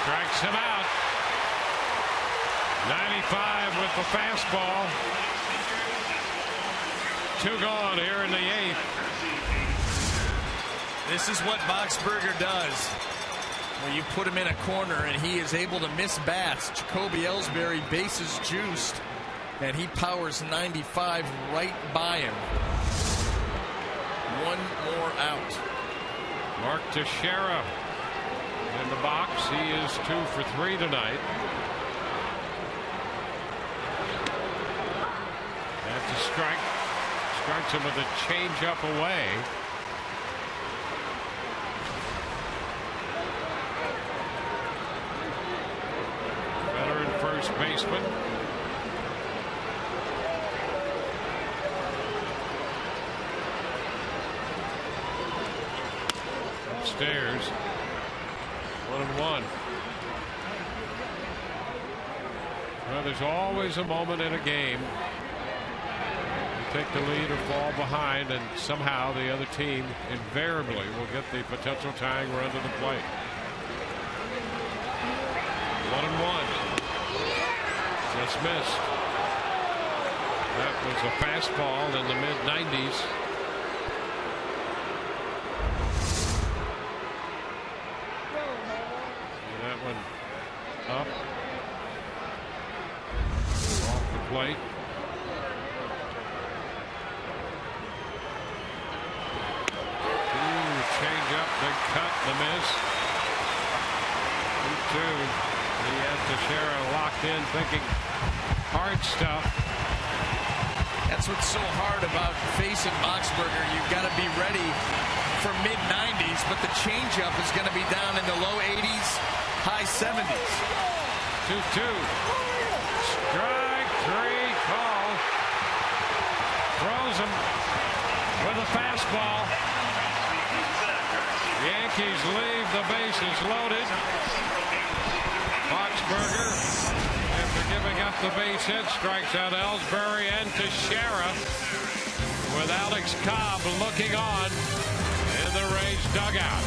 Strikes him out. 95 with the fastball. 2 gone here in the 8th. This is what Boxberger does. When you put him in a corner and he is able to miss bats. Jacoby Ellsbury, bases juiced, and he powers 95 right by him. 1 more out. Mark Teixeira in the box. He is 2 for 3 tonight. That's a strike. Strikes him with a changeup away. First baseman. Upstairs. 1-1. Well, there's always a moment in a game. You take the lead or fall behind, and somehow the other team invariably will get the potential tying run to the plate. 1-1. Just missed. That was a fastball in the mid-90s. That one up. Off the plate. Change up, big cut, the miss. 2-2. He had Teixeira locked in, thinking hard stuff. That's what's so hard about facing Boxberger. You've got to be ready for mid-90s, but the changeup is going to be down in the low 80s, high 70s. 2-2. Strike 3 call. Throws him with a fastball. Yankees leave the bases loaded. Boxberger, after giving up the base hit, strikes out Ellsbury and Teixeira, with Alex Cobb looking on in the Rays dugout.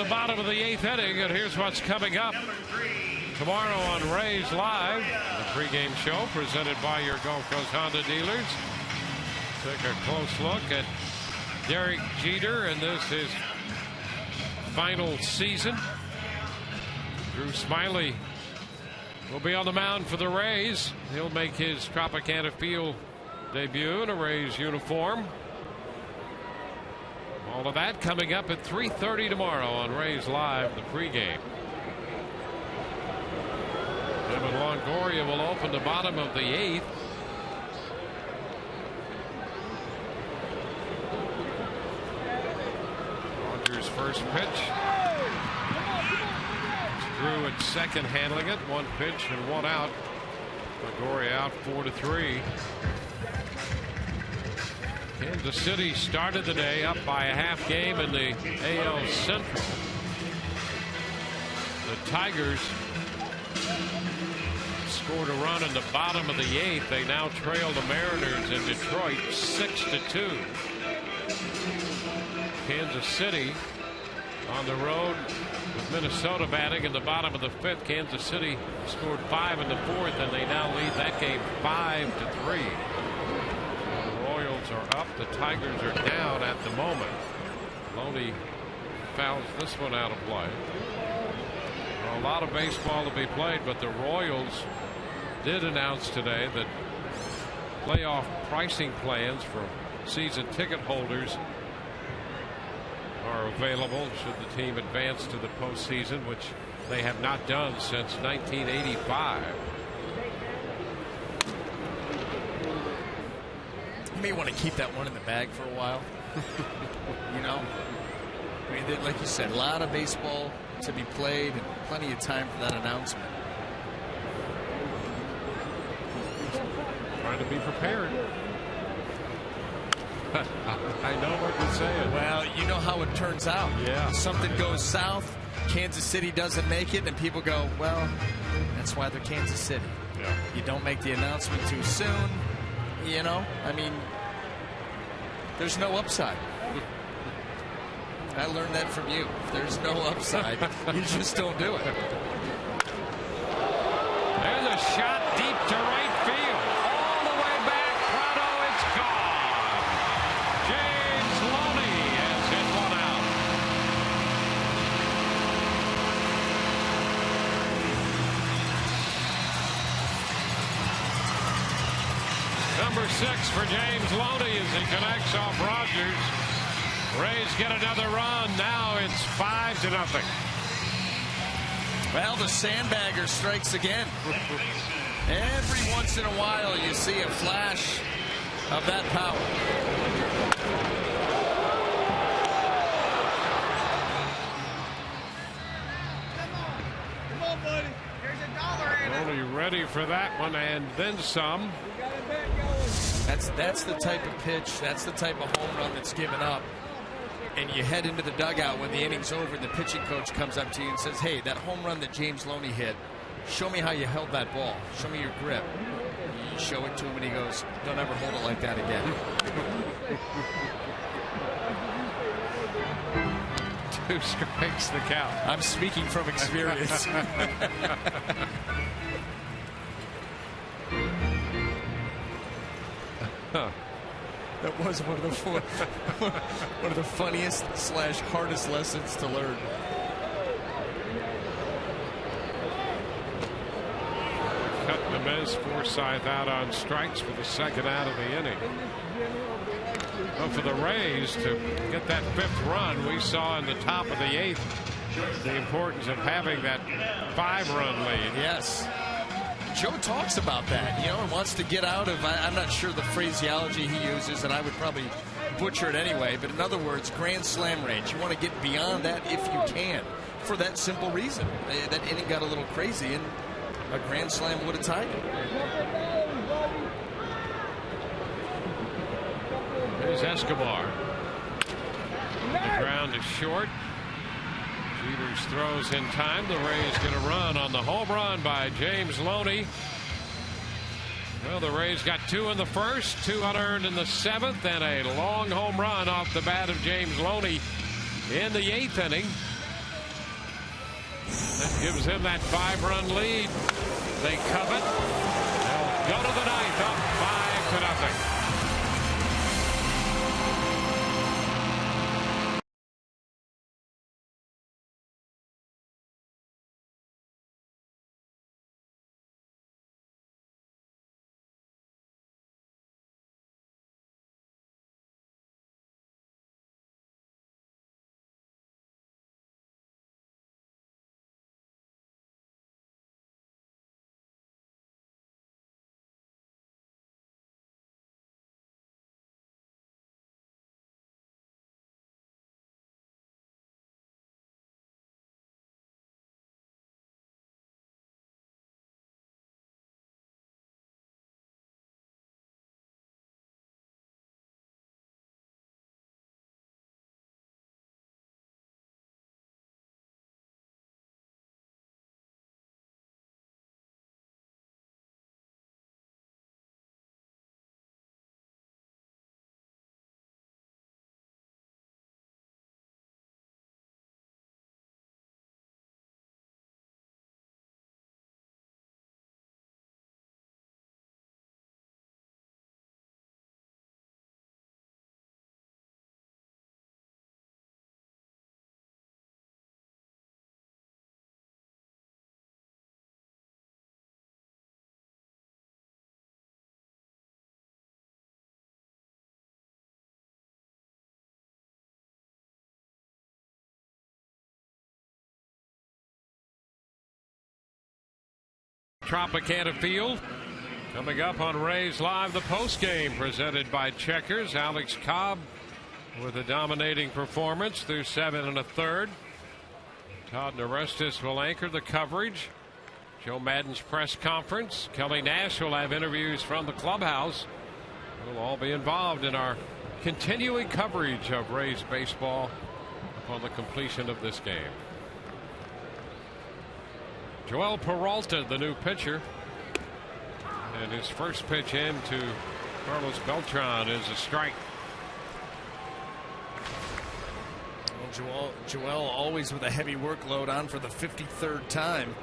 the bottom of the 8th inning, and here's what's coming up tomorrow on Rays Live, the pregame show presented by your Gulf Coast Honda dealers. Take a close look at Derek Jeter, and this is final season. Drew Smyly will be on the mound for the Rays. He'll make his Tropicana Field debut in a Rays uniform. All of that coming up at 3:30 tomorrow on Rays Live, the pregame. Evan Longoria will open the bottom of the 8th. Rogers' first pitch. It's Drew at second handling it. 1 pitch and 1 out. Longoria out 4-3. Kansas City started the day up by a half game in the AL Central. The Tigers scored a run in the bottom of the 8th. They now trail the Mariners in Detroit 6-2. Kansas City on the road with Minnesota batting in the bottom of the 5th. Kansas City scored 5 in the 4th, and they now lead that game 5-3. Are up. The Tigers are down at the moment. Loney fouls this one out of play. Well, a lot of baseball to be played, but the Royals did announce today that playoff pricing plans for season ticket holders are available should the team advance to the postseason, which they have not done since 1985. You may want to keep that one in the bag for a while. You know, I mean, like you said, a lot of baseball to be played and plenty of time for that announcement. Trying to be prepared. I know what you're saying. Well, you know how it turns out. Yeah. If something goes south, Kansas City doesn't make it, and people go, well, that's why they're Kansas City. Yeah. You don't make the announcement too soon. You know, I mean, there's no upside. I learned that from you. If there's no upside, you just don't do it. There's a shot deep to right field. All the way back. Prado, it's gone. James Loney has hit one out. Number 6 for James Loney as he connects off Rogers. Rays get another run. Now it's 5-0. Well, the sandbagger strikes again. Every once in a while you see a flash of that power. Come on, buddy. There's $1 in it. Loney ready for that one and then some. That's the type of pitch, that's the type of home run that's given up. And you head into the dugout when the inning's over and the pitching coach comes up to you and says, hey, that home run that James Loney hit, show me how you held that ball. Show me your grip. You show it to him and he goes, don't ever hold it like that again. 2 strikes the count. I'm speaking from experience. That was one of the funniest / hardest lessons to learn. Cut and a miss. Forsythe out on strikes for the second out of the inning. But for the Rays to get that 5th run, we saw in the top of the 8th the importance of having that 5-run lead. Yes. Joe talks about that, you know, and wants to get out of, I'm not sure the phraseology he uses, and I would probably butcher it anyway, but in other words, grand slam range. You want to get beyond that if you can, for that simple reason. That inning got a little crazy, and a grand slam would have tied it. There's Escobar. The ground is short. Peters throws in time. The Rays get a run on the home run by James Loney. Well, the Rays got 2 in the first, 2 unearned in the 7th, and a long home run off the bat of James Loney in the 8th inning. gives him that 5-run lead. They covet. They'll go to the ninth, up 5-0. Tropicana Field. Coming up on Rays Live, the postgame presented by Checkers. Alex Cobb with a dominating performance through 7 1/3. Todd Narestis will anchor the coverage. Joe Madden's press conference. Kelly Nash will have interviews from the clubhouse. We'll all be involved in our continuing coverage of Rays baseball upon the completion of this game. Joel Peralta, the new pitcher, and his first pitch in to Carlos Beltran is a strike. Well, Joel always with a heavy workload on for the 53rd time.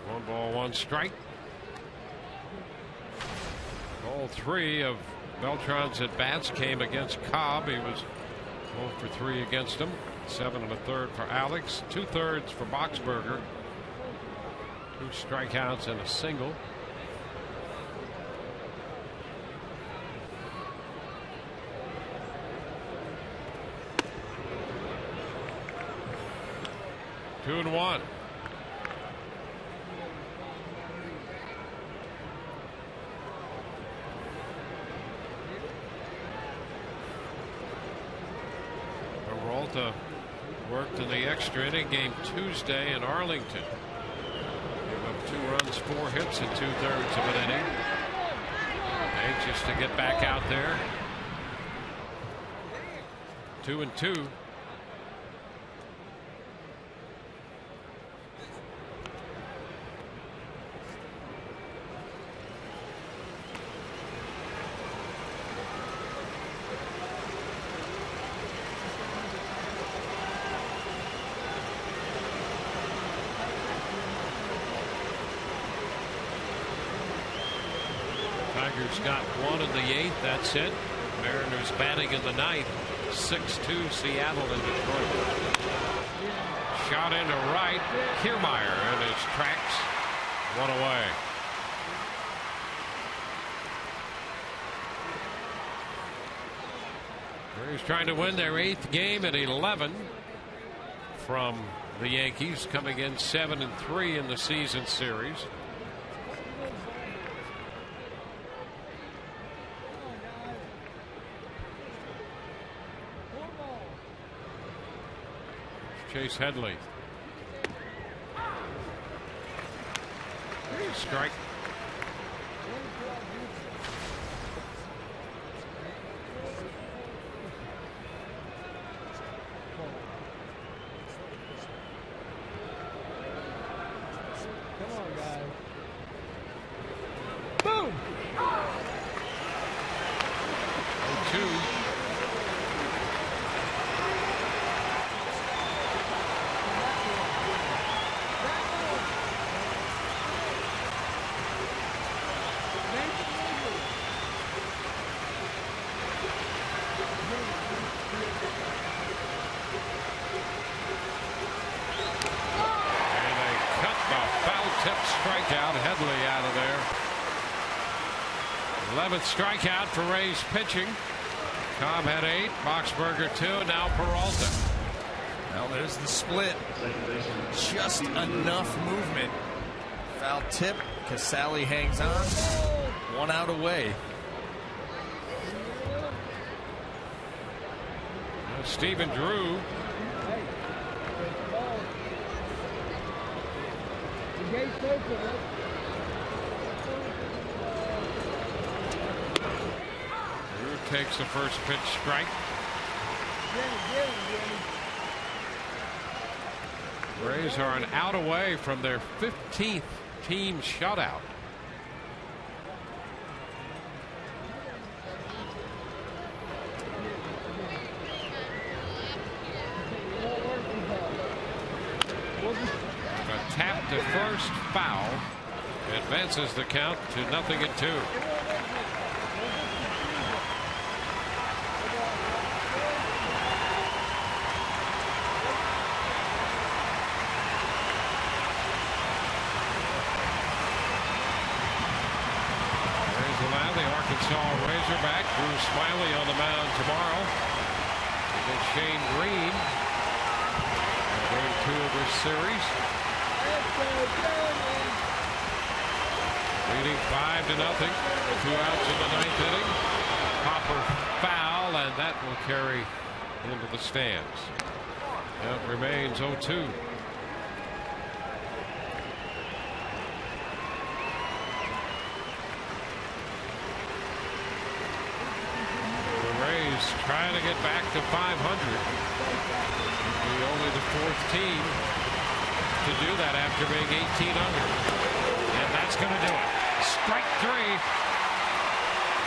One ball, one strike. All 3 of Beltran's at bats came against Cobb. He was 0 for 3 against him. 7 1/3 for Alex. 2/3 for Boxberger. 2 strikeouts and a single. Two and one. Peralta worked in the extra inning game Tuesday in Arlington. Gave up 2 runs, 4 hits in 2/3 of an inning. Anxious to get back out there. 2 and 2. Tigers got 1 in the 8th. That's it. Mariners batting in the 9th. 6-2 Seattle and Detroit. Shot into right. Kiermaier in his tracks. 1 away. Rays trying to win their 8th game at 11 from the Yankees, coming in 7-3 in the season series. Chase Headley. Strike. Come on, guys. Boom. 2. A foul tip strikeout. Headley out of there. 11th strikeout for Rays pitching. Cobb had 8, Boxberger 2, now Peralta. Well, there's the split. Just enough movement. Foul tip. Casale hangs on. 1 out away. Stephen Drew. Drew takes the first pitch strike. Rays are an out away from their 15th team shutout. A tap to first, foul, advances the count to 0-2. Razorback, Drew Smiley on the mound tomorrow against Shane Green. Game 2 of this series. Leading 5-0. 2 outs in the 9th inning. Popper foul, and that will carry into the stands. It remains 0-2. Trying to get back to 500. Be only the 4th team to do that after being 18 under. And that's going to do it. Strike 3.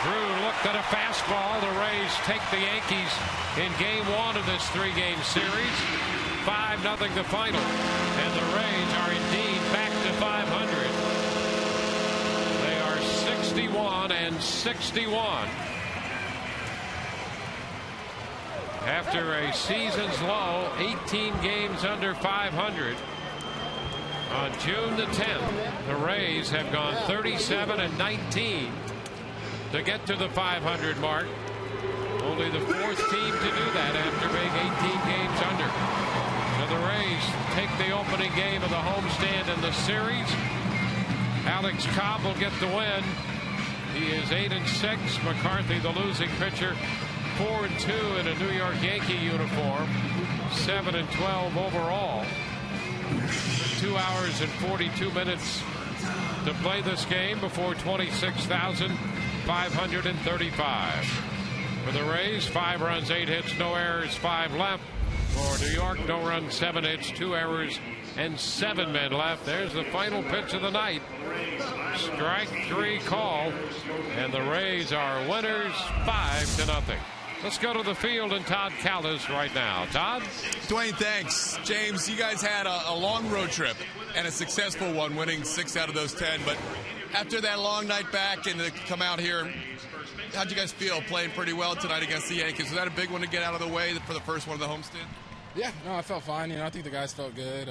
Drew looked at a fastball. The Rays take the Yankees in game 1 of this 3-game series. 5-0 the final. And the Rays are indeed back to 500. They are 61-61. After a season's low, 18 games under 500. On June the 10th, the Rays have gone 37-19 to get to the 500 mark. Only the 4th team to do that after being 18 games under. So the Rays take the opening game of the homestand in the series. Alex Cobb will get the win. He is 8-6. McCarthy, the losing pitcher, 4-2 in a New York Yankee uniform, 7-12 overall. 2 hours and 42 minutes to play this game before 26,535. For the Rays, 5 runs, 8 hits, no errors, 5 left. For New York, no runs, 7 hits, 2 errors, and 7 men left. There's the final pitch of the night. Strike 3 call, and the Rays are winners 5-0. Let's go to the field and Todd Callis right now. Todd? Dwayne, thanks. James, you guys had a long road trip and a successful one, winning 6 out of those 10. But after that long night back and to come out here, how'd you guys feel playing pretty well tonight against the Yankees? Was that a big one to get out of the way for the first one of the homestand? Yeah, no, I felt fine. I think the guys felt good.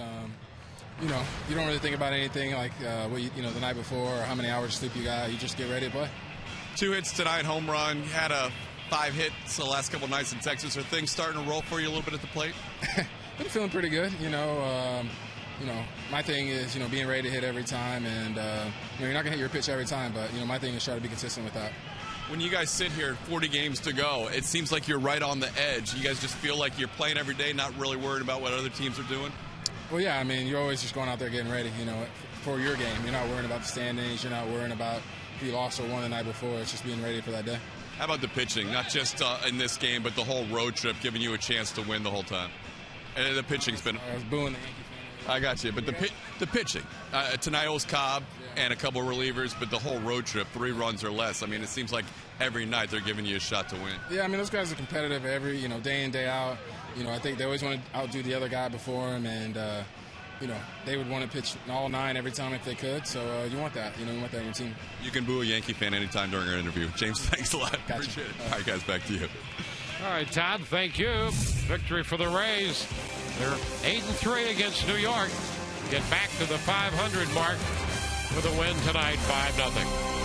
You don't really think about anything like the night before or how many hours of sleep you got. You just get ready to play. 2 hits tonight, home run. Had a 5 hits the last couple nights in Texas. Are things starting to roll for you a little bit at the plate? Been feeling pretty good. My thing is being ready to hit every time, and you're not gonna hit your pitch every time, but my thing is try to be consistent with that. When you guys sit here, 40 games to go, it seems like you're right on the edge. You guys just feel like you're playing every day, not really worried about what other teams are doing? Well, yeah, you're always just going out there getting ready, for your game. You're not worrying about the standings. You're not worrying about if you lost or won the night before. It's just being ready for that day. How about the pitching? Not just in this game, but the whole road trip, giving you a chance to win the whole time. And the pitching's been... I was booing the Yankee fan. I got you. But the pitching. Tonight it was Cobb and a couple of relievers, but the whole road trip, 3 runs or less. It seems like every night they're giving you a shot to win. Yeah, those guys are competitive every, day in, day out. I think they always want to outdo the other guy before them, and, they would want to pitch all 9 every time if they could. So you want that. You want that in your team. You can boo a Yankee fan anytime during our interview. James, thanks a lot. Gotcha. Appreciate it. All right, guys, back to you. All right, Todd, thank you. Victory for the Rays. They're 8-3 against New York. get back to the 500 mark with a win tonight, 5-0.